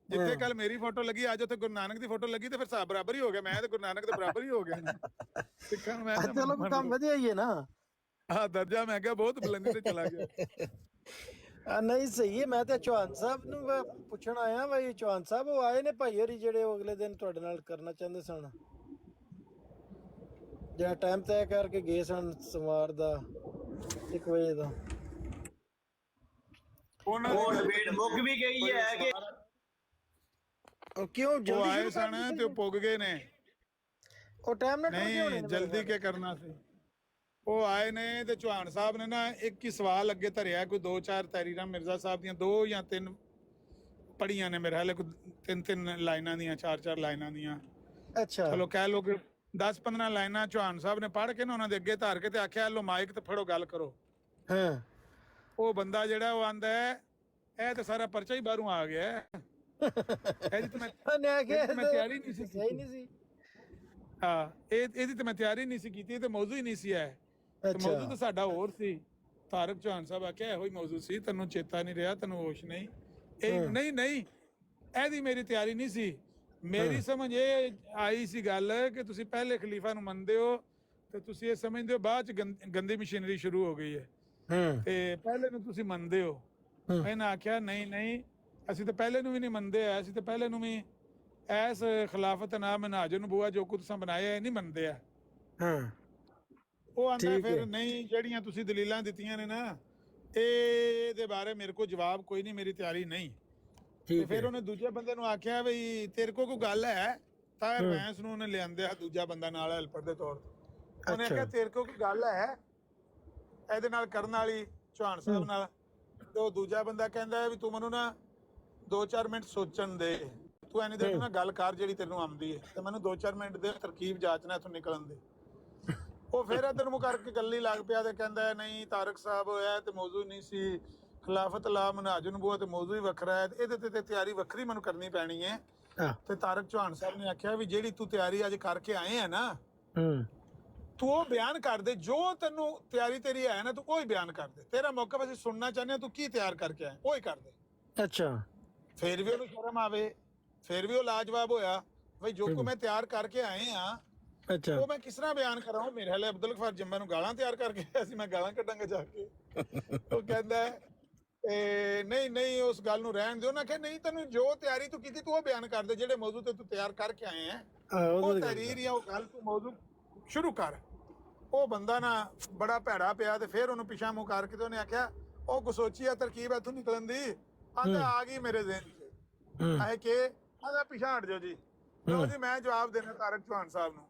ਜਿੱਥੇ ਕੱਲ ਮੇਰੀ ਫੋਟੋ ਲੱਗੀ ਅੱਜ ਉੱਥੇ ਗੁਰੂ ਨਾਨਕ ਦੀ ਫੋਟੋ ਲੱਗੀ, ਤੇ ਫਿਰ ਹਿਸਾਬ ਬਰਾਬਰ ਹੀ ਹੋ ਗਿਆ। ਮੈਂ ਤੇ ਗੁਰੂ ਨਾਨਕ ਦੇ ਬਰਾਬਰ ਹੀ ਹੋ ਗਿਆ ਸਿੱਖਾਂ ਨੂੰ। ਮੈਂ ਚਲੋ ਕੰਮ ਵਧੀਆ ਹੀ ਹੈ ਨਾ। ਹਾਂ ਦਰਜਾ ਮੈਂ ਕਿਹਾ ਬਹੁਤ ਬੁਲੰਦੀ ਤੇ ਚਲਾ ਗਿਆ। ਨਹੀਂ ਸਹੀ ਹੈ। ਮੈਂ ਤਾਂ ਚੌਹਾਨ ਸਾਹਿਬ ਨੂੰ ਪੁੱਛਣ ਆਇਆ ਬਈ, ਚੌਹਾਨ ਸਾਹਿਬ ਉਹ ਆਏ ਨੇ ਭਾਈ ਹੋਰੀ ਜਿਹੜੇ ਉਹ ਅਗਲੇ ਦਿਨ ਤੁਹਾਡੇ ਨਾਲ ਕਰਨਾ ਚਾਹੁੰਦੇ ਸਨ, ਜਿਹੜਾ ਟਾਈਮ ਤੈਅ ਕਰਕੇ ਗਏ ਸਨ ਸੋਮਵਾਰ ਦਾ 1 ਵਜੇ ਦਾ। ਉਹ ਡਿਬੇਟ ਮੁੱਕ ਵੀ ਗਈ ਹੈ ਕਿ ਉਹ ਕਿਉਂ ਉਹ ਜਲਦੀ ਆਏ ਸ਼ੁਰੂ ਕਰ ਸਨ ਦਿੱਤੀ? ਤੇ ਉਹ ਪੁੱਗ ਗਏ ਨੇ। ਉਹ ਟਾਈਮ ਨਾਲ ਟੁੱਟ ਗਏ ਹੋਣੇ ਨਹੀਂ ਨੇ ਜਲਦੀ ਕੀ ਕਰਨਾ ਸੀ। ਉਹ ਆਏ ਨੇ ਤੇ ਚੌਹਾਨ ਸਾਹਿਬ ਨੇ ਨਾ ਇੱਕ ਹੀ ਸਵਾਲ ਅੱਗੇ ਧਰਿਆ, ਕੋਈ 2-4 ਤਹਿਰੀਰਾਂ ਮਿਰਜ਼ਾ ਸਾਹਿਬ ਦੀਆਂ 2 ਜਾਂ 3 ਪੜੀਆਂ ਨੇ ਮੇਰੇ ਹਾਲੇ, ਕੋਈ 3-3 ਲਾਈਨਾਂ ਦੀਆਂ, 4-4 ਲਾਈਨਾਂ ਦੀਆਂ। ਅੱਛਾ ਚਲੋ ਕਹਿ ਲੋ ਕਿ 10-15 ਲਾਈਨਾਂ ਚੌਹਾਨ ਸਾਹਿਬ ਨੇ ਪੜ੍ਹ ਕੇ ਨਾ ਉਹਨਾਂ ਦੇ ਅੱਗੇ ਧਰ ਕੇ ਤੇ ਆਖਿਆ ਲੋ ਮਾਈਕ ਤੇ ਫੜੋ ਗੱਲ ਕਰੋ। ਹਾਂ ਉਹ ਬੰਦਾ ਜਿਹੜਾ ਉਹ ਆਂਦਾ ਹੈ ਇਹ ਤਾਂ ਸਾਰਾ ਪਰਚਾ ਹੀ ਬਾਹਰੋਂ ਆ ਗਿਆ ਹੈ। ਇਹਦੀ ਤਾਂ ਮੈਂ ਤਿਆਰੀ ਨਹੀਂ ਸੀ ਸਹੀ ਨਹੀਂ ਸੀ। ਹਾਂ ਇਹਦੀ ਤਾਂ ਮੈਂ ਤਿਆਰੀ ਨਹੀਂ ਸੀ ਕੀਤੀ, ਤੇ ਮੌਜੂ ਹੀ ਨਹੀਂ ਸੀ ਹੈ। ਮੌਜੂ ਤਾਂ ਸਾਡਾ ਹੋਰ ਸੀ। ਤਾਰਕ ਚੌਹਾਨ ਸਾਹਿਬ ਆਖਿਆ ਇਹੋ ਹੀ ਮੌਜੂ ਸੀ, ਤੈਨੂੰ ਚੇਤਾ ਨਹੀਂ ਰਿਹਾ, ਤੈਨੂੰ ਹੋਸ਼ ਨਹੀਂ। ਇਹ ਨਹੀਂ ਇਹਦੀ ਮੇਰੀ ਤਿਆਰੀ ਨਹੀਂ ਸੀ। ਮੇਰੀ ਸਮਝ ਇਹ ਆਈ ਸੀ ਗੱਲ ਕਿ ਤੁਸੀਂ ਪਹਿਲੇ ਖਲੀਫਾ ਨੂੰ ਮੰਨਦੇ ਹੋ ਤੇ ਤੁਸੀਂ ਇਹ ਸਮਝਦੇ ਹੋ ਬਾਅਦ ਚ ਗੰਦੀ ਮਸ਼ੀਨਰੀ ਸ਼ੁਰੂ ਹੋ ਗਈ ਹੈ, ਤੇ ਪਹਿਲੇ ਨੂੰ ਤੁਸੀਂ ਮੰਨਦੇ ਹੋ। ਇਹਨਾਂ ਆਖਿਆ ਨਹੀਂ ਅਸੀਂ ਤਾਂ ਪਹਿਲੇ ਨੂੰ ਵੀ ਨਹੀਂ ਮੰਨਦੇ, ਅਸੀਂ ਤਾਂ ਪਹਿਲੇ ਨੂੰ ਵੀ ਐਸ ਖਿਲਾਫਤ ਨਾ ਮਨਾਜ ਨਬੂਆ ਜੋ ਕੁਝ ਤੁਸੀਂ ਬਣਾਇਆ ਇਹ ਨਹੀਂ ਮੰਨਦੇ ਆ। ਉਹ ਆਂਦਾ ਫਿਰ ਨਹੀਂ, ਜਿਹੜੀਆਂ ਤੁਸੀਂ ਦਲੀਲਾਂ ਦਿੱਤੀਆਂ ਨੇ ਨਾ ਇਹਦੇ ਬਾਰੇ ਮੇਰੇ ਕੋਲ ਜਵਾਬ ਕੋਈ ਨਹੀਂ, ਮੇਰੀ ਤਿਆਰੀ ਨਹੀਂ। ਤੇ ਫਿਰ ਉਹਨੇ ਦੂਜੇ ਬੰਦੇ ਨੂੰ ਆਖਿਆ ਬਈ ਤੇਰੇ ਕੋਲ ਕੋਈ ਗੱਲ ਹੈ? ਤਾਂ ਰਵੈਂਸ ਨੂੰ ਉਹਨੇ ਲਿਆਂਦਿਆ ਦੂਜਾ ਬੰਦਾ ਨਾਲ ਹੈਲਪਰ ਦੇ ਤੌਰ ਤੇ। ਉਹਨੇ ਆਖਿਆ ਤੇਰੇ ਕੋਲ ਕੋਈ ਗੱਲ ਹੈ ਇਹਦੇ ਨਾਲ ਕਰਨ ਵਾਲੀ, ਚੌਹਾਨ ਸਾਹਿਬ ਨਾਲ? ਤੇ ਉਹ ਦੂਜਾ ਬੰਦਾ ਕਹਿੰਦਾ ਵੀ ਤੂੰ ਮੈਨੂੰ ਨਾ 2-4 ਮਿੰਟ ਸੋਚਣ ਦੇ, ਤੂੰ ਐਨੀ ਦੇਰ ਨਾ ਗੱਲ ਕਰ ਜਿਹੜੀ ਤੈਨੂੰ ਆਉਂਦੀ ਹੈ, ਤੇ ਮੈਨੂੰ 2-4 ਮਿੰਟ ਦੇ ਤਰਕੀਬ ਜਾਚਣਾ ਇੱਥੋਂ ਨਿਕਲਣ ਦੇ। ਉਹ ਫਿਰ ਇੱਧਰ ਨੂੰ ਕਰਕੇ ਗੱਲੀ ਲੱਗ ਪਿਆ ਤੇ ਕਹਿੰਦਾ ਨਹੀਂ ਤਾਰਕ ਸਾਹਿਬ ਹੋਇਆ ਤੇ ਮੌਜੂ ਨਹੀਂ ਸੀ, ਖਿਲਾਫਤ ਲਾ ਮਨਾਜ ਨਬੂਆ ਤੇ ਮੌਜੂ ਹੀ ਵੱਖਰਾ ਹੈ, ਇਹਦੇ ਤੇ ਤਿਆਰੀ ਵੱਖਰੀ ਮੈਨੂੰ ਕਰਨੀ ਪੈਣੀ ਹੈ। ਤੇ ਤਾਰਕ ਚੌਹਾਨ ਸਾਹਿਬ ਨੇ ਆਖਿਆ ਵੀ ਜਿਹੜੀ ਤੂੰ ਤਿਆਰੀ ਅੱਜ ਕਰਕੇ ਆਏ ਆ ਨਾ, ਤੂੰ ਉਹ ਬਿਆਨ ਕਰ ਦੇ, ਜੋ ਤੈਨੂੰ ਤਿਆਰੀ ਤੇਰੀ ਹੈ ਨਾ ਤੂੰ ਉਹ ਹੀ ਬਿਆਨ ਕਰ ਦੇ। ਤੇਰਾ ਮੌਕਾ ਅਸੀਂ ਸੁਣਨਾ ਚਾਹੁੰਦੇ ਹਾਂ, ਤੂੰ ਕੀ ਤਿਆਰ ਕਰਕੇ ਆਇਆ ਉਹ ਹੀ ਕਰ ਦੇ। ਅੱਛਾ ਫਿਰ ਵੀ ਉਹਨੂੰ ਸ਼ਰਮ ਆਵੇ, ਫਿਰ ਵੀ ਉਹ ਲਾਜਵਾਬ ਹੋਇਆ ਬਈ ਜੋ ਕੋ ਮੈਂ ਤਿਆਰ ਕਰਕੇ ਆਏ ਆ ਉਹ ਮੈਂ ਕਿਸ ਤਰ੍ਹਾਂ ਬਿਆਨ ਕਰਾਂ? ਮੇਰੇ ਹਾਲੇ ਅਬਦੁਲ ਗਫਾਰ ਜੰਮਾ ਨੂੰ ਗਾਲਾਂ ਤਿਆਰ ਕਰਕੇ ਆਇਆ ਸੀ, ਮੈਂ ਗਾਲਾਂ ਕੱਢਾਂਗਾ ਜਾ ਕੇ। ਉਹ ਕਹਿੰਦਾ ਨਹੀਂ ਉਸ ਗੱਲ ਨੂੰ ਰਹਿਣ ਦਿਓ ਨਾ। ਕਿ ਨਹੀਂ ਤੈਨੂੰ ਜੋ ਤਿਆਰੀ ਤੂੰ ਕੀਤੀ ਤੂੰ ਉਹ ਬਿਆਨ ਕਰ ਦੇ, ਜਿਹੜੇ ਮੌਜੂ ਤੇ ਤੂੰ ਤਿਆਰ ਕਰਕੇ ਆਏ ਆ ਉਹ ਤਹਿਰੀਰ ਜਾਂ ਉਹ ਗੱਲ ਤੂੰ ਮੌਜੂ ਸ਼ੁਰੂ ਕਰ। ਉਹ ਬੰਦਾ ਨਾ ਬੜਾ ਭੈੜਾ ਪਿਆ ਤੇ ਫਿਰ ਉਹਨੂੰ ਪਿਛਾ ਮੂੰਹ ਕਰਕੇ ਤੇ ਉਹਨੇ ਆਖਿਆ ਉਹ ਕੋ ਸੋਚੀ ਆ ਤਰਕੀਬ ਇੱਥੋਂ ਨਿਕਲਣ ਦੀ? ਆਂਦਾ ਆ ਗਈ ਮੇਰੇ ਜ਼ਿਹਨ ਚ ਆਏ ਕਿ ਆਂਦਾ ਪਿਛਾ ਹਟ ਜਾਓ ਜੀ। ਲਓ ਜੀ ਮੈਂ ਜਵਾਬ ਦੇਣਾ ਤਾਰਕ ਚੌਹਾਨ ਸਾਹਿਬ ਨੂੰ।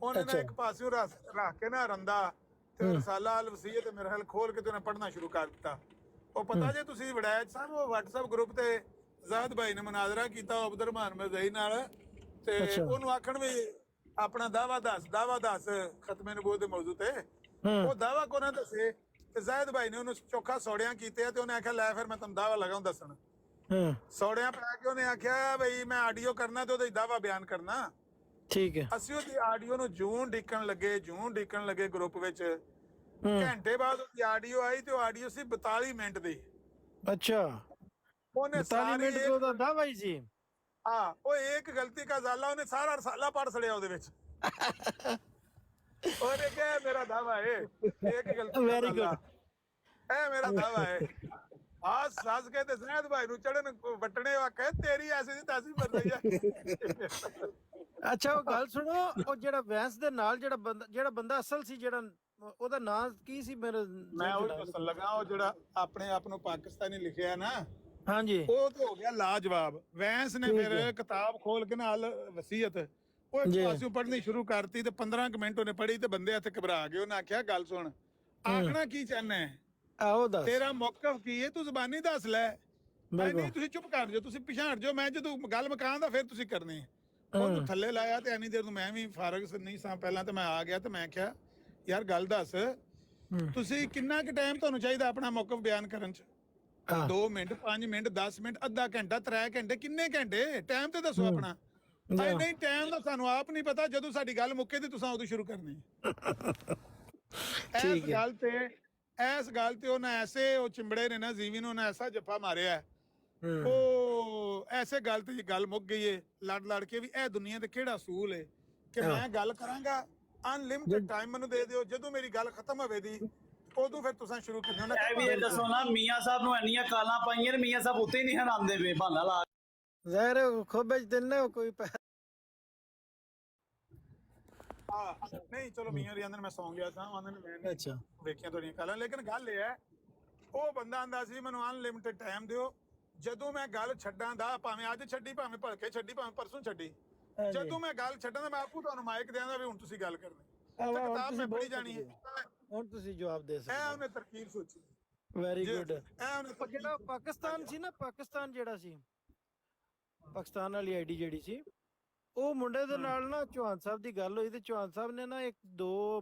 ਉਹਨੇ ਨਾ ਇੱਕ ਪਾਸਿਓਂ ਰੱਖ ਕੇ ਨਾ ਰੰਦਾ ਤੇ ਰਸਾਲਾ ਅਲ ਵਸੀਅਤ ਤੇ ਮੇਰੇ ਹਾਲ ਖੋਲ ਕੇ ਤੇ ਉਹਨੇ ਪੜ੍ਹਨਾ ਸ਼ੁਰੂ ਕਰ ਦਿੱਤਾ। ਉਹ ਪਤਾ ਜੇ ਤੁਸੀਂ ਵੜਾਇਤ ਸਾਹਿਬ ਉਹ WhatsApp ਗਰੁੱਪ ਤੇ ਜ਼ਾਦ ਭਾਈ ਨੇ ਮੁਨਾਜ਼ਰਾ ਕੀਤਾ ਅਬਦੁਰ ਰਹਿਮਾਨ ਮਿਰਜ਼ਾਈ ਨਾਲ, ਤੇ ਉਹਨੂੰ ਆਖਣ ਵੀ ਆਪਣਾ ਦਾਵਾ ਦੱਸ ਖਤਮੇ ਨਬੂਵਤ ਦੇ ਮੌਜੂ ਤੇ। ਉਹ ਦਾਵਾ ਕੋਨਾ ਦੱਸੇ ਤੇ ਜ਼ਾਇਦ ਭਾਈ ਨੇ ਉਹਨੂੰ ਚੋਖਾ ਸੌੜਿਆਂ ਕੀਤੇ ਤੇ ਉਹਨੇ ਆਖਿਆ ਲੈ ਫਿਰ ਮੈਂ ਤੁਹਾਨੂੰ ਦਾਵਾ ਲਗਾਉਂ ਦੱਸਣ। ਸੌੜਿਆਂ ਪੈ ਕੇ ਉਹਨੇ ਆਖਿਆ ਬਈ ਮੈਂ ਆਡੀਓ ਕਰਨਾ ਤੇ ਉਹਦਾ ਦਾਵਾ ਬਿਆਨ ਕਰਨਾ। ਠੀਕ ਹੈ। ਅਸੀਂ ਉਹਦੀ ਆਡੀਓ ਨੂੰ ਜੂਨ ਡਿੱਕਣ ਲੱਗੇ ਗਰੁੱਪ ਵਿੱਚ। ਘੰਟੇ ਬਾਅਦ ਉਹਦੀ ਆਡੀਓ ਆਈ ਤੇ ਉਹ ਆਡੀਓ ਸੀ 42 ਮਿੰਟ ਦੀ। ਅੱਛਾ ਉਹਨੇ 42 ਮਿੰਟ ਤੋਂ ਦਾ ਦਾਵਾ ਹੀ ਸੀ। ਹਾਂ ਉਹ ਇੱਕ ਗਲਤੀ ਕਾ ਜ਼ਾਲਾ ਉਹਨੇ ਸਾਰਾ ਰਸਾਲਾ ਪੜ ਛੜਿਆ ਉਹਦੇ ਵਿੱਚ। ਉਹਨੇ ਕਿਹਾ ਮੇਰਾ ਦਾਵਾ ਹੈ ਇੱਕ ਗਲਤੀ ਵੈਰੀ ਗੁੱਡ, ਇਹ ਮੇਰਾ ਦਾਵਾ ਹੈ। ਆ ਸੱਸ ਕੇ ਤੇ ਜ਼ੈਦ ਭਾਈ ਨੂੰ ਚੜਨ ਵਟਣੇ ਵਾਕੇ ਤੇਰੀ ਐਸੀ ਦੀ ਤੈਸੀ ਮਰ ਰਹੀ ਹੈ। ਅੱਛਾ ਉਹ ਗੱਲ ਸੁਣੋ, ਉਹ ਜਿਹੜਾ ਵੈਂਸ ਦੇ ਨਾਲ ਜਿਹੜਾ ਬੰਦਾ ਅਸਲ ਸੀ, ਜਿਹੜਾ ਉਹਦਾ ਨਾਂ ਕੀ ਸੀ? ਮੈਂ ਉਹ ਦੱਸਣ ਲੱਗਾ, ਉਹ ਜਿਹੜਾ ਆਪਣੇ ਆਪ ਨੂੰ ਪਾਕਿਸਤਾਨੀ ਲਿਖਿਆ ਨਾ, ਹਾਂਜੀ ਉਹ ਤੇ ਹੋ ਗਿਆ ਲਾਜਵਾਬ। ਵੈਂਸ ਨੇ ਫਿਰ ਕਿਤਾਬ ਖੋਲ ਕੇ ਨਾਲ ਵਸੀਅਤ ਉਹ ਇੱਕ ਪਾਸਿਓਂ ਪੜ੍ਹਨੀ ਸ਼ੁਰੂ ਕਰਤੀ ਤੇ 15 ਮਿੰਟ ਉਹਨੇ ਪੜ੍ਹੀ ਤੇ ਬੰਦੇ ਹੱਥ ਘਬਰਾ ਗਏ। ਉਹਨੇ ਆਖਿਆ ਗੱਲ ਸੁਣ, ਆਖਣਾ ਕੀ ਚਾਹਨਾ ਹੈ? ਆਹੋ ਦੱਸ, ਤੇਰਾ ਮੌਕਫ ਕੀ ਹੈ? ਤੂੰ ਜ਼ਬਾਨੀ ਦੱਸ ਲੈ। ਨਹੀਂ ਤੁਸੀਂ ਚੁੱਪ ਕਰ ਜਾਓ, ਤੁਸੀਂ ਪਿਛਾੜ ਜਾਓ, ਮੈਂ ਜਦੋਂ ਗੱਲ ਮਕਾਨ ਫਿਰ ਤੁਸੀਂ ਕਰਨੀ ਹੈ। ਉਹਨੂੰ ਥੱਲੇ ਲਾਇਆ ਤੇ ਐਨੀ ਦੇਰ ਨੂੰ ਮੈਂ ਵੀ ਫਾਰਗ ਨਹੀਂ ਸਾਂ ਪਹਿਲਾਂ, ਤੇ ਮੈਂ ਆ ਗਿਆ ਤੇ ਮੈਂ ਕਿਹਾ ਯਾਰ ਗੱਲ ਦੱਸ, ਤੁਸੀਂ ਕਿੰਨਾ ਕੁ ਟਾਈਮ ਤੁਹਾਨੂੰ ਚਾਹੀਦਾ ਆਪਣਾ ਮੌਕਫ ਬਿਆਨ ਕਰਨ ਚ? 2 ਮਿੰਟ 5 ਮਿੰਟ 10 ਮਿੰਟ ਅੱਧਾ ਘੰਟਾ 3 ਘੰਟੇ ਕਿੰਨੇ ਘੰਟੇ ਟਾਈਮ ਤੇ ਦੱਸੋ ਆਪਣਾ ਨਹੀਂ ਟਾਈਮ ਦਾ ਸਾਨੂੰ ਆਪ ਨਹੀਂ ਪਤਾ ਜਦੋਂ ਸਾਡੀ ਗੱਲ ਮੁੱਕੇ ਤੇ ਤੁਸੀਂ ਉਦੋਂ ਸ਼ੁਰੂ ਕਰਨੀ ਇਸ ਗੱਲ ਤੇ ਉਹਨਾਂ ਐਸੇ ਉਹ ਚਿੰਬੜੇ ਨੇ ਨਾ ਜੀਵੀ ਨੂੰ ਉਹਨਾਂ ਐਸਾ ਜੱਫਾ ਮਾਰਿਆ ਉਹ ਐਸੇ ਗੱਲ ਤੇ ਗੱਲ ਮੁੱਕ ਗਈ ਏ ਲੜ ਕੇ ਵੀ ਇਹ ਦੁਨੀਆ ਤੇ ਕਿਹੜਾ ਅਸੂਲ ਏ ਕਿ ਮੈਂ ਗੱਲ ਕਰਾਂਗਾ ਅਨਲਿਮਿਟਡ ਟਾਈਮ ਮੈਨੂੰ ਦੇ ਦਿਓ ਜਦੋਂ ਮੇਰੀ ਗੱਲ ਖਤਮ ਹੋਵੇ ਦੀ ਉਦੋਂ ਫਿਰ ਤੁਸੀਂ ਸ਼ੁਰੂ ਕਰਨੀ ਉਹਨਾਂ ਇਹ ਵੀ ਇਹ ਦੱਸੋ ਨਾ ਮੀਆਂ ਸਾਹਿਬ ਨੂੰ ਇੰਨੀਆਂ ਕਾਲਾਂ ਪਾਈਆਂ ਨੇ ਮੀਆਂ ਸਾਹਿਬ ਉੱਤੇ ਨਹੀਂ ਹਰਾਉਂਦੇ ਵੇ ਬਹਾਨਾ ਲਾ ਜ਼ਹਿਰ ਖੋਬੇ ਚ ਦਿੰਨੇ ਕੋਈ ਨਹੀਂ ਚਲੋ ਮੀਆਂ ਦੇ ਅੰਦਰ ਮੈਂ ਸੌਂ ਗਿਆ ਸਾਂ ਉਹਨਾਂ ਨੇ ਮੈਂ ਅੱਛਾ ਵੇਖਿਆ ਤੁਹਾਡੀਆਂ ਕਾਲਾਂ ਲੇਕਿਨ ਗੱਲ ਇਹ ਹੈ ਉਹ ਬੰਦਾ ਆਂਦਾ ਸੀ ਮੈਨੂੰ ਅਨਲਿਮਿਟਡ ਟਾਈਮ ਦਿਓ ਜਦੋਂ ਮੈਂ ਗੱਲ ਛੱਡਾਂ ਦਾ ਭਾਵੇਂ ਅੱਜ ਛੱਡੀ ਭਾਵੇਂ ਭਲਕੇ ਛੱਡੀ ਭਾਵੇਂ ਪਰਸੋਂ ਛੱਡੀ ਜਦੋਂ ਮੈਂ ਗੱਲ ਛੱਡਾਂ ਦਾ ਮੈਂ ਆਪੂ ਤੁਹਾਨੂੰ ਮਾਈਕ ਦਿਆਂਗਾ ਵੀ ਹੁਣ ਤੁਸੀਂ ਗੱਲ ਕਰਨੀ ਕਿਤਾਬ ਮੈਂ ਪੜ੍ਹੀ ਜਾਣੀ ਹੈ ਹੁਣ ਤੁਸੀਂ ਜਵਾਬ ਦੇ ਸਕਦੇ ਇਹ ਉਹਨੇ ਤਰਕੀਬ ਸੋਚੀ ਵੈਰੀ ਗੁੱਡ ਇਹ ਉਹਨੇ ਜਿਹੜਾ ਪਾਕਿਸਤਾਨ ਸੀ ਨਾ ਪਾਕਿਸਤਾਨ ਜਿਹੜਾ ਸੀ ਪਾਕਿਸਤਾਨ ਵਾਲੀ ਆਈਡੀ ਜਿਹੜੀ ਸੀ ਉਹ ਮੁੰਡੇ ਦੇ ਨਾਲ ਨਾ ਚੌਹਾਨ ਸਾਹਿਬ ਦੀ ਗੱਲ ਹੋਈ ਤੇ ਚੌਹਾਨ ਸਾਹਿਬ ਨੇ ਨਾ ਇੱਕ ਦੋ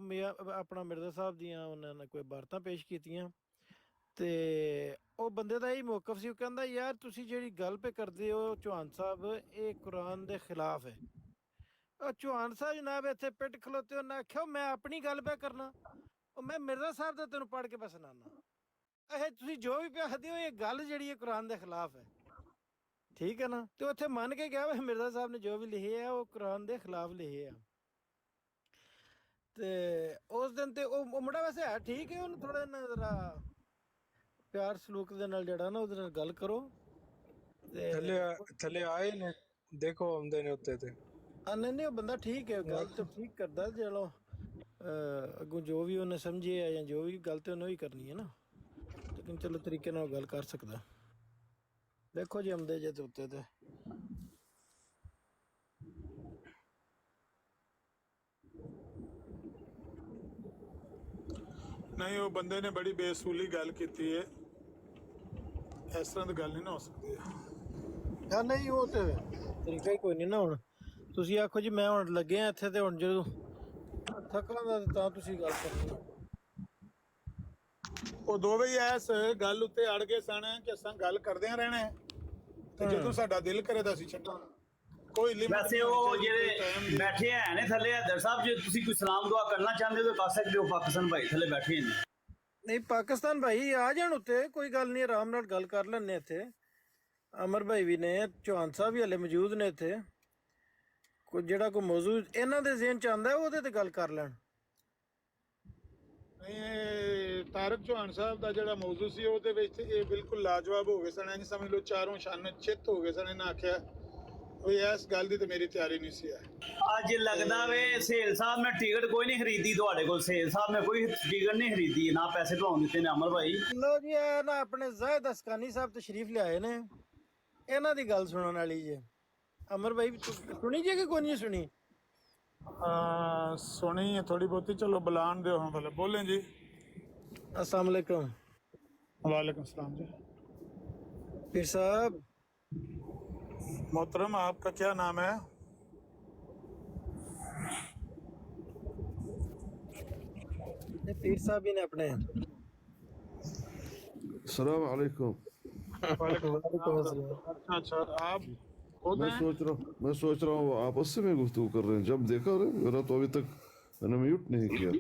ਆਪਣਾ ਮਿਰਜ਼ਾ ਸਾਹਿਬ ਦੀਆਂ ਉਹਨਾਂ ਨੇ ਕੋਈ ਇਬਾਰਤਾਂ ਪੇਸ਼ ਕੀਤੀਆਂ ਤੇ ਉਹ ਬੰਦੇ ਦਾ ਇਹ ਮੌਕਫ ਸੀ ਉਹ ਕਹਿੰਦਾ ਯਾਰ ਤੁਸੀਂ ਜਿਹੜੀ ਗੱਲ ਪੇ ਕਰਦੇ ਹੋ ਚੌਹਾਨ ਸਾਹਿਬ ਇਹ ਕੁਰਾਨ ਦੇ ਖਿਲਾਫ ਹੈ ਉਹ ਚੌਹਾਨ ਸਾਹਿਬ ਜਨਾਬ ਇੱਥੇ ਪਿੱਟ ਖਲੋਤੇ ਉਹਨਾਂ ਆਖਿਆ ਮੈਂ ਆਪਣੀ ਗੱਲ ਪੇ ਕਰਨਾ ਉਹ ਮੈਂ ਮਿਰਜ਼ਾ ਸਾਹਿਬ ਦਾ ਤੈਨੂੰ ਪੜ੍ਹ ਕੇ ਬਸ ਸੁਣਾਉਣਾ ਇਹ ਤੁਸੀਂ ਜੋ ਵੀ ਪਿਆਦੇ ਹੋ ਇਹ ਗੱਲ ਜਿਹੜੀ ਹੈ ਕੁਰਾਨ ਦੇ ਖਿਲਾਫ ਹੈ ਠੀਕ ਹੈ ਨਾ ਤੇ ਉੱਥੇ ਮੰਨ ਕੇ ਗਿਆ ਮਿਰਜ਼ਾ ਸਾਹਿਬ ਨੇ ਜੋ ਵੀ ਲਿਖੇ ਆ ਉਹ ਕੁਰਾਨ ਦੇ ਖਿਲਾਫ ਲਿਖੇ ਆ ਤੇ ਉਸ ਦਿਨ ਤੇ ਉਹ ਮੁੰਡਾ ਵੈਸੇ ਹੈ ਠੀਕ ਹੈ ਉਹਨੂੰ ਥੋੜਾ ਜਰਾ ਪਿਆਰ ਸਲੂਕ ਦੇ ਨਾਲ ਜਿਹੜਾ ਨਾ ਉਹਦੇ ਨਾਲ ਗੱਲ ਕਰੋ ਤੇ ਥੱਲੇ ਆਏ ਨੇ ਦੇਖੋ ਆਉਂਦੇ ਨੇ ਉੱਤੇ ਤੇ ਨਹੀਂ ਉਹ ਬੰਦਾ ਠੀਕ ਹੈ ਗੱਲ ਤਾਂ ਠੀਕ ਕਰਦਾ ਚਲੋ ਅੱਗੋਂ ਜੋ ਵੀ ਉਹਨੇ ਸਮਝਿਆ ਜਾਂ ਜੋ ਵੀ ਗੱਲ ਤੇ ਉਹਨੇ ਹੀ ਕਰਨੀ ਹੈ ਨਾ ਲੇਕਿਨ ਚਲੋ ਤਰੀਕੇ ਨਾਲ ਗੱਲ ਕਰ ਸਕਦਾ ਦੇਖੋ ਜੀ ਆਉਂਦੇ ਜੇ ਤੇ ਉੱਤੇ ਤੇ ਨਹੀਂ ਉਹ ਬੰਦੇ ਨੇ ਬੜੀ ਬੇਸੂਲੀ ਗੱਲ ਕੀਤੀ ਹੈ ਇਸ ਤਰ੍ਹਾਂ ਦੀ ਗੱਲ ਨਹੀਂ ਨਾ ਹੋ ਸਕਦੀ ਹਾਂ ਨਹੀਂ ਉਹ ਤੇ ਤਰੀਕਾ ਹੀ ਕੋਈ ਨਹੀਂ ਨਾ ਹੁਣ ਤੁਸੀਂ ਆਖੋ ਜੀ ਮੈਂ ਹੁਣ ਲੱਗਿਆ ਇੱਥੇ ਤੇ ਹੁਣ ਜਦੋਂ ਥੱਕਾਂ ਦਾ ਤਾਂ ਤੁਸੀਂ ਗੱਲ ਕਰਨੀ ਉਹ ਦੋਵੇਂ ਹੀ ਇਸ ਗੱਲ ਉੱਤੇ ਅੜ ਗਏ ਸਨ ਕਿ ਅਸਾਂ ਗੱਲ ਕਰਦਿਆਂ ਰਹਿਣਾ ਤੇ ਜਦੋਂ ਸਾਡਾ ਦਿਲ ਕਰੇ ਤਾਂ ਅਸੀਂ ਛੱਡਾਂ ਕੋਈ ਲਿਮਿਟ ਵੈਸੇ ਉਹ ਜਿਹੜੇ ਬੈਠੇ ਹੈ ਨੇ ਥੱਲੇ ਹੈਦਰ ਸਾਹਿਬ ਜੇ ਤੁਸੀਂ ਕੋਈ ਸਲਾਮ ਦੁਆ ਕਰਨਾ ਚਾਹੁੰਦੇ ਹੋ ਤਾਂ ਕਰ ਸਕਦੇ ਹੋ ਪਾਕਿਸਤਾਨ ਭਾਈ ਥੱਲੇ ਬੈਠੇ ਨੇ ਨਹੀਂ ਪਾਕਿਸਤਾਨ ਭਾਈ ਆ ਜਾਣ ਉੱਤੇ ਕੋਈ ਗੱਲ ਨਹੀਂ ਆਰਾਮ ਨਾਲ ਗੱਲ ਕਰ ਲੈਣੇ ਇੱਥੇ ਅਮਰ ਭਾਈ ਵੀ ਨੇ ਚੌਹਾਨ ਸਾਹਿਬ ਵੀ ਹਲੇ ਮੌਜੂਦ ਨੇ ਇੱਥੇ ਕੋਈ ਜਿਹੜਾ ਕੋਈ ਮੌਜੂ ਇਹਨਾਂ ਦੇ ਜ਼ਿਹਨ ਚ ਆਉਂਦਾ ਉਹਦੇ ਤੇ ਗੱਲ ਕਰ ਲੈਣ ਨਹੀਂ ਤਾਰਕ ਚੌਹਾਨ ਸਾਹਿਬ ਦਾ ਜਿਹੜਾ ਮੌਜੂ ਸੀ ਉਹਦੇ ਵਿੱਚ ਇਹ ਬਿਲਕੁਲ ਲਾਜਵਾਬ ਹੋ ਗਏ ਸਨ ਇੰਜ ਸਮਝ ਲਓ ਚਾਰੋਂ ਛੰਨ ਚਿੱਤ ਹੋ ਗਏ ਸਨ ਇਹਨਾਂ ਆਖਿਆ ਵੀ ਇਸ ਗੱਲ ਦੀ ਤੇ ਮੇਰੀ ਤਿਆਰੀ ਨਹੀਂ ਸੀ ਅੱਜ ਲੱਗਦਾ ਵੇ ਸੇਲ ਸਾਹਿਬ ਮੈਂ ਟਿਕਟ ਕੋਈ ਨਹੀਂ ਖਰੀਦੀ ਤੁਹਾਡੇ ਕੋਲ ਸੇਲ ਸਾਹਿਬ ਮੈਂ ਕੋਈ ਟਿਕਟ ਨਹੀਂ ਖਰੀਦੀ ਨਾ ਪੈਸੇ ਭਰਾਉਣ ਦਿੱਤੇ ਨੇ ਅਮਰ ਭਾਈ ਲੋ ਜੀ ਇਹ ਨਾ ਆਪਣੇ ਜ਼ਾਹਿਦ ਅਸਕਾਨੀ ਸਾਹਿਬ ਤਸ਼ਰੀਫ ਲਿਆਏ ਨੇ ਇਹਨਾਂ ਦੀ ਗੱਲ ਸੁਣਨ ਵਾਲੀ ਜੇ ਅਮਰ ਭਾਈ ਸੁਣੀ ਜੇ ਕਿ ਕੋਈ ਨਹੀਂ ਸੁਣੀ ਸੁਣੀ ਹੈ ਥੋੜੀ ਬਹੁਤੀ ਚਲੋ ਬੁਲਾਣ ਦਿਓ ਹਾਂ ਭਲੇ ਬੋਲੇ ਜੀ अस्सलाम वालेकुम वालेकुम सलाम जी पीर साहब मोहतरम आपका क्या नाम है पीर साहब ही ने अपने अस्सलाम वालेकुम अच्छा आप मैं सोच रहा हूँ आपस में गुफ्तगू कर रहे हैं जब देखा मेरा तो अभी तक मैंने म्यूट नहीं किया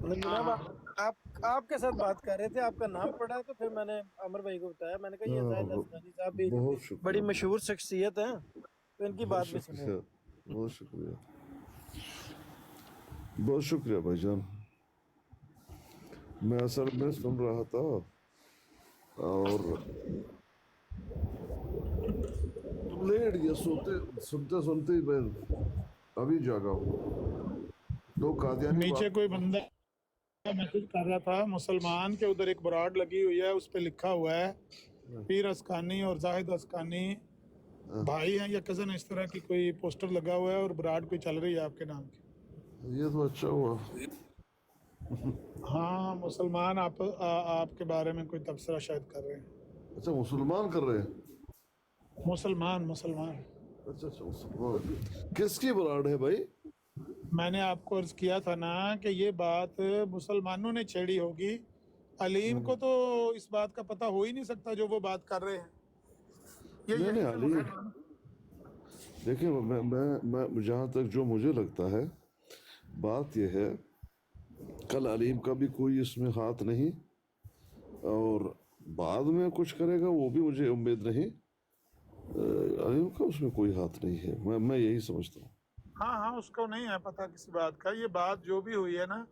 आप आपके साथ बात कर रहे थे आपका नाम पढ़ा तो फिर मैंने अमर भाई को बताया मैंने कहा ये ज़ाहिद अस्कानी साहब भी बड़ी मशहूर शख्सियत है तो इनकी बात भी सुनो बहुत शुक्रिया भाईजान मैं असल में सुन रहा था और लेट गया सुनते सुनते ही मैं अभी जागा हूँ दो कादियानी नीचे कोई बंदा मैसेज कर रहा था मुसलमान के उधर एक बोर्ड लगी हुई है उस पे लिखा हुआ है पीर अस्कानी और जाहिद अस्कानी भाई हैं या कजन इस तरह की कोई पोस्टर लगा हुआ है और बोर्ड कोई चल रही है आपके नाम की ये तो अच्छा हुआ हाँ मुसलमान आपके बारे में कोई तबसरा शायद कर रहे हैं अच्छा मुसलमान कर रहे हैं मुसलमान अच्छा मुसलमान किसकी बोर्ड है भाई मैंने आपको अर्ज किया था ना कि ये बात मुसलमानों ने छेड़ी होगी अलीम को तो इस बात का पता हो ही नहीं सकता जो वो बात कर रहे हैं। ये नहीं यही नहीं तो अली, है। देखिए मैं जहाँ तक जो मुझे लगता है, बात यह है कल अलीम का भी कोई इसमें हाथ नहीं, और बाद में कुछ करेगा वो भी मुझे उम्मीद नहीं। अलीम का उसमें कोई हाथ नहीं है, मैं यही समझता हूँ। हाँ हाँ, उसको नहीं है पता किसी बात का। ये बात जो भी हुई है ना,